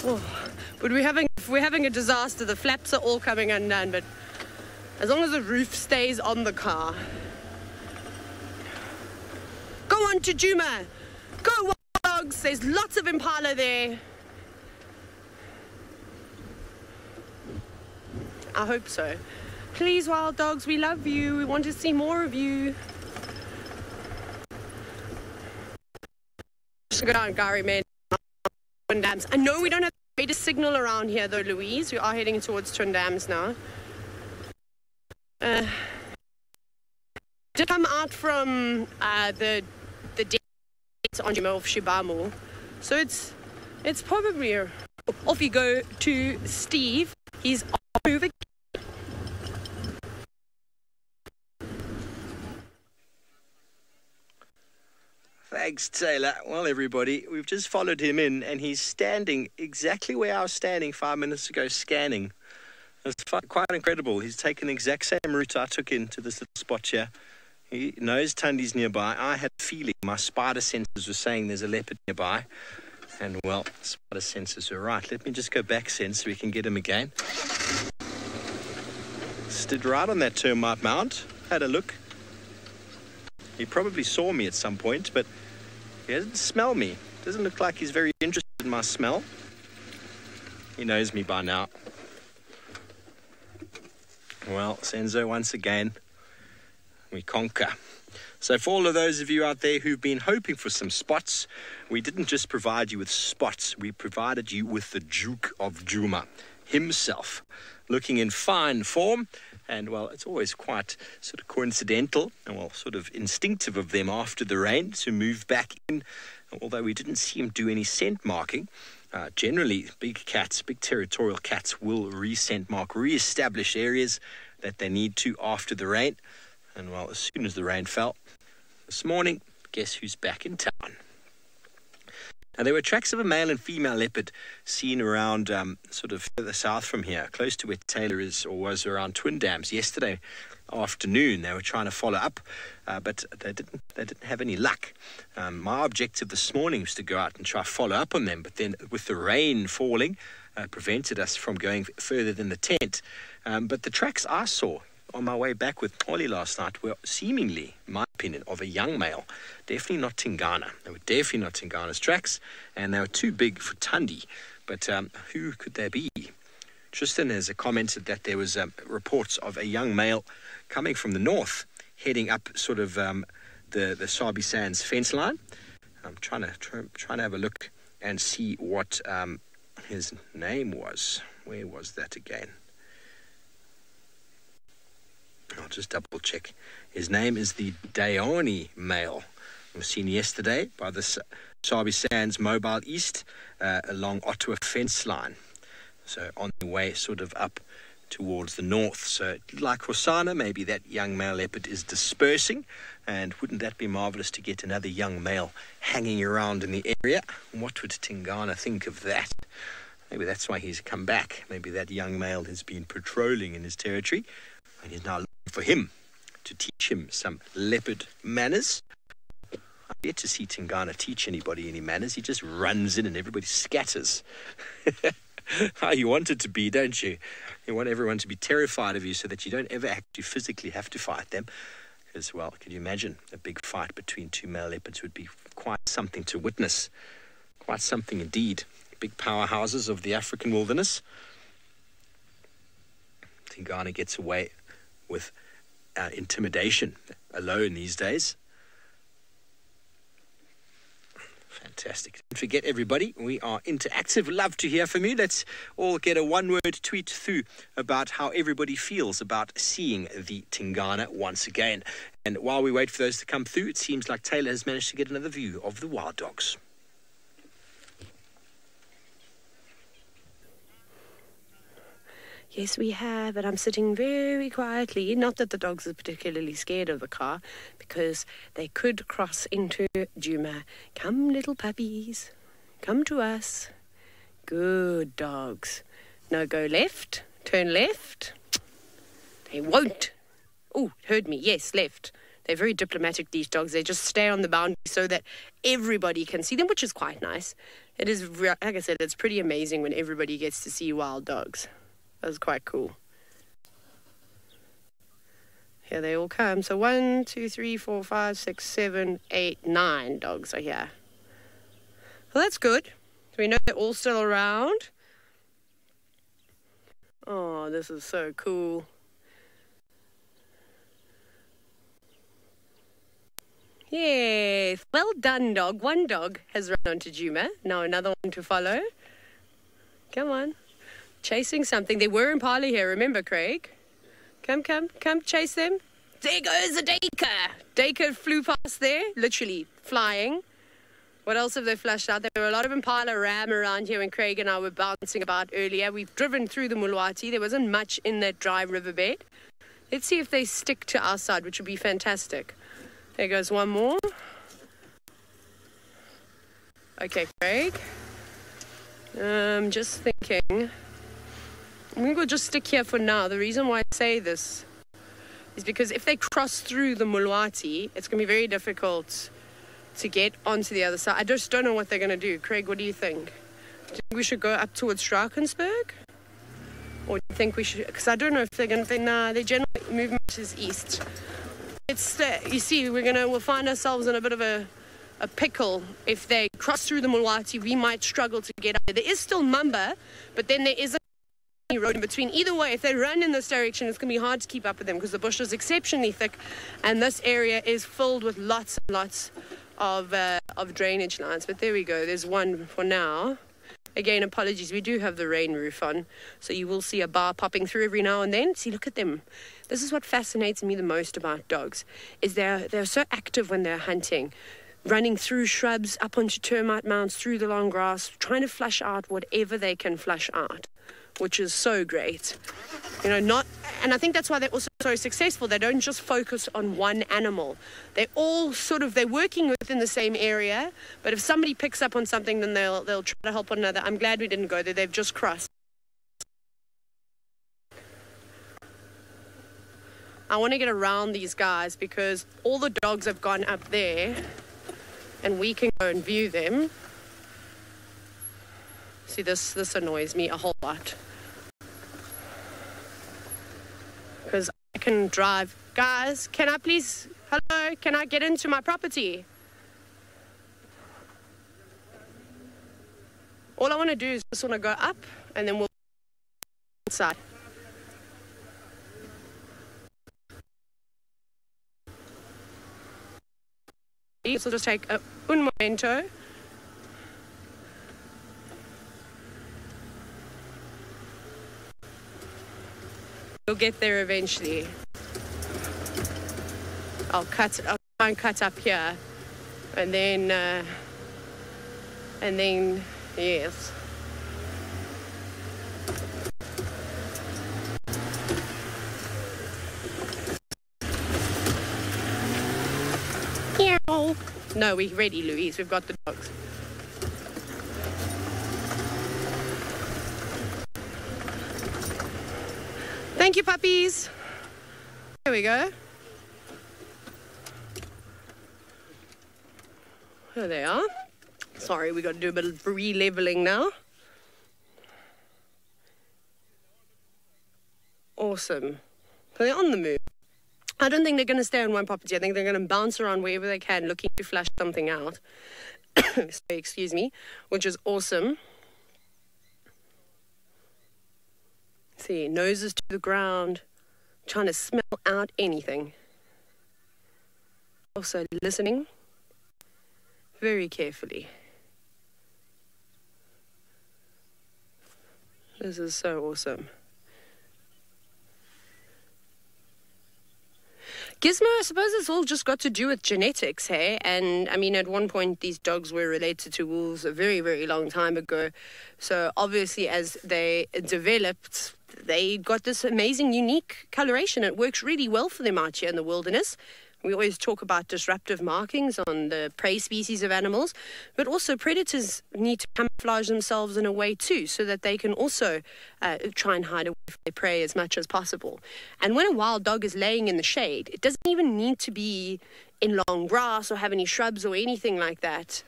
Oh, but if we're having a disaster, the flaps are all coming undone, but as long as the roof stays on the car. Go on to Juma. Go, wild dogs. There's lots of impala there. I hope so. Please, wild dogs, we love you. We want to see more of you. Just go down Gary, man. Twin Dams. I know we don't have the greatest signal around here, though, Louise. We are heading towards Twin Dams now. To come out from the dates on Juma of Shibamu. So it's probably off you go to Steve. He's over. Thanks, Taylor. Well, everybody, we've just followed him in, and he's standing exactly where I was standing 5 minutes ago, scanning. It's quite incredible. He's taken the exact same route I took into this little spot here. He knows Tundi's nearby. I had a feeling my spider sensors were saying there's a leopard nearby. And, well, spider sensors were right. Let me just go back, Sen, so we can get him again. Stood right on that termite mound. Had a look. He probably saw me at some point, but he doesn't smell me. Doesn't look like he's very interested in my smell. He knows me by now. Well, Senzo, once again, we conquer. So for all of those of you out there who've been hoping for some spots, we didn't just provide you with spots, we provided you with the Duke of Juma himself, looking in fine form. And, well, it's always quite sort of coincidental and, well, sort of instinctive of them after the rain to move back in, although we didn't see him do any scent marking. Generally, big cats, big territorial cats will re-scent mark, re-establish areas that they need to after the rain. And, well, as soon as the rain fell this morning, guess who's back in town? Now, there were tracks of a male and female leopard seen around sort of further south from here, close to where Taylor is or was around Twin Dams yesterday afternoon. They were trying to follow up, but they didn't have any luck. My objective this morning was to go out and try follow up on them, but then with the rain falling, prevented us from going further than the tent. But the tracks I saw on my way back with Polly last night were seemingly, in my opinion, of a young male. Definitely not Tingana. They were definitely not Tingana's tracks, and they were too big for Tundi. But who could they be? Tristan has commented that there was reports of a young male coming from the north, heading up sort of the Sabi Sands fence line. I'm trying to have a look and see what his name was. Where was that again? I'll just double check. His name is the Daoni male. I was seen yesterday by the Sabi Sands Mobile East along Ottawa fence line. So on the way sort of up towards the north. So like Hosanna, maybe that young male leopard is dispersing. And wouldn't that be marvellous to get another young male hanging around in the area? What would Tingana think of that? Maybe that's why he's come back. Maybe that young male has been patrolling in his territory. And he's now looking for him to teach him some leopard manners. I've yet to see Tingana teach anybody any manners. He just runs in and everybody scatters. How you want it to be, don't you? You want everyone to be terrified of you so that you don't ever actually physically have to fight them. Because, well, can you imagine a big fight between two male leopards would be quite something to witness. Quite something indeed. Big powerhouses of the African wilderness. Tingana gets away with intimidation alone these days. Fantastic. Don't forget, everybody, we are interactive. Love to hear from you. Let's all get a one-word tweet through about how everybody feels about seeing the Tingana once again. And while we wait for those to come through, it seems like Taylor has managed to get another view of the wild dogs. Yes, we have, and I'm sitting very quietly. Not that the dogs are particularly scared of the car, because they could cross into Djuma. Come, little puppies. Come to us. Good dogs. No, go left. Turn left. They won't. Oh, heard me. Yes, left. They're very diplomatic, these dogs. They just stay on the boundary so that everybody can see them, which is quite nice. It is, like I said, it's pretty amazing when everybody gets to see wild dogs. That was quite cool. Here they all come. So 1, 2, 3, 4, 5, 6, 7, 8, 9 dogs are here. Well, that's good. So we know they're all still around. Oh, this is so cool. Yes, well done, dog. One dog has run onto Djuma. Now another one to follow. Come on. Chasing something. There were impala here, remember, Craig? Come, chase them. There goes a Dacre. Dacre flew past there, literally flying. What else have they flashed out? There were a lot of impala ram around here when Craig and I were bouncing about earlier. We've driven through the Mulwati. There wasn't much in that dry riverbed. Let's see if they stick to our side, which would be fantastic. There goes one more. Okay, Craig. Just thinking. I'm going to just stick here for now. The reason why I say this is because if they cross through the Mulwati, it's going to be very difficult to get onto the other side. I just don't know what they're going to do. Craig, what do you think? Do you think we should go up towards Drakensberg? Or do you think we should... Because I don't know if they're going to think, nah, their general movement is east. It's, you see, we'll find ourselves in a bit of a pickle. If they cross through the Mulwati, we might struggle to get up there. There is still Mamba, but then there is a road in between. Either way, if they run in this direction, it's going to be hard to keep up with them because the bush is exceptionally thick, and this area is filled with lots and lots of drainage lines. But there we go. There's one for now. Again, apologies. We do have the rain roof on, so you will see a bar popping through every now and then. See, look at them. This is what fascinates me the most about dogs, is they're so active when they're hunting, running through shrubs, up onto termite mounds, through the long grass, trying to flush out whatever they can flush out, which is so great. You know, and I think that's why they're also so successful. They don't just focus on one animal. They're all they're working within the same area, but if somebody picks up on something, then they'll try to help one another. I'm glad we didn't go there. They've just crossed. I want to get around these guys because all the dogs have gone up there and we can go and view them. See, this annoys me a whole lot. Because I can drive. Guys, can I please... Hello, can I get into my property? All I want to do is just want to go up and then we'll... inside. This will just take un momento. We'll get there eventually. I'll try and cut up here, and then yes. Meow. No, we're ready, Louise. We've got the dogs. Thank you, puppies. There we go. There they are. Sorry, we got to do a bit of re-leveling now. Awesome. So they're on the move. I don't think they're going to stay on one property. I think they're going to bounce around wherever they can, looking to flash something out. Excuse me, which is awesome. See, noses to the ground, trying to smell out anything. Also listening very carefully. This is so awesome. Gizmo, I suppose it's all just got to do with genetics, hey? And, I mean, at one point, these dogs were related to wolves a very, very long time ago. So, obviously, as they developed, they got this amazing, unique coloration. It works really well for them out here in the wilderness. We always talk about disruptive markings on the prey species of animals, but also predators need to camouflage themselves in a way too, so that they can also try and hide away from their prey as much as possible. And when a wild dog is laying in the shade, it doesn't even need to be in long grass or have any shrubs or anything like that.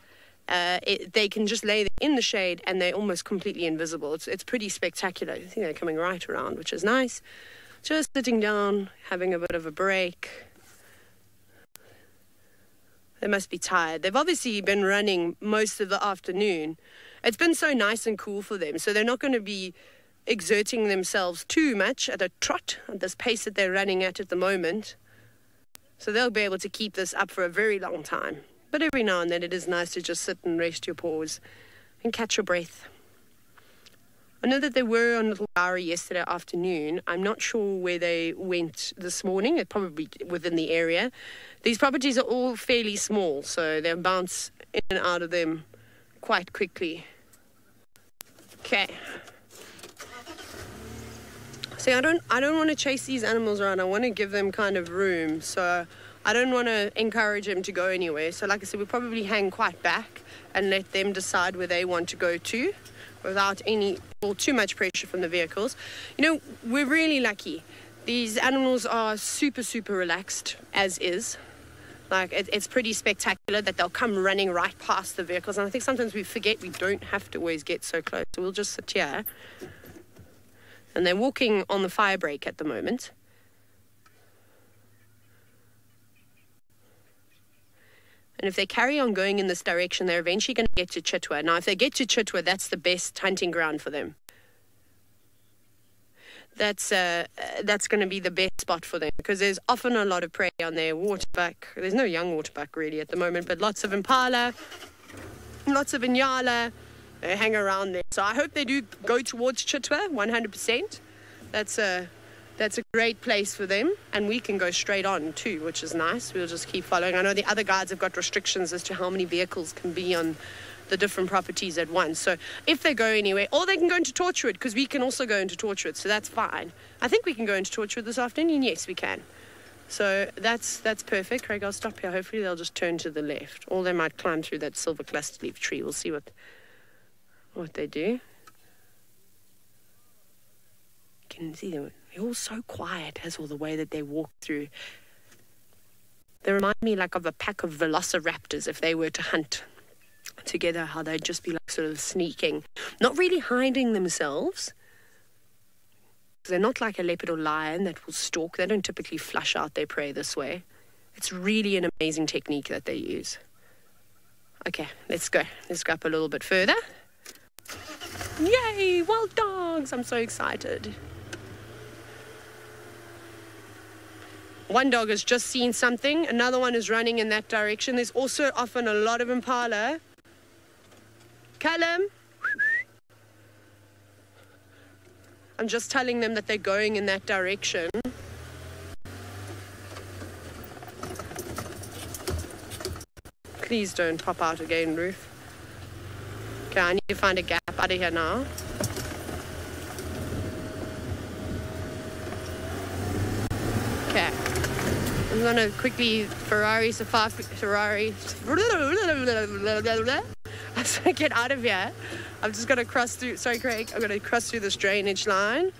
They can just lay in the shade and they're almost completely invisible. It's pretty spectacular. You know, coming right around, which is nice. Just sitting down, having a bit of a break. They must be tired. They've obviously been running most of the afternoon. It's been so nice and cool for them, so they're not going to be exerting themselves too much at a trot, at this pace that they're running at the moment. So they'll be able to keep this up for a very long time. But every now and then it is nice to just sit and rest your paws and catch your breath. I know that they were on Little Bowery yesterday afternoon. I'm not sure where they went this morning. They're probably within the area. These properties are all fairly small, so they'll bounce in and out of them quite quickly. Okay. See, I don't want to chase these animals around. I want to give them kind of room, so I don't want to encourage them to go anywhere. So like I said, we'll probably hang quite back and let them decide where they want to go to, without any or too much pressure from the vehicles. You know, we're really lucky. These animals are super, super relaxed, as is. Like, it's pretty spectacular that they'll come running right past the vehicles. And I think sometimes we forget we don't have to always get so close. So we'll just sit here. And they're walking on the fire break at the moment. And if they carry on going in this direction, they're eventually going to get to Chitwa. Now, if they get to Chitwa, that's the best hunting ground for them. That's going to be the best spot for them, because there's often a lot of prey on there. Waterbuck. There's no young waterbuck really at the moment, but lots of impala, lots of inyala. They hang around there. So I hope they do go towards Chitwa, 100%. That's a great place for them, and we can go straight on too, which is nice. We'll just keep following. I know the other guides have got restrictions as to how many vehicles can be on the different properties at once. So if they go anywhere, or they can go into Torchwood, because we can also go into Torchwood, so that's fine. I think we can go into Torchwood this afternoon. Yes, we can. So that's perfect. Craig, I'll stop here. Hopefully they'll just turn to the left, or they might climb through that silver cluster leaf tree. We'll see what they do. You can see them. They're all so quiet as well, the way that they walk through. They remind me like of a pack of velociraptors if they were to hunt together, how they'd just be like sort of sneaking, not really hiding themselves. They're not like a leopard or lion that will stalk. They don't typically flush out their prey this way. It's really an amazing technique that they use. Okay, let's go. Let's go up a little bit further. Yay, wild dogs! I'm so excited. One dog has just seen something. Another one is running in that direction. There's also often a lot of impala. Callum. I'm just telling them that they're going in that direction. Please don't pop out again, Ruth. Okay, I need to find a gap out of here now. Okay. I'm going to quickly Ferrari. As I get out of here, I'm just going to cross through, sorry Craig, I'm going to cross through this drainage line.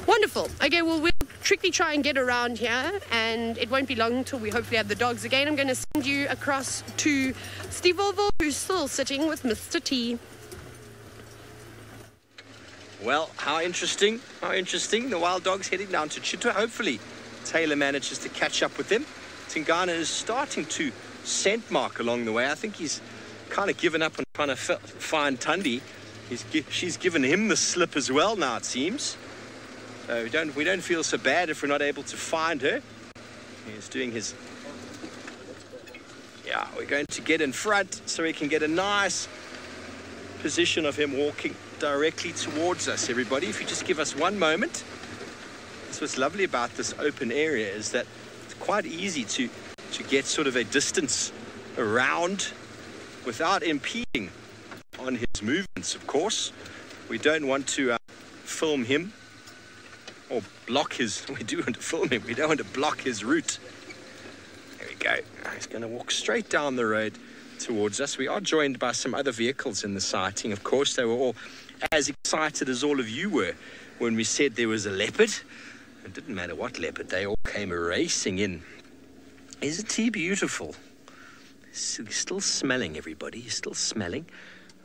Wonderful. Okay, well, we'll quickly try and get around here, and it won't be long until we hopefully have the dogs again. I'm going to send you across to Steve Volvo, who's still sitting with Mr. T. Well, how interesting, how interesting. The wild dog's heading down to Chitwa. Hopefully, Taylor manages to catch up with them. Tingana is starting to scent mark along the way. I think he's kind of given up on trying to find Tundi. She's given him the slip as well now, it seems. So we don't feel so bad if we're not able to find her. He's doing his... Yeah, we're going to get in front so we can get a nice position of him walking directly towards us, everybody. If you just give us one moment. That's what's lovely about this open area, is that it's quite easy to get sort of a distance around without impeding on his movements, of course. We don't want to film him or block his... We do want to film him. We don't want to block his route. There we go. He's going to walk straight down the road towards us. We are joined by some other vehicles in the sighting. Of course, they were all as excited as all of you were when we said there was a leopard. It didn't matter what leopard. They all came racing in. Isn't he beautiful? He's still smelling, everybody. He's still smelling.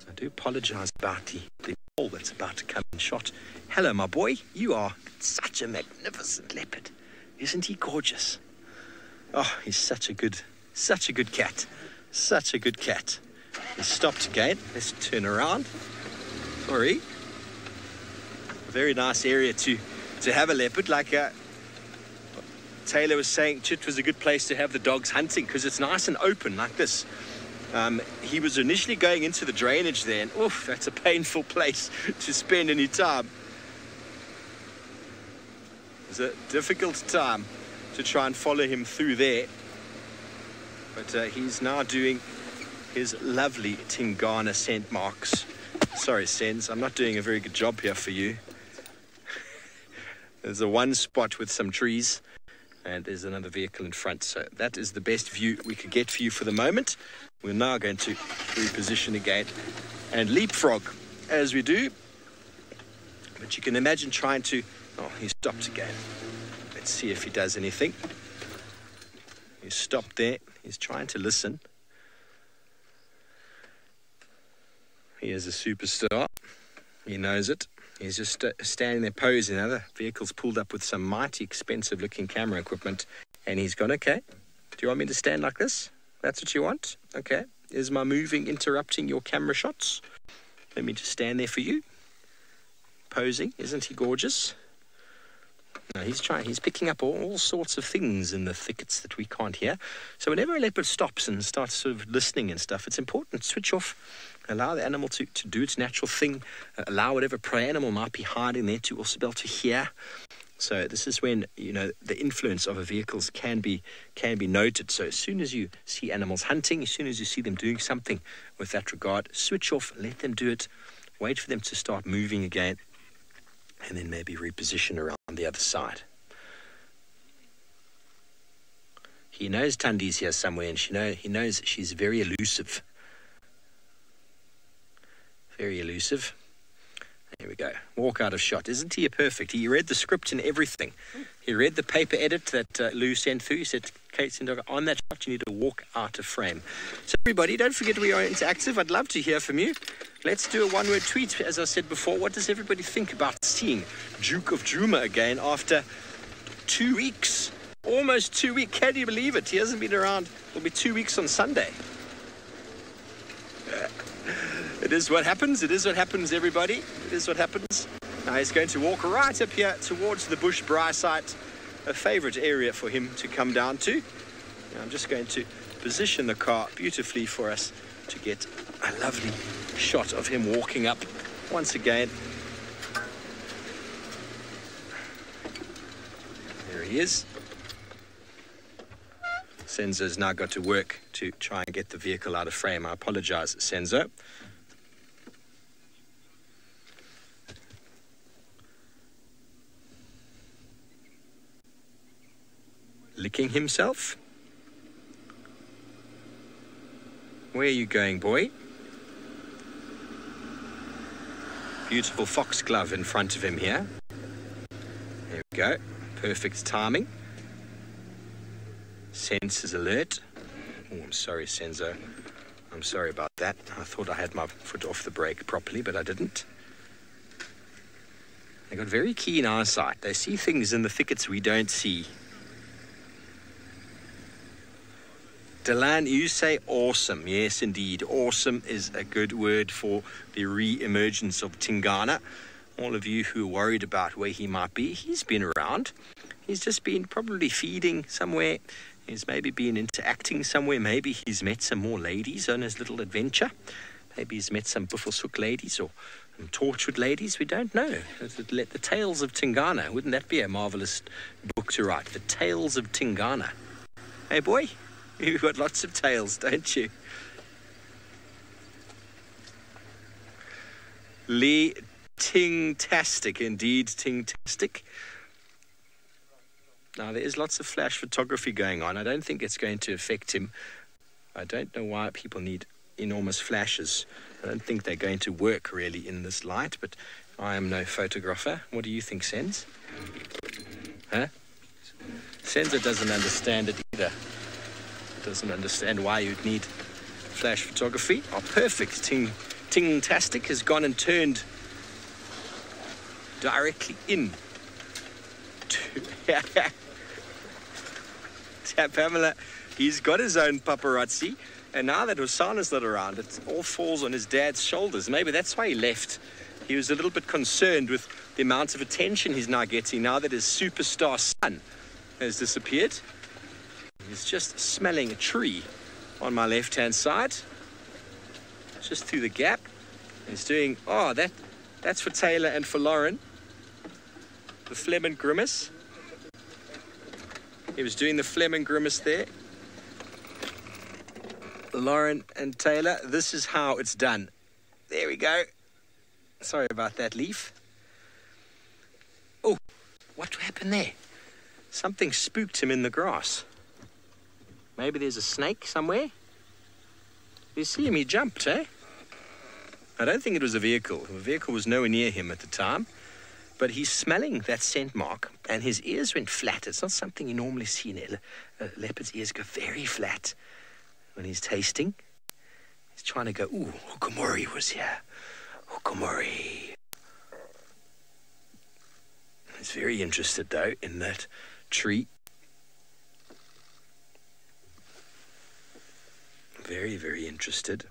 I do apologize about the hole that's about to come in shot. Hello, my boy. You are such a magnificent leopard. Isn't he gorgeous? Oh, he's such a good cat. Such a good cat. He's stopped again. Let's turn around. Sorry. A very nice area to have a leopard. Like Taylor was saying, Chit was a good place to have the dogs hunting because it's nice and open like this. He was initially going into the drainage there, and oof, that's a painful place to spend any time. It's a difficult time to try and follow him through there. But he's now doing his lovely Tingana scent marks. Sorry, Sens, I'm not doing a very good job here for you. There's a one spot with some trees, and there's another vehicle in front. So that is the best view we could get for you for the moment. We're now going to reposition again and leapfrog as we do. But you can imagine trying to... Oh, he stopped again. Let's see if he does anything. He's stopped there. He's trying to listen. He is a superstar. He knows it. He's just standing there posing. Now the vehicle's pulled up with some mighty expensive looking camera equipment, and he's gone, okay, do you want me to stand like this? That's what you want? Okay. Is my moving interrupting your camera shots? Let me just stand there for you. Posing. Isn't he gorgeous? No, he's picking up all sorts of things in the thickets that we can't hear. So whenever a leopard stops and starts sort of listening and stuff, it's important to switch off, allow the animal to do its natural thing, allow whatever prey animal might be hiding there to also be able to hear. So this is when, you know, the influence of a vehicles can be noted. So as soon as you see animals hunting, as soon as you see them doing something with that regard, switch off, let them do it, wait for them to start moving again, and then maybe reposition around the other side. He knows Tundi's here somewhere, and he knows she's very elusive. Very elusive. There we go. Walk out of shot. Isn't he perfect? He read the script and everything. He read the paper edit that Lou sent through. He said, Kate, on that shot, you need to walk out of frame. So everybody, don't forget we are interactive. I'd love to hear from you. Let's do a one-word tweet. As I said before, what does everybody think about seeing Duke of Djuma again after 2 weeks? Almost 2 weeks. Can you believe it? He hasn't been around. It'll be 2 weeks on Sunday. It is what happens. It is what happens, everybody. It is what happens. Now he's going to walk right up here towards the bush braai site, a favourite area for him to come down to. Now I'm just going to position the car beautifully for us to get a lovely shot of him walking up once again. There he is. Senzo's now got to work to try and get the vehicle out of frame. I apologise, Senzo. Licking himself. Where are you going, boy? Beautiful foxglove in front of him here. There we go. Perfect timing. Senses alert. Oh, I'm sorry, Senzo. I'm sorry about that. I thought I had my foot off the brake properly, but I didn't. They've got very keen eyesight. They see things in the thickets we don't see. Delan, you say awesome. Yes, indeed. Awesome is a good word for the re-emergence of Tingana. All of you who are worried about where he might be, he's been around. He's just been probably feeding somewhere. He's maybe been interacting somewhere. Maybe he's met some more ladies on his little adventure. Maybe he's met some Buffelshoek ladies or Torchwood ladies. We don't know. The Tales of Tingana. Wouldn't that be a marvellous book to write? The Tales of Tingana. Hey, boy, you've got lots of tales, don't you? Lee, ting-tastic, indeed, ting-tastic. Now, there is lots of flash photography going on. I don't think it's going to affect him. I don't know why people need enormous flashes. I don't think they're going to work really in this light, but I am no photographer. What do you think, Sens? Huh? Senza doesn't understand it either. Doesn't understand why you'd need flash photography. Oh, perfect. Ting-tastic has gone and turned directly in to Pamela. He's got his own paparazzi, and now that Hosana's not around, it all falls on his dad's shoulders. Maybe that's why he left. He was a little bit concerned with the amount of attention he's now getting now that his superstar son has disappeared. He's just smelling a tree on my left-hand side, just through the gap. He's doing, oh, that's for Taylor and for Lauren, the phlegm and grimace. He was doing the phlegm and grimace there. Lauren and Taylor, this is how it's done. There we go. Sorry about that, Leaf. Oh, what happened there? Something spooked him in the grass. Maybe there's a snake somewhere. You see him, he jumped, eh? I don't think it was a vehicle. The vehicle was nowhere near him at the time. But he's smelling that scent mark, and his ears went flat. It's not something you normally see in a leopard's ears go very flat when he's tasting. He's trying to go, ooh, Hukumori was here. Hukumori. He's very interested, though, in that tree. Very, very interested.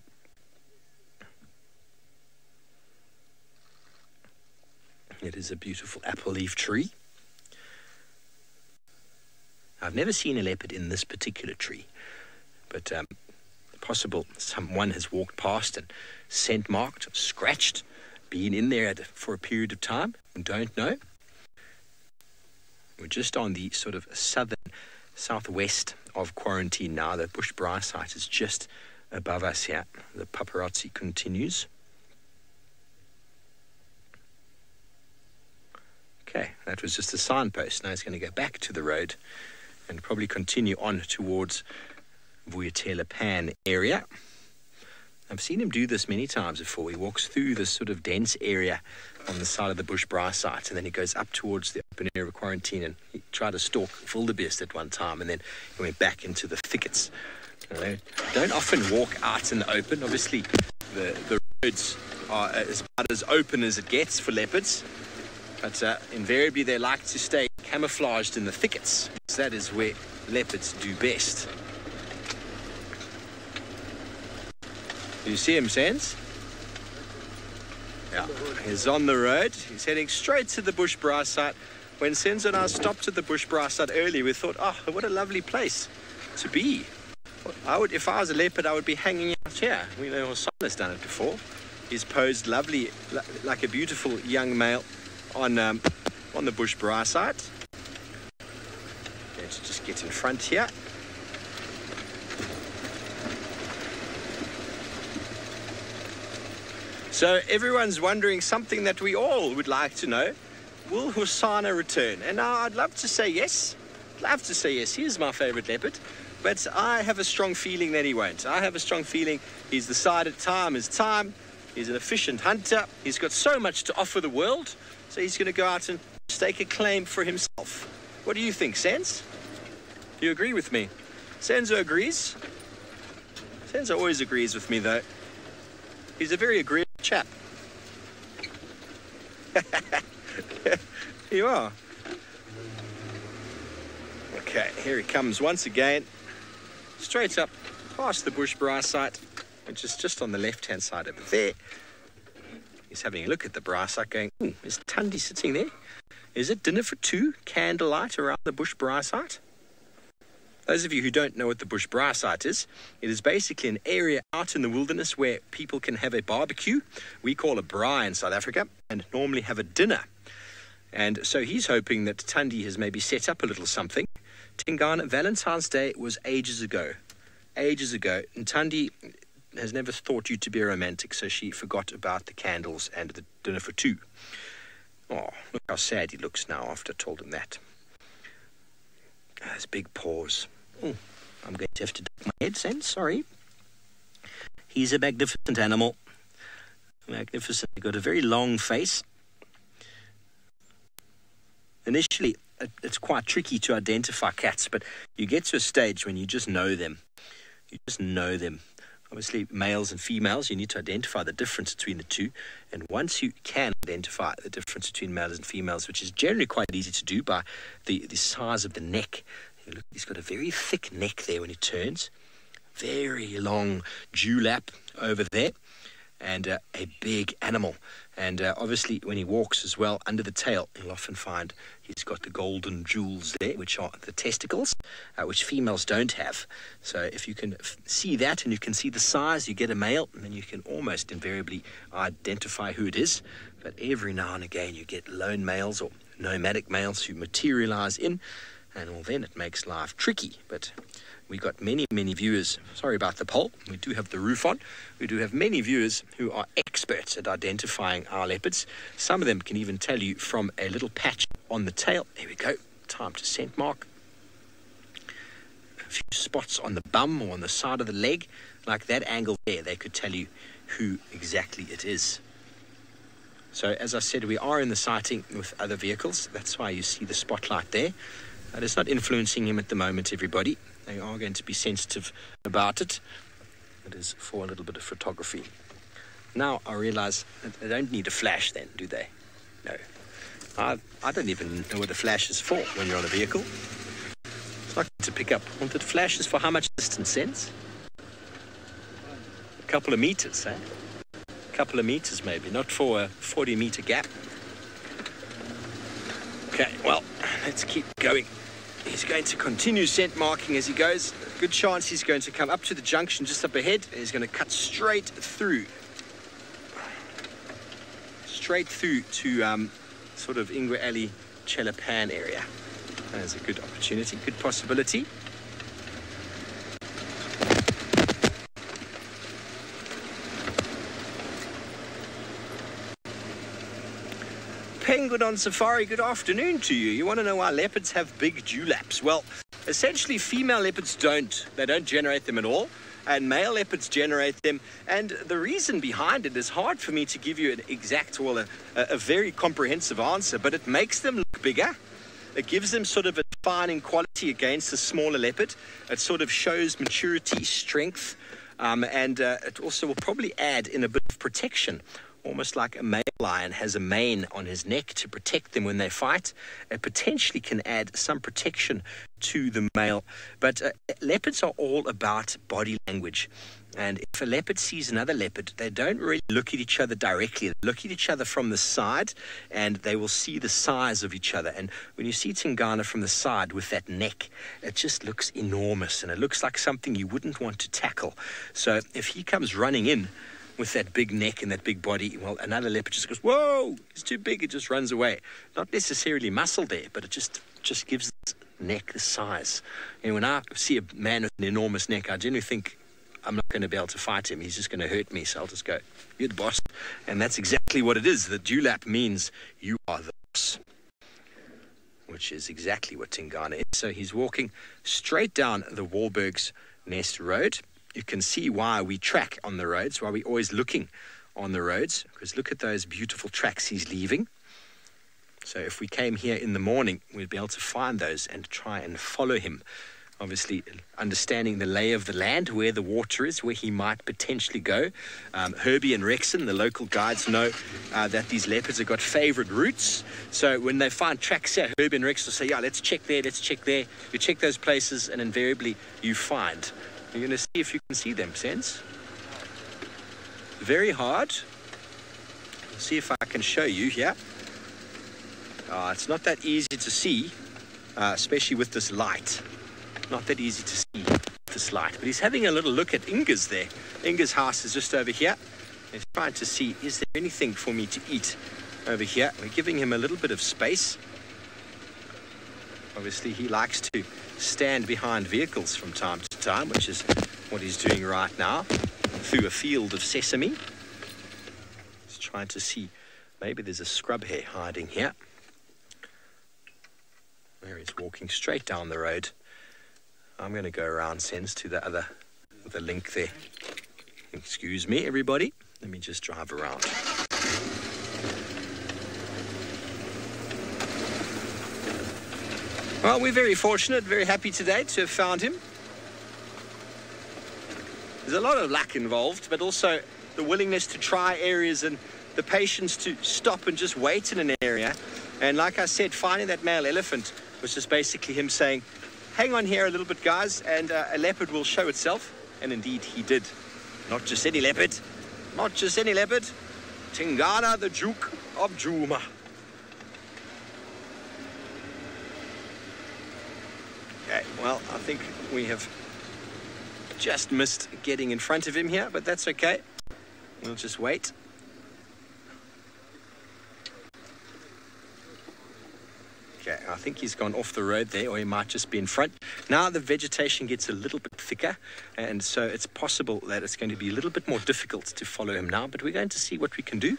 It is a beautiful apple leaf tree. I've never seen a leopard in this particular tree, but possible someone has walked past and scent marked, scratched, been in there for a period of time. We don't know. We're just on the sort of southwest of quarantine now. The Bushbrae site is just above us here. The paparazzi continues. Okay, that was just a signpost. Now he's going to go back to the road and probably continue on towards Vuyatela Pan area. I've seen him do this many times before. He walks through this sort of dense area on the side of the Bushbrae site, and then he goes up towards the open area of quarantine, and he tried to stalk wildebeest at one time, and then he went back into the thickets. They don't often walk out in the open. Obviously, the roads are about as open as it gets for leopards. But invariably, they like to stay camouflaged in the thickets. So that is where leopards do best. Do you see him, Sands? Yeah, he's on the road. He's heading straight to the Bushbrae site. When Senzo and I stopped at the Bushbrae site earlier, we thought, oh, what a lovely place to be. If I was a leopard, I would be hanging out here. We know Hosana's done it before. He's posed lovely, like a beautiful young male on the Bushbrae site. Going to just get in front here. So everyone's wondering something that we all would like to know. Will Hosana return? And now I'd love to say yes. Love to say yes. He is my favorite leopard. But I have a strong feeling that he won't. I have a strong feeling he's decided time is time. He's an efficient hunter. He's got so much to offer the world. So he's going to go out and stake a claim for himself. What do you think, Sens? Do you agree with me? Senzo agrees. Senzo always agrees with me, though. He's a very agreeable chap. You are. Okay, here he comes once again. Straight up past the Bushbrae site, which is just on the left-hand side over there. He's having a look at the braai site going, ooh, is Tundi sitting there? Is it dinner for two, candlelight around the Bushbrae site? Those of you who don't know what the bush braai site is, it is basically an area out in the wilderness where people can have a barbecue. We call a braai in South Africa, and normally have a dinner. And so he's hoping that Thandi has maybe set up a little something. Tingana, Valentine's Day was ages ago. Ages ago. And Thandi has never thought you to be a romantic, so she forgot about the candles and the dinner for two. Oh, look how sad he looks now after I told him that. Those big paws. Oh, I'm going to have to duck my head, Sen. Sorry. He's a magnificent animal. Magnificent. He's got a very long face. Initially, it's quite tricky to identify cats, but you get to a stage when you just know them. You just know them. Obviously, males and females, you need to identify the difference between the two. And once you can identify the difference between males and females, which is generally quite easy to do by the size of the neck. You look, he's got a very thick neck there when he turns. Very long dewlap over there. And a big animal. And obviously, when he walks as well, under the tail, you'll often find he's got the golden jewels there, which are the testicles, which females don't have. So if you can see that and you can see the size, you get a male, and then you can almost invariably identify who it is. But every now and again, you get lone males or nomadic males who materialize in, and well, then it makes life tricky. But we got many viewers. Sorry about the poll. We do have the roof on. We do have many viewers who are experts at identifying our leopards. Some of them can even tell you from a little patch on the tail. There we go. Time to scent mark. A few spots on the bum or on the side of the leg. Like that angle there, they could tell you who exactly it is. So as I said, we are in the sighting with other vehicles. That's why you see the spotlight there. But it's not influencing him at the moment, everybody. They are going to be sensitive about it. It is for a little bit of photography. Now I realize that they don't need a flash then, do they? No. I don't even know what a flash is for when you're on a vehicle. It's not to pick up. Wanted flashes for how much distance, Sense? A couple of meters, eh? A couple of meters maybe, not for a 40-meter gap. Okay, well, let's keep going. He's going to continue scent marking as he goes. Good chance he's going to come up to the junction just up ahead. He's going to cut straight through. Straight through to sort of Ingwe Alley, Chelapan area. That's a good opportunity, good possibility. Penguin on Safari, good afternoon to you. You want to know why leopards have big dewlaps? Well, essentially female leopards don't. They don't generate them at all. And male leopards generate them. And the reason behind it is hard for me to give you an exact, well, a very comprehensive answer, but it makes them look bigger. It gives them sort of a defining quality against the smaller leopard. It sort of shows maturity, strength, and it also will probably add in a bit of protection. Almost like a male lion has a mane on his neck to protect them when they fight. It potentially can add some protection to the male. But leopards are all about body language. And if a leopard sees another leopard, they don't really look at each other directly. They look at each other from the side, and they will see the size of each other. And when you see Tingana from the side with that neck, it just looks enormous, and it looks like something you wouldn't want to tackle. So if he comes running in with that big neck and that big body, well, another leopard just goes, whoa, he's too big, it just runs away. Not necessarily muscle there, but it just gives the neck the size. And when I see a man with an enormous neck, I generally think, I'm not going to be able to fight him, he's just going to hurt me, so I'll just go, you're the boss. And that's exactly what it is. The dewlap means you are the boss, which is exactly what Tingana is. So he's walking straight down the Wahlberg's Nest Road. You can see why we track on the roads, why we're always looking on the roads, because look at those beautiful tracks he's leaving. So if we came here in the morning, we'd be able to find those and try and follow him. Obviously, understanding the lay of the land, where the water is, where he might potentially go. Herbie and Rexon, the local guides, know that these leopards have got favorite routes. So when they find tracks here, Herbie and Rex will say, yeah, let's check there, let's check there. You check those places, and invariably you find. You're going to see if you can see them, Sense. Very hard. Let's see if I can show you here. It's not that easy to see, especially with this light. not that easy to see this light. But he's having a little look at Inga's there. Inga's house is just over here. He's trying to see, is there anything for me to eat over here? We're giving him a little bit of space. Obviously, he likes to stand behind vehicles from time to time, which is what he's doing right now, through a field of sesame. He's trying to see, maybe there's a scrub hare hiding here. There he's walking straight down the road. I'm going to go around, Sens, to the link there. Excuse me, everybody. Let me just drive around. Well, we're very fortunate, very happy today to have found him. There's a lot of luck involved, but also the willingness to try areas and the patience to stop and just wait in an area. And like I said, finding that male elephant was just basically him saying, hang on here a little bit, guys, and a leopard will show itself. And indeed, he did. Not just any leopard. Not just any leopard. Tingana, the Duke of Djuma. Okay, well, I think we have just missed getting in front of him here, but that's okay. We'll just wait. Okay, I think he's gone off the road there, or he might just be in front. Now the vegetation gets a little bit thicker, and so it's possible that it's going to be a little bit more difficult to follow him now, but we're going to see what we can do.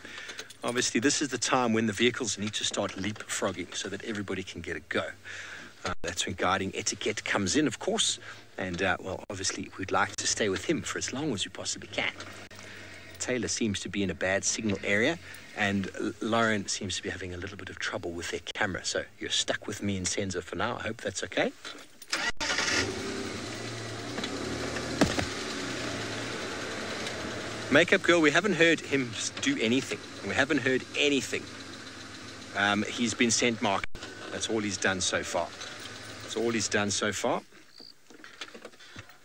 Obviously, this is the time when the vehicles need to start leapfrogging so that everybody can get a go. That's when guiding etiquette comes in, of course, and, well, obviously, we'd like to stay with him for as long as we possibly can. Taylor seems to be in a bad signal area, and Lauren seems to be having a little bit of trouble with their camera. So you're stuck with me and Senzo for now. I hope that's okay. Makeup Girl, we haven't heard him do anything. We haven't heard anything. He's been scent marking. That's all he's done so far. That's all he's done so far.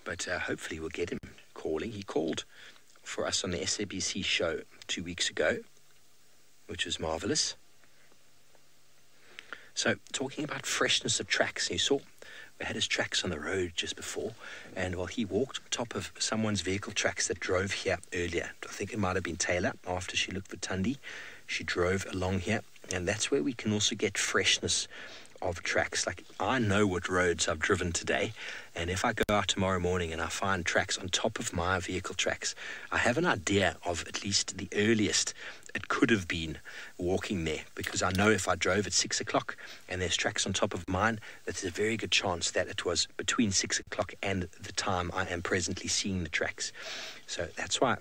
But hopefully we'll get him calling. He called for us on the SABC show 2 weeks ago, which was marvelous. So, talking about freshness of tracks, you saw we had his tracks on the road just before, and while he walked on top of someone's vehicle tracks that drove here earlier, I think it might have been Taylor, after she looked for Tundi, she drove along here, and that's where we can also get freshness of tracks. Like, I know what roads I've driven today, and if I go out tomorrow morning and I find tracks on top of my vehicle tracks, I have an idea of at least the earliest it could have been walking there, because I know if I drove at 6 o'clock and there's tracks on top of mine, there's a very good chance that it was between 6 o'clock and the time I am presently seeing the tracks. So that's why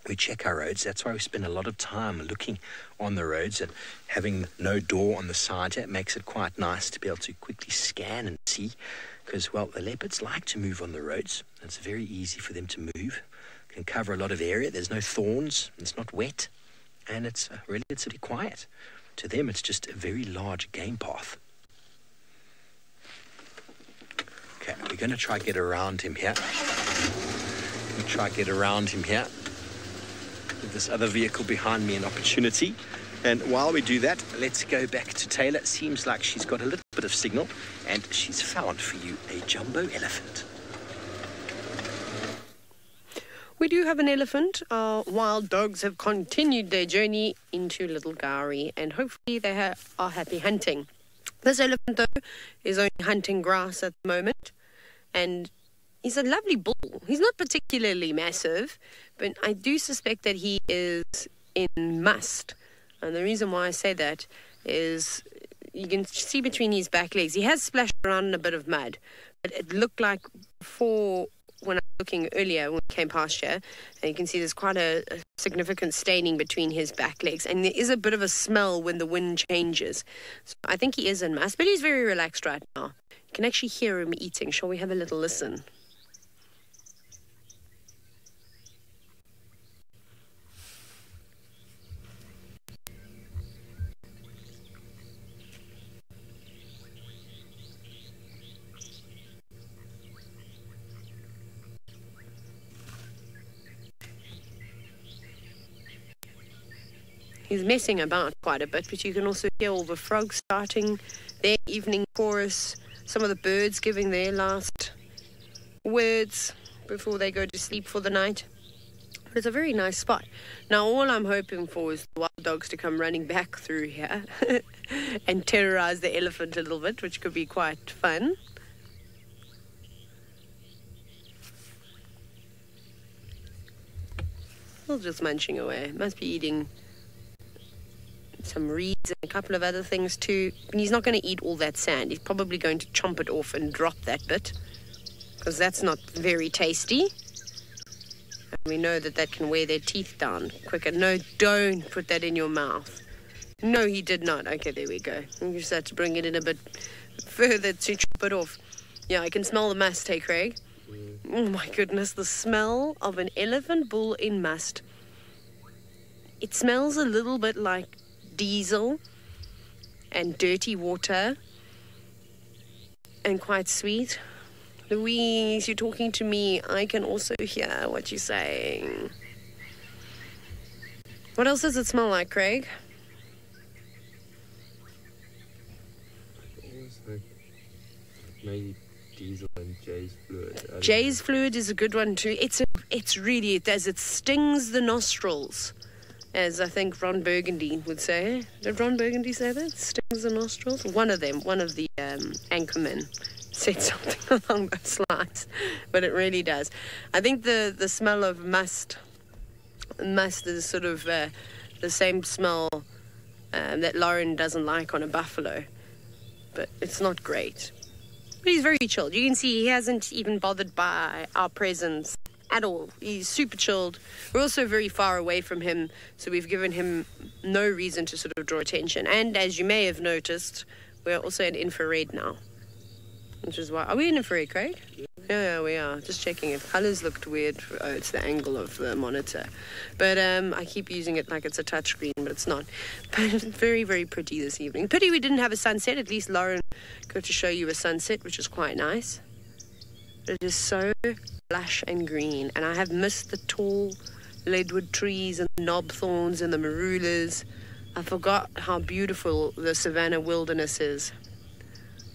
we check our roads. That's why we spend a lot of time looking on the roads, and having no door on the side here makes it quite nice to be able to quickly scan and see, because, well, the leopards like to move on the roads. It's very easy for them to move. Can cover a lot of area. There's no thorns. It's not wet, and it's relatively quiet. To them, it's just a very large game path. Okay, we're going to try to get around him here. Give this other vehicle behind me an opportunity. And while we do that, let's go back to Taylor. It seems like she's got a little bit of signal, and she's found for you a jumbo elephant. We do have an elephant. Our wild dogs have continued their journey into Little Gowrie, and hopefully they are happy hunting. This elephant, though, is only hunting grass at the moment, and he's a lovely bull. He's not particularly massive, but I do suspect that he is in must. And the reason why I say that is you can see between his back legs, he has splashed around in a bit of mud. But it looked like before, when I was looking earlier, when we came past here, and you can see there's quite a significant staining between his back legs. And there is a bit of a smell when the wind changes. So I think he is in must, but he's very relaxed right now. You can actually hear him eating. Shall we have a little listen? He's messing about quite a bit, but you can also hear all the frogs starting their evening chorus. some of the birds giving their last words before they go to sleep for the night. But it's a very nice spot. Now, all I'm hoping for is the wild dogs to come running back through here and terrorize the elephant a little bit, which could be quite fun. Still just munching away. Must be eating some reeds and a couple of other things too. And he's not going to eat all that sand. He's probably going to chomp it off and drop that bit, because that's not very tasty. And we know that that can wear their teeth down quicker. No, don't put that in your mouth. No, he did not. Okay, there we go. You just have to bring it in a bit further to chop it off. Yeah, I can smell the must, hey, Craig? Oh my goodness, the smell of an elephant bull in must. It smells a little bit like diesel and dirty water and quite sweet. Louise, you're talking to me. I can also hear what you're saying. What else does it smell like, Craig? Maybe diesel and Jay's fluid. Jay's fluid is a good one too. It's really, it does. It stings the nostrils, as I think Ron Burgundy would say. Did Ron Burgundy say that? Stings the nostrils? One of them, one of the anchormen said something along those lines. But it really does. I think the smell of must is sort of the same smell that Lauren doesn't like on a buffalo. But it's not great. But he's very chilled. You can see he hasn't even bothered by our presence at all. He's super chilled. We're also very far away from him, so we've given him no reason to sort of draw attention. And as you may have noticed, we're also in infrared now, which is why... Are we in infrared, Craig? Yeah, we are. Just checking if colors looked weird. Oh, it's the angle of the monitor. But I keep using it like it's a touchscreen, but it's not. But it's very, very pretty this evening. Pity we didn't have a sunset. At least Lauren got to show you a sunset, which is quite nice. But it is so lush and green. And I have missed the tall leadwood trees and the knob thorns and the marulas. I forgot how beautiful the savannah wilderness is.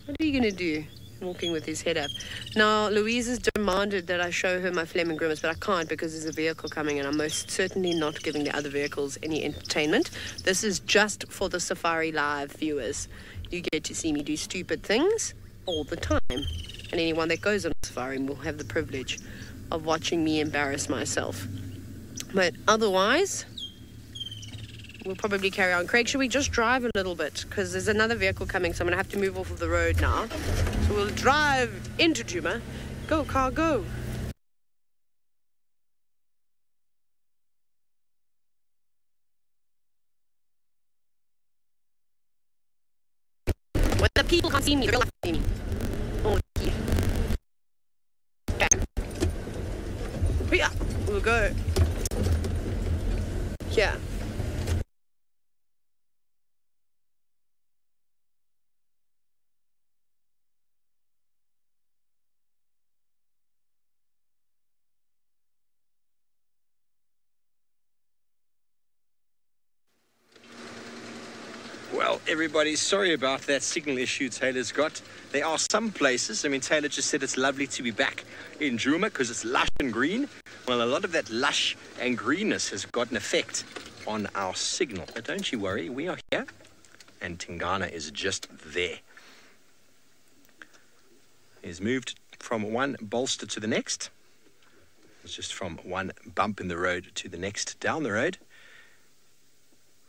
What are you going to do? Walking with his head up. Now, Louise has demanded that I show her my Fleming Grimace, but I can't because there's a vehicle coming and I'm most certainly not giving the other vehicles any entertainment. This is just for the SafariLive viewers. You get to see me do stupid things all the time. And anyone that goes on safari will have the privilege of watching me embarrass myself. But otherwise, we'll probably carry on. Craig, should we just drive a little bit? Because there's another vehicle coming, so I'm going to have to move off of the road now. So we'll drive into Djuma. Go, car, go. When the people can't see me, they'll see me. Oh, yeah. Okay. Yeah, we'll go. Yeah. Well, everybody, sorry about that signal issue Taylor's got. There are some places, I mean, Taylor just said it's lovely to be back in Djuma because it's lush and green. Well, a lot of that lush and greenness has got an effect on our signal. But don't you worry, we are here, and Tingana is just there. He's moved from one bolster to the next. It's just from one bump in the road to the next down the road.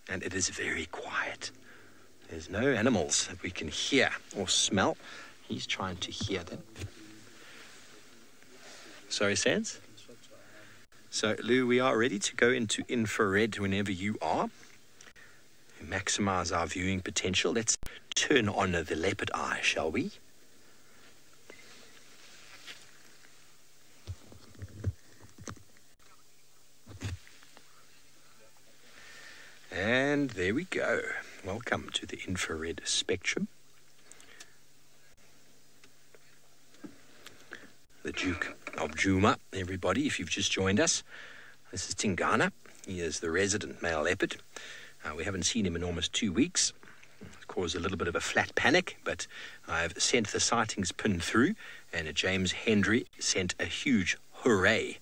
And it is very quiet. There's no animals that we can hear or smell. He's trying to hear them. Sorry, Sans? So, Lou, we are ready to go into infrared whenever you are. Maximize our viewing potential. Let's turn on the leopard eye, shall we? And there we go. Welcome to the infrared spectrum. The Duke of Djuma, everybody, if you've just joined us. This is Tingana. He is the resident male leopard. We haven't seen him in almost 2 weeks. Of course, cause a little bit of a flat panic, but I've sent the sightings pin through, and James Hendry sent a huge hooray.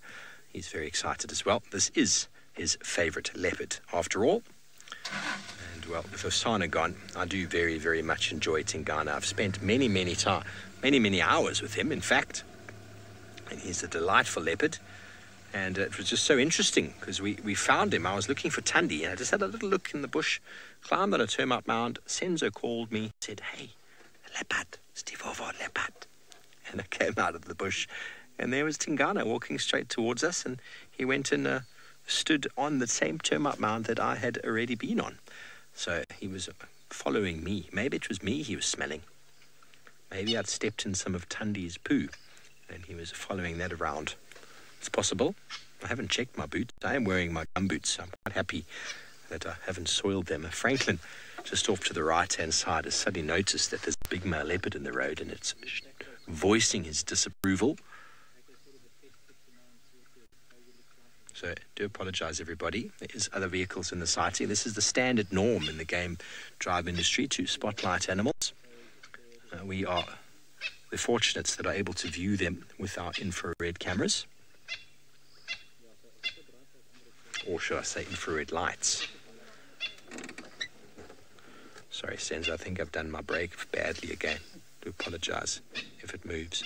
He's very excited as well. This is his favourite leopard, after all. And, well, with Osana gone, I do very, very much enjoy Tingana. I've spent many hours with him, in fact. And he's a delightful leopard. And it was just so interesting because we found him. I was looking for Tundi, and I just had a little look in the bush, climbed on a termite mound. Senzo called me, said, "Hey, a leopard, Stivovo leopard." And I came out of the bush, and there was Tingana walking straight towards us, and he went and stood on the same termite mound that I had already been on. So he was following me. Maybe it was me he was smelling. Maybe I'd stepped in some of Tundi's poo, and he was following that around. It's possible. I haven't checked my boots. I am wearing my gum boots. I'm quite happy that I haven't soiled them. Franklin, just off to the right-hand side, has suddenly noticed that there's a big male leopard in the road, and it's voicing his disapproval. So do apologise, everybody. There's other vehicles in the sighting. This is the standard norm in the game drive industry to spotlight animals. We're fortunate that are able to view them with our infrared cameras. Or should I say infrared lights? Sorry, Senzo, I think I've done my brake badly again. Do apologise if it moves.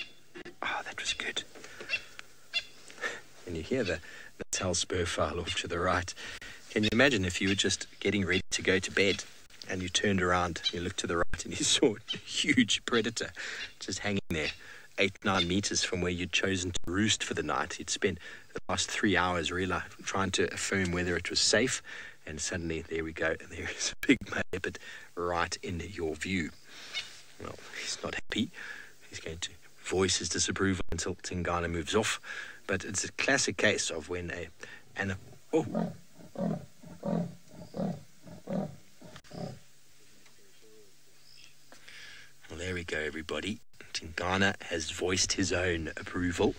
Oh, that was good. Can you hear the tail spur file off to the right? Can you imagine if you were just getting ready to go to bed and you turned around, you looked to the right and you saw a huge predator just hanging there 8-9 meters from where you'd chosen to roost for the night. You'd spent the last 3 hours trying to affirm whether it was safe, and suddenly there we go, there is a big leopard right in your view. Well, he's not happy. He's going to voice his disapproval until Tingana moves off, but it's a classic case of when well, there we go, everybody. Tingana has voiced his own approval.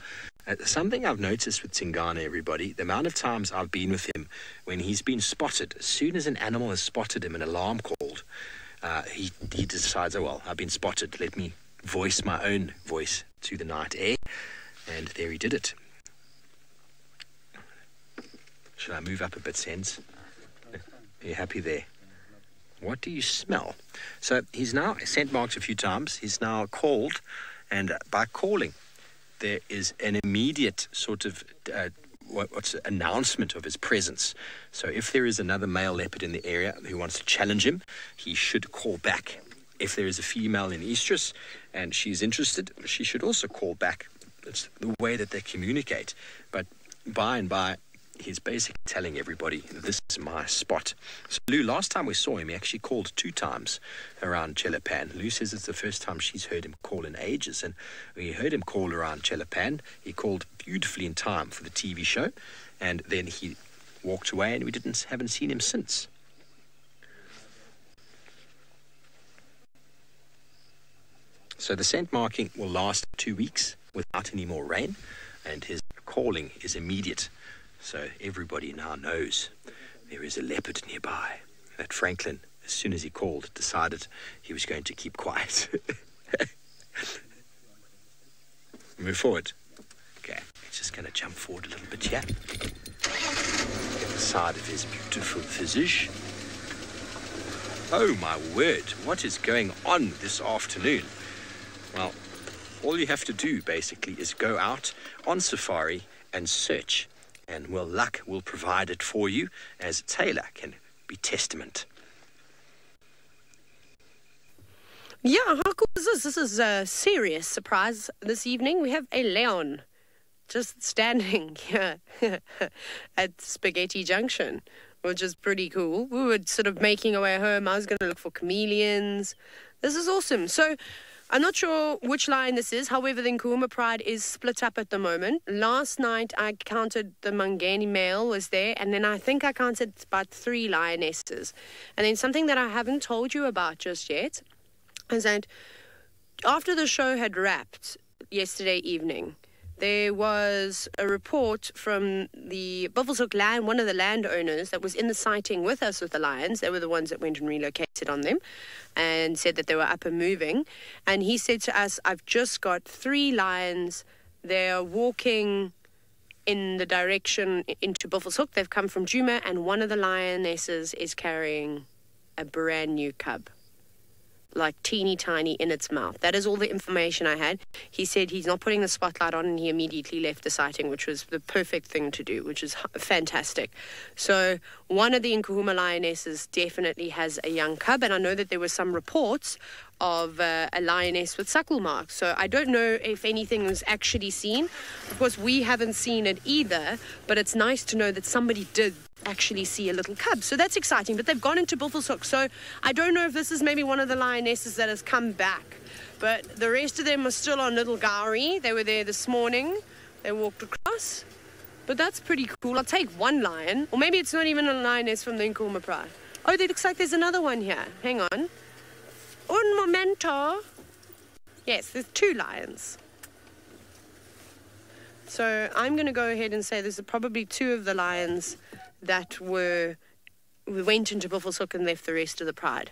Something I've noticed with Tingana, everybody, the amount of times I've been with him when he's been spotted, as soon as an animal has spotted him, an alarm called, he decides, oh, well, I've been spotted, let me voice my own voice to the night air. And there he did it. Should I move up a bit, Sens? Are you happy there? What do you smell? So he's now scent marked a few times. He's now called, and by calling, there is an immediate sort of announcement of his presence. So if there is another male leopard in the area who wants to challenge him, he should call back. If there is a female in estrus and she's interested, she should also call back. It's the way that they communicate. But by and by, he's basically telling everybody, this is my spot. So Lou, last time we saw him, he actually called 2 times around Chelapan. Lou says it's the first time she's heard him call in ages. And we heard him call around Chelapan. He called beautifully in time for the TV show. And then he walked away and we haven't seen him since. So the scent marking will last 2 weeks without any more rain. And his calling is immediate. So everybody now knows there is a leopard nearby. That Franklin, as soon as he called, decided he was going to keep quiet. Move forward. Okay, he's just going to jump forward a little bit here. Get the side of his beautiful visage. Oh my word, what is going on this afternoon? Well, all you have to do basically is go out on safari and search. And luck will provide it for you, as Taylor can be testament. Yeah, how cool is this? This is a serious surprise this evening. We have a Leon just standing here at Spaghetti Junction, which is pretty cool. We were sort of making our way home. I was going to look for chameleons. This is awesome. So I'm not sure which lion this is. However, the Nkuhuma Pride is split up at the moment. Last night, I counted the Mangani male was there, and then I think I counted about 3 lionesses. And then something that I haven't told you about just yet is that after the show had wrapped yesterday evening, there was a report from the Buffelshoek land, one of the landowners that was in the sighting with us with the lions. They were the ones that went and relocated congratulated on them and said that they were up and moving. And he said to us, I've just got 3 lions. They're walking in the direction into Buffelshoek. They've come from Djuma, and one of the lionesses is carrying a brand new cub, like teeny tiny in its mouth. That is all the information I had. He said he's not putting the spotlight on, and he immediately left the sighting, which was the perfect thing to do, which is fantastic. So one of the Nkuhuma lionesses definitely has a young cub, and I know that there were some reports of a lioness with suckle marks. So I don't know if anything was actually seen. Of course, we haven't seen it either, but it's nice to know that somebody did actually see a little cub. So that's exciting. But they've gone into Buffelshoek. So I don't know if this is maybe one of the lionesses that has come back. But the rest of them are still on Little Gowrie. They were there this morning. They walked across. But that's pretty cool. I'll take one lion. Or maybe it's not even a lioness from the Nkuhuma Pride. Oh, it looks like there's another one here. Hang on. Un momento. Yes, there's 2 lions. So I'm going to go ahead and say there's probably 2 of the lions that went into Buffelshoek and left the rest of the pride.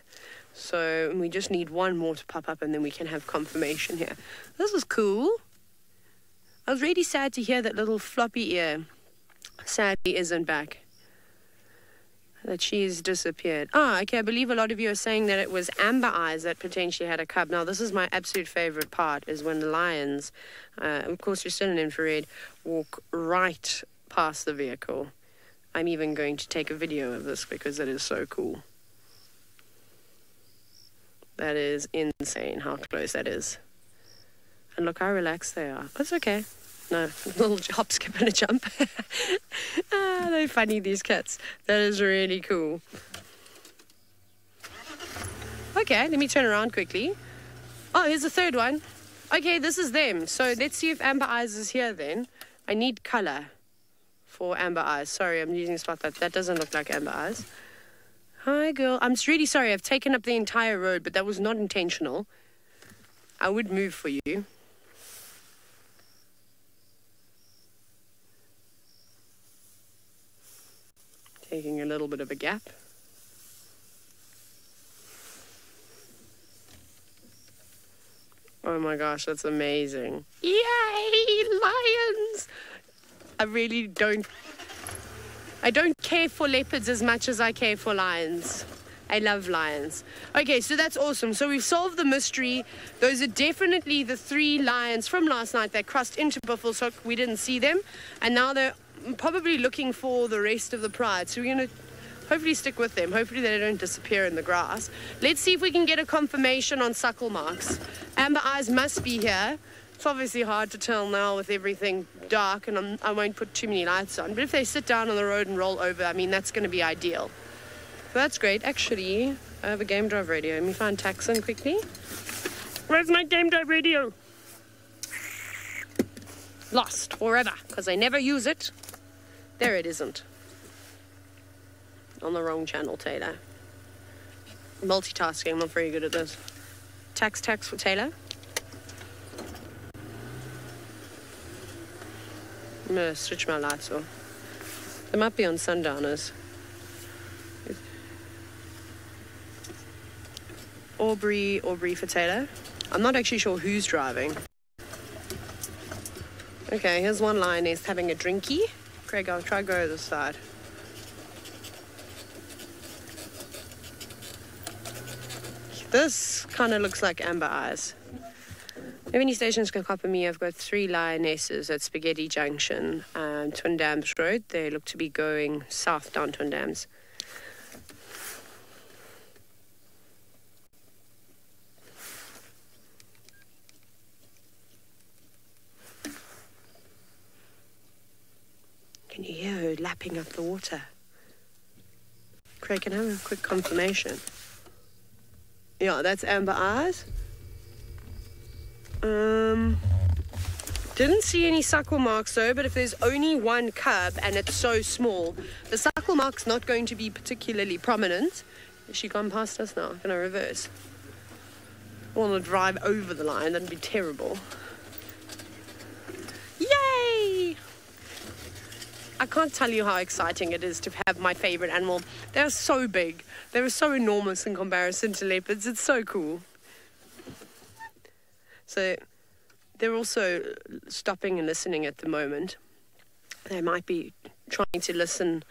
So we just need one more to pop up, and then we can have confirmation here. This was cool. I was really sad to hear that little floppy ear sadly isn't back. That she's disappeared. Ah, okay, I believe a lot of you are saying that it was Amber Eyes that potentially had a cub. Now, this is my absolute favorite part, is when the lions, of course you're still in infrared, walk right past the vehicle. I'm even going to take a video of this because it is so cool. That is insane how close that is. And look how relaxed they are. That's okay. No, little hop, skip, and a jump. They're funny, these cats. That is really cool. Okay, let me turn around quickly. Oh, here's the 3rd one. Okay, this is them. So let's see if Amber Eyes is here then. I need color for Amber Eyes. Sorry, I'm using a spotlight. That doesn't look like Amber Eyes. Hi, girl. I'm really sorry. I've taken up the entire road, but that was not intentional. I would move for you. Taking a little bit of a gap. Oh my gosh, that's amazing. Yay, lions! I don't care for leopards as much as I care for lions. I love lions. Okay, so that's awesome. So we've solved the mystery. Those are definitely the 3 lions from last night that crossed into Buffelshoek. We didn't see them. And now they're probably looking for the rest of the pride. So we're going to hopefully stick with them. Hopefully they don't disappear in the grass. Let's see if we can get a confirmation on suckle marks. Amber Eyes must be here. It's obviously hard to tell now with everything dark, and I won't put too many lights on. But if they sit down on the road and roll over, I mean, that's going to be ideal. So that's great. Actually, I have a game drive radio. Let me find Taxon quickly. Where's my game drive radio? Lost forever, because I never use it. There it isn't. On the wrong channel, Taylor. Multitasking, I'm not very good at this. Tax for Taylor. I'm going to switch my lights off. They might be on sundowners. Aubrey for Taylor. I'm not actually sure who's driving. Okay, here's one lioness having a drinky. Craig, I'll try to go to this side. This kind of looks like Amber Eyes. If any stations can copy me, I've got 3 lionesses at Spaghetti Junction, Twin Dams Road. They look to be going south down Twin Dams. Can you hear her lapping up the water? Craig, can I have a quick confirmation? Yeah, that's Amber Eyes. Didn't see any suckle marks though, but if there's only one cub and it's so small, the suckle mark's not going to be particularly prominent. Has she gone past us now? Can I reverse? I want to drive over the line, that'd be terrible. Yay! I can't tell you how exciting it is to have my favorite animal. They're so big. They're so enormous in comparison to leopards. It's so cool. So they're also stopping and listening at the moment. They might be trying to listen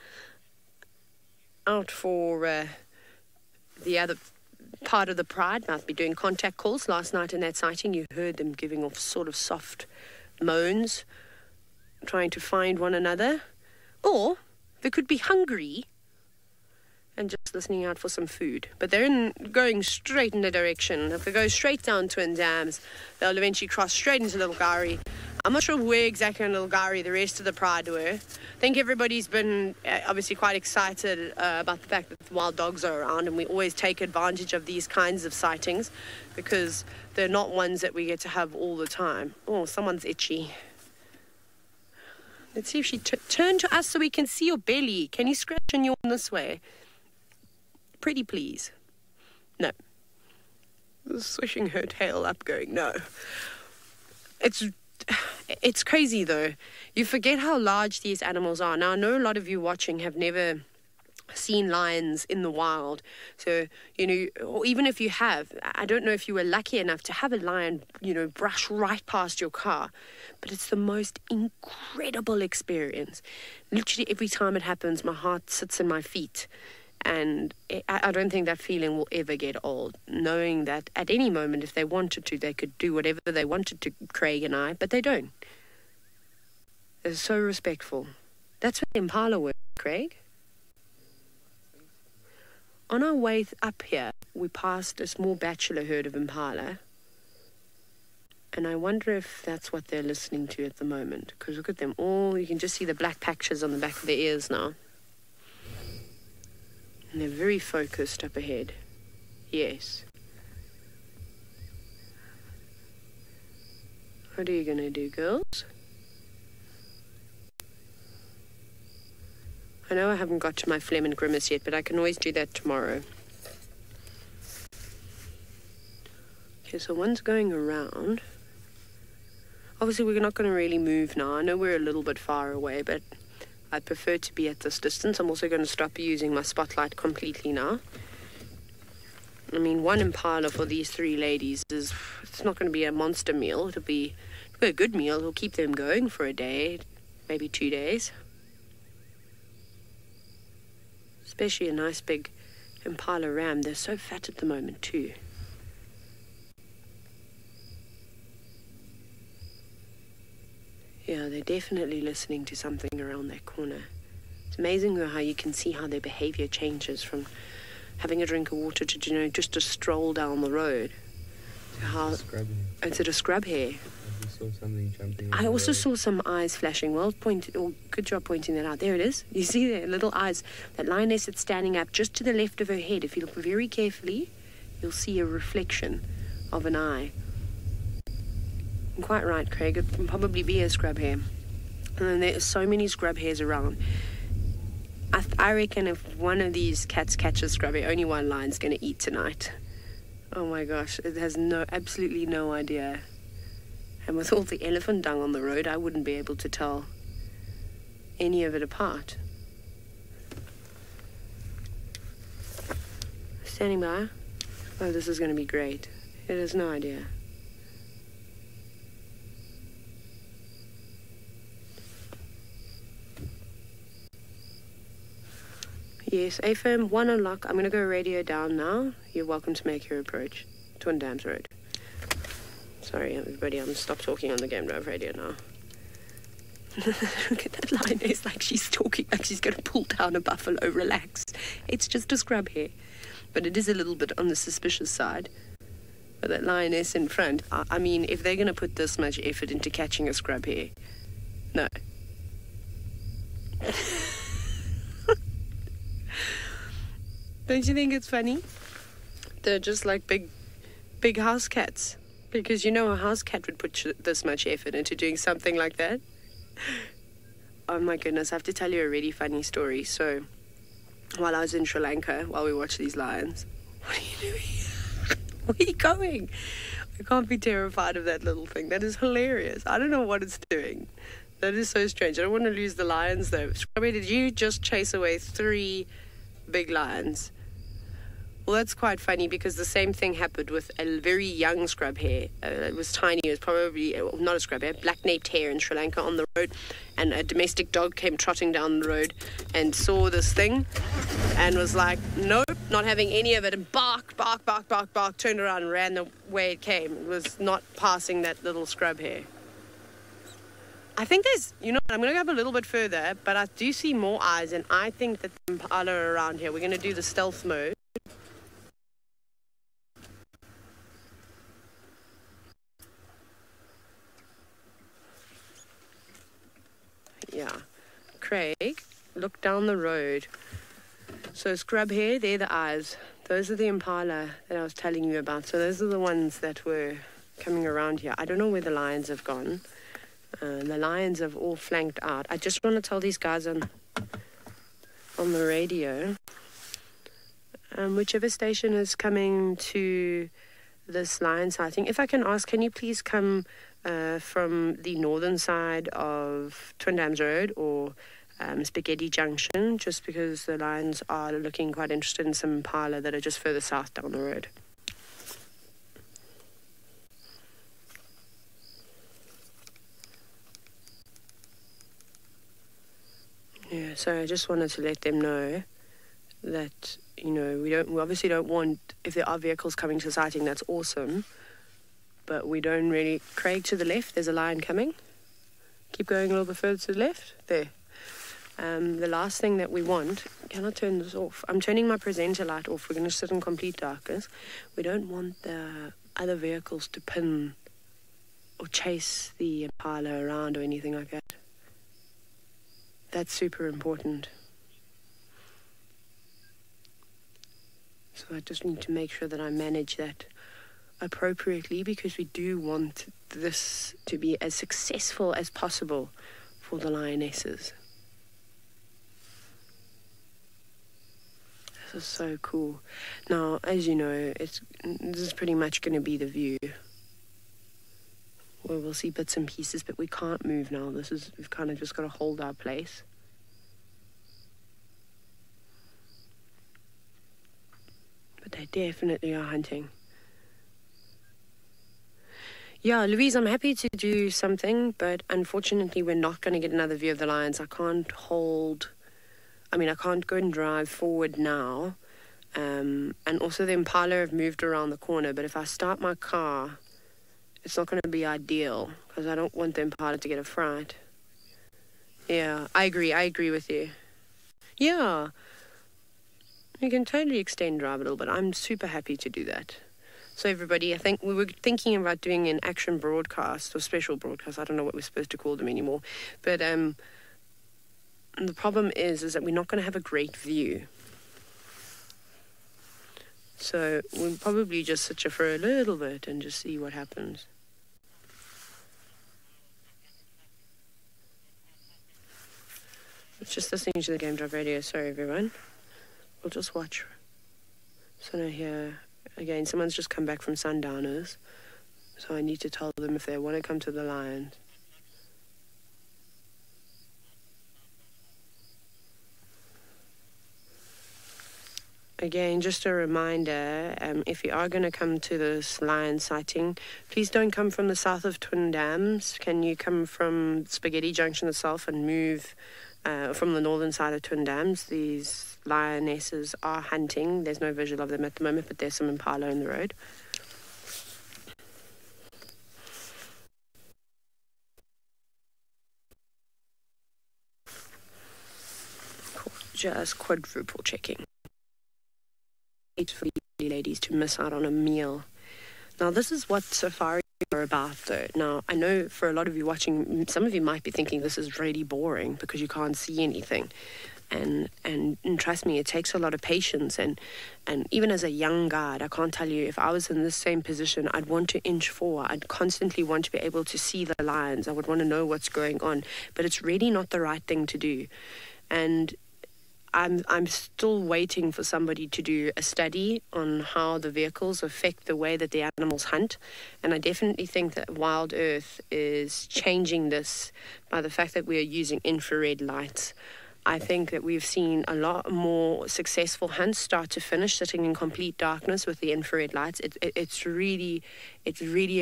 out for the other part of the pride. Might be doing contact calls. Last night in that sighting, you heard them giving off sort of soft moans, trying to find one another. Or they could be hungry and just listening out for some food. But they're going straight in the direction. If they go straight down Twin Dams, they'll eventually cross straight into Little Gowrie. I'm not sure where exactly in Little Gowrie the rest of the pride were. I think everybody's been obviously quite excited about the fact that the wild dogs are around, and we always take advantage of these kinds of sightings because they're not ones that we get to have all the time. Oh, someone's itchy. Let's see if she turn to us so we can see your belly. Can you scratch and yawn this way? Pretty please. No. Swishing her tail up going, no. It's crazy though. You forget how large these animals are. Now I know a lot of you watching have never seen lions in the wild. So, you know, or even if you have, I don't know if you were lucky enough to have a lion, you know, brush right past your car. But it's the most incredible experience. Literally every time it happens, my heart sits in my feet. And I don't think that feeling will ever get old, knowing that at any moment, if they wanted to, they could do whatever they wanted to Craig and I, but they don't. They're so respectful. That's what Impala were, Craig. On our way up here, we passed a small bachelor herd of Impala, and I wonder if that's what they're listening to at the moment, because look at them all. You can just see the black patches on the back of their ears now. And they're very focused up ahead. Yes. What are you going to do, girls? I know I haven't got to my phlegm and grimace yet, but I can always do that tomorrow. Okay, so one's going around. Obviously, we're not going to really move now. I know we're a little bit far away, but I prefer to be at this distance. I'm also going to stop using my spotlight completely now. I mean, one Impala for these three ladies is, it's not going to be a monster meal. It'll be a good meal. It'll keep them going for a day, maybe 2 days. Especially a nice big Impala ram. They're so fat at the moment too. Yeah, they're definitely listening to something around that corner. It's amazing though how you can see how their behavior changes from having a drink of water to, you know, just a stroll down the road. To how is it a scrub hare? I just saw something jumping. I also saw some eyes flashing. Well pointed. Oh, good job pointing that out. There it is. You see their little eyes. That lioness that's standing up just to the left of her head. If you look very carefully, you'll see a reflection of an eye. Quite right, Craig. It can probably be a scrub hare. And then there's so many scrub hares around. I reckon if one of these cats catches scrub hare, only one lion's going to eat tonight. Oh my gosh, it has absolutely no idea. And with all the elephant dung on the road, I wouldn't be able to tell any of it apart. Standing by. Oh, this is going to be great. It has no idea. Yes, AFM, 1 unlock. I'm going to go radio down now. You're welcome to make your approach. Twin Dams Road. Sorry, everybody, I'm stop talking on the Game Drive radio now. Look at that lioness, like she's talking, like she's going to pull down a buffalo. Relax. It's just a scrub hare. But it is a little bit on the suspicious side. But that lioness in front, I mean, if they're going to put this much effort into catching a scrub hare, no. Don't you think it's funny? They're just like big house cats. Because you know a house cat would put this much effort into doing something like that. Oh my goodness, I have to tell you a really funny story. So, while I was in Sri Lanka, while we watched these lions, what are you doing? Where are you going? I can't be terrified of that little thing. That is hilarious. I don't know what it's doing. That is so strange. I don't want to lose the lions, though. Scrubby, did you just chase away 3 big lions? Well, that's quite funny because the same thing happened with a very young scrub hare. It was tiny. It was probably, not a scrub hare, black-naped hare in Sri Lanka on the road. And a domestic dog came trotting down the road and saw this thing and was like, nope, not having any of it. And bark, bark, bark, bark, bark, turned around and ran the way it came. It was not passing that little scrub hare. I think there's, you know, I'm going to go a little bit further, but I do see more eyes, and I think that the impala are around here. We're going to do the stealth mode. Yeah. Craig, look down the road. So scrub here, they're the eyes. Those are the impala that I was telling you about. So those are the ones that were coming around here. I don't know where the lions have gone. The lions have all flanked out. I just want to tell these guys on the radio, whichever station is coming to this lion sighting, if I can ask, can you please come from the northern side of Twin Dams Road or Spaghetti Junction, just because the lions are looking quite interested in some impala that are just further south down the road. Yeah, so I just wanted to let them know that, you know, we obviously don't want, if there are vehicles coming to sighting, that's awesome, but we don't really. Craig, to the left, there's a lion coming. Keep going a little bit further to the left. There. The last thing that we want, can I turn this off? I'm turning my presenter light off. We're going to sit in complete darkness. We don't want the other vehicles to pin or chase the impala around or anything like that. That's super important. So I just need to make sure that I manage that appropriately, because we do want this to be as successful as possible for the lionesses. This is so cool. Now, as you know, this is pretty much going to be the view, where we'll see bits and pieces, but we can't move now. We've kind of just got to hold our place. But they definitely are hunting. Yeah, Louise, I'm happy to do something, but unfortunately we're not going to get another view of the lions. I can't go and drive forward now. And also the impala have moved around the corner, but if I start my car, it's not going to be ideal, because I don't want the impala to get a fright. Yeah, I agree with you. Yeah, you can totally extend drive a little bit. I'm super happy to do that. So everybody, I think we were thinking about doing an action broadcast or special broadcast. I don't know what we're supposed to call them anymore. But the problem is that we're not going to have a great view. So we'll probably just sit here for a little bit and just see what happens. It's just listening to the Game Drive radio. Sorry, everyone. We'll just watch. So now here, again, someone's just come back from Sundowners. So I need to tell them if they want to come to the lions. Again, just a reminder, if you are going to come to this lion sighting, please don't come from the south of Twin Dams. Can you come from Spaghetti Junction itself and move from the northern side of Twin Dams? These lionesses are hunting. There's no visual of them at the moment, but there's some impala in the road. Cool. Just quadruple checking. For the ladies to miss out on a meal. Now, this is what safari are about, though. Now, I know for a lot of you watching, some of you might be thinking this is really boring because you can't see anything. And trust me, it takes a lot of patience. And even as a young guide, I can't tell you, if I was in the same position, I'd want to inch forward. I'd constantly want to be able to see the lions. I would want to know what's going on. But it's really not the right thing to do. And I'm still waiting for somebody to do a study on how the vehicles affect the way that the animals hunt. And I definitely think that Wild Earth is changing this by the fact that we are using infrared lights. I think that we've seen a lot more successful hunts start to finish sitting in complete darkness with the infrared lights. It's really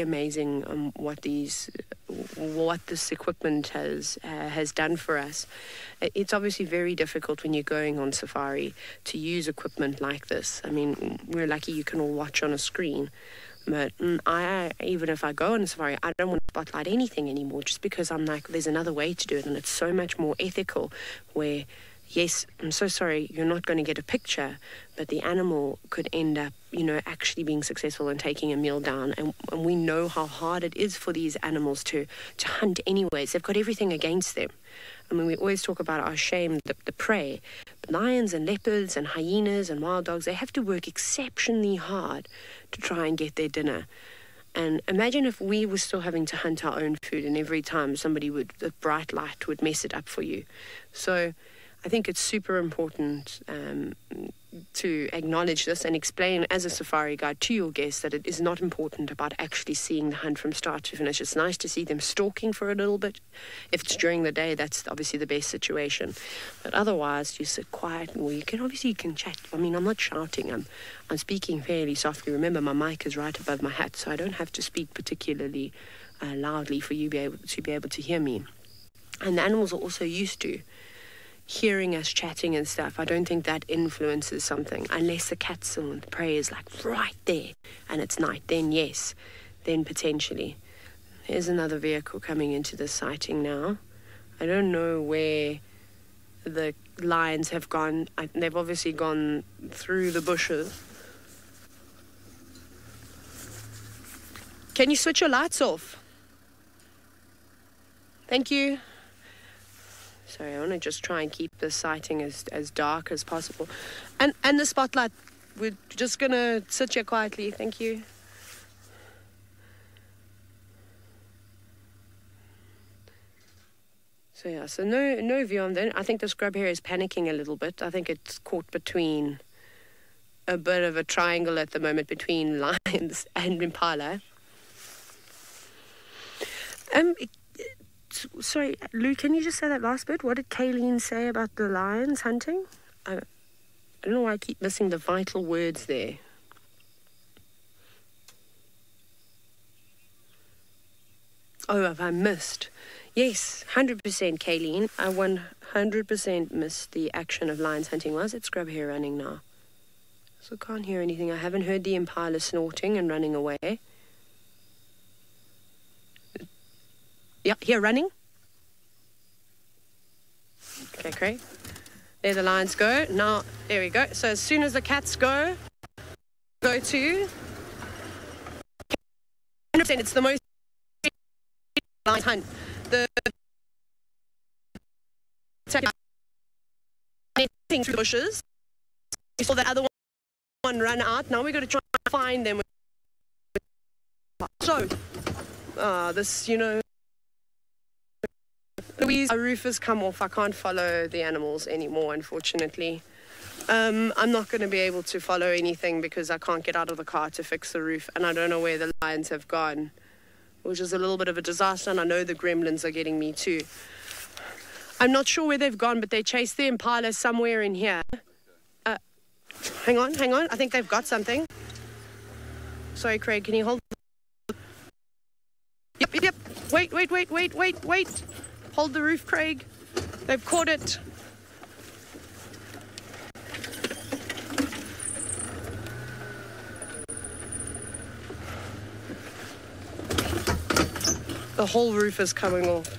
amazing what this equipment has done for us. It's obviously very difficult when you're going on safari to use equipment like this. I mean, we're lucky you can all watch on a screen. But even if I go on a safari, I don't want to spotlight anything anymore, just because I'm like, there's another way to do it, and it's so much more ethical, where, yes, I'm so sorry, you're not going to get a picture, but the animal could end up, actually being successful and taking a meal down. And we know how hard it is for these animals to hunt anyways. They've got everything against them. I mean, we always talk about our shame, the prey. But lions and leopards and hyenas and wild dogs, they have to work exceptionally hard to try and get their dinner. And imagine if we were still having to hunt our own food, and every time a bright light would mess it up for you. So I think it's super important to acknowledge this and explain as a safari guide to your guests that it is not important about actually seeing the hunt from start to finish. It's nice to see them stalking for a little bit. If it's during the day, that's obviously the best situation. But otherwise, you sit quiet, and you can chat. I mean, I'm not shouting. I'm speaking fairly softly. Remember, my mic is right above my hat, so I don't have to speak particularly loudly for you to be able to hear me. And the animals are also used to hearing us chatting and stuff. I don't think that influences something, unless the cats or the prey is like right there and it's night. Then yes, then potentially. There's another vehicle coming into the sighting now. I don't know where the lions have gone. They've obviously gone through the bushes. Can you switch your lights off? Thank you. Sorry, I want to just try and keep the sighting as dark as possible. And the spotlight, we're just going to sit here quietly. Thank you. So yeah, so no view on there. I think the scrub here is panicking a little bit. I think it's caught between a bit of a triangle at the moment between lions and impala. Sorry, Lou, can you just say that last bit? What did Kayleen say about the lions hunting? I don't know why I keep missing the vital words there. Oh, have I missed? Yes, 100% Kayleen. I 100% missed the action of lions hunting. Why is it scrub here running now? So can't hear anything. I haven't heard the impala snorting and running away. Yeah, here, running. Okay, Craig. There the lions go. Now, there we go. So as soon as the cats go to 100%, it's the most lion hunt. The through the bushes. We saw that other one run out. Now we're going to try and find them. So, this, Louise, our roof has come off. I can't follow the animals anymore, unfortunately. I'm not going to be able to follow anything because I can't get out of the car to fix the roof, and I don't know where the lions have gone, which is a little bit of a disaster, and I know the gremlins are getting me too. I'm not sure where they've gone, but they chased the impala somewhere in here. Hang on. I think they've got something. Sorry, Craig, can you hold? Yep. Wait. Hold the roof, Craig. They've caught it. The whole roof is coming off.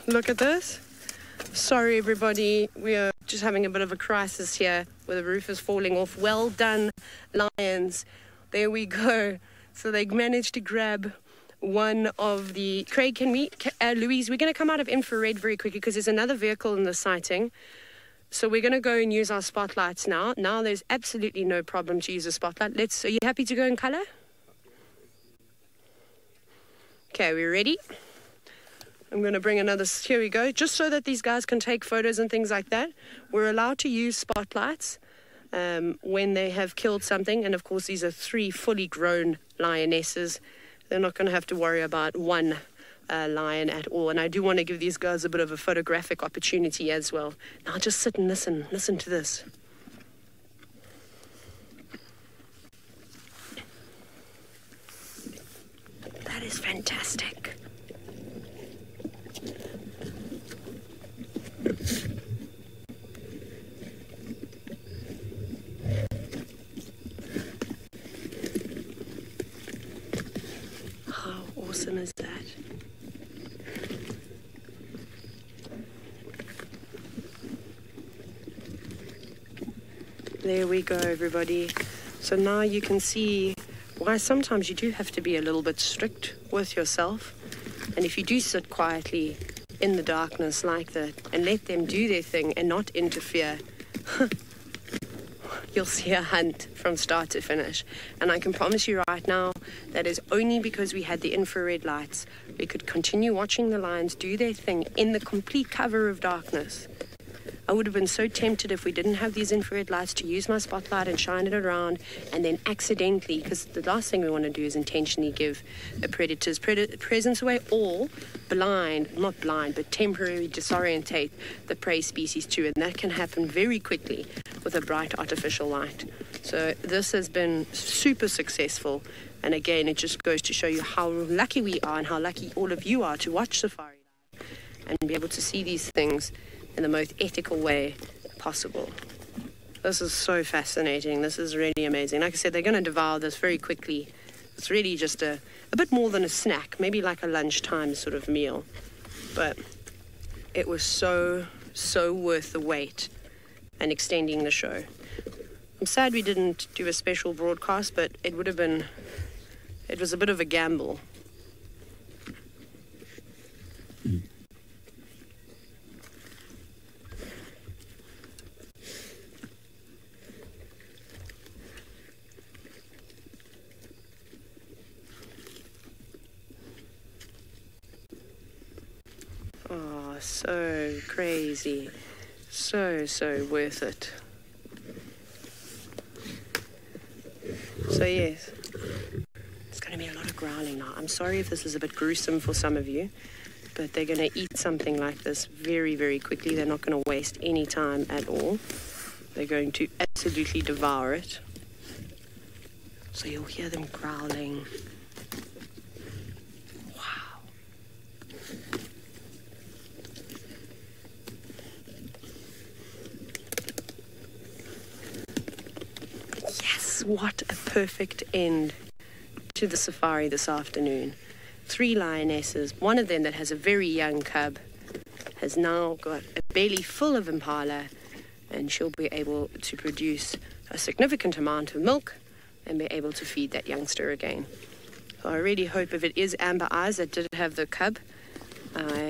Look at this. Sorry, everybody. We are just having a bit of a crisis here where the roof is falling off. Well done, lions. There we go. So they managed to grab one of the... Craig, Louise, we're going to come out of infrared very quickly because there's another vehicle in the sighting. So we're going to go and use our spotlights now. Now there's absolutely no problem to use a spotlight. Are you happy to go in color? Okay, we're ready. I'm going to bring another, here we go, just so that these guys can take photos and things like that. We're allowed to use spotlights when they have killed something. And of course, these are 3 fully grown lionesses. They're not going to have to worry about one lion at all. And I do want to give these guys a bit of a photographic opportunity as well. Now just sit and listen to this. That is fantastic. How awesome is that? There we go, everybody. So now you can see why sometimes you do have to be a little bit strict with yourself. And if you do sit quietly in the darkness like that and let them do their thing and not interfere, you'll see a hunt from start to finish. And I can promise you right now, that is only because we had the infrared lights. We could continue watching the lions do their thing in the complete cover of darkness. I would have been so tempted if we didn't have these infrared lights to use my spotlight and shine it around and then accidentally, because the last thing we want to do is intentionally give a predator's presence away or not blind, but temporarily disorientate the prey species too. And that can happen very quickly with a bright artificial light. So this has been super successful. And again, it just goes to show you how lucky we are and how lucky all of you are to watch Safari Live and be able to see these things in the most ethical way possible. This is so fascinating. This is really amazing. Like I said, they're going to devour this very quickly. It's really just a bit more than a snack, maybe like a lunchtime sort of meal. But it was so worth the wait and extending the show. I'm sad we didn't do a special broadcast, but it was a bit of a gamble. Oh, so crazy. So worth it. So yes, it's going to be a lot of growling now. I'm sorry if this is a bit gruesome for some of you, but they're going to eat something like this very, very quickly. They're not going to waste any time at all. They're going to absolutely devour it. So you'll hear them growling. What a perfect end to the safari this afternoon. 3 lionesses, one of them that has a very young cub, has now got a belly full of impala, and she'll be able to produce a significant amount of milk and be able to feed that youngster again. So I really hope, if it is Amber Eyes that did have the cub,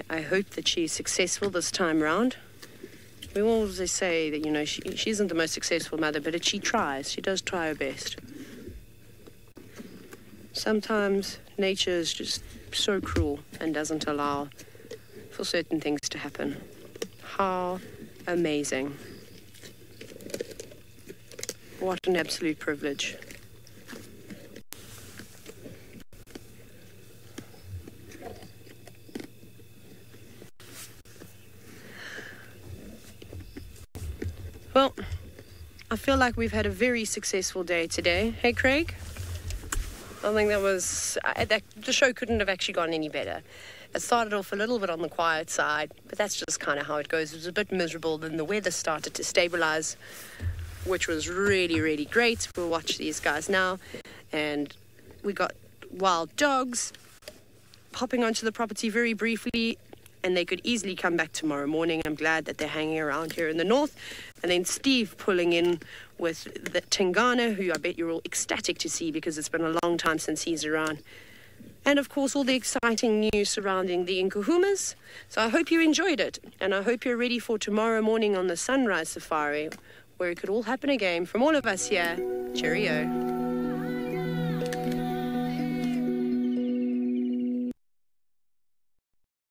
I hope that she's successful this time round. We always say that, you know, she isn't the most successful mother, but she tries. She does try her best. Sometimes nature is just so cruel and doesn't allow for certain things to happen. How amazing. What an absolute privilege. Well, I feel like we've had a very successful day today. Hey, Craig? I think the show couldn't have actually gone any better. It started off a little bit on the quiet side, but that's just kind of how it goes. It was a bit miserable. Then the weather started to stabilize, which was really, really great. We'll watch these guys now. And we got wild dogs popping onto the property very briefly, and they could easily come back tomorrow morning. I'm glad that they're hanging around here in the north. And then Steve pulling in with the Tingana, who I bet you're all ecstatic to see because it's been a long time since he's around. And of course, all the exciting news surrounding the Nkuhumas. So I hope you enjoyed it. And I hope you're ready for tomorrow morning on the Sunrise Safari, where it could all happen again. From all of us here, cheerio.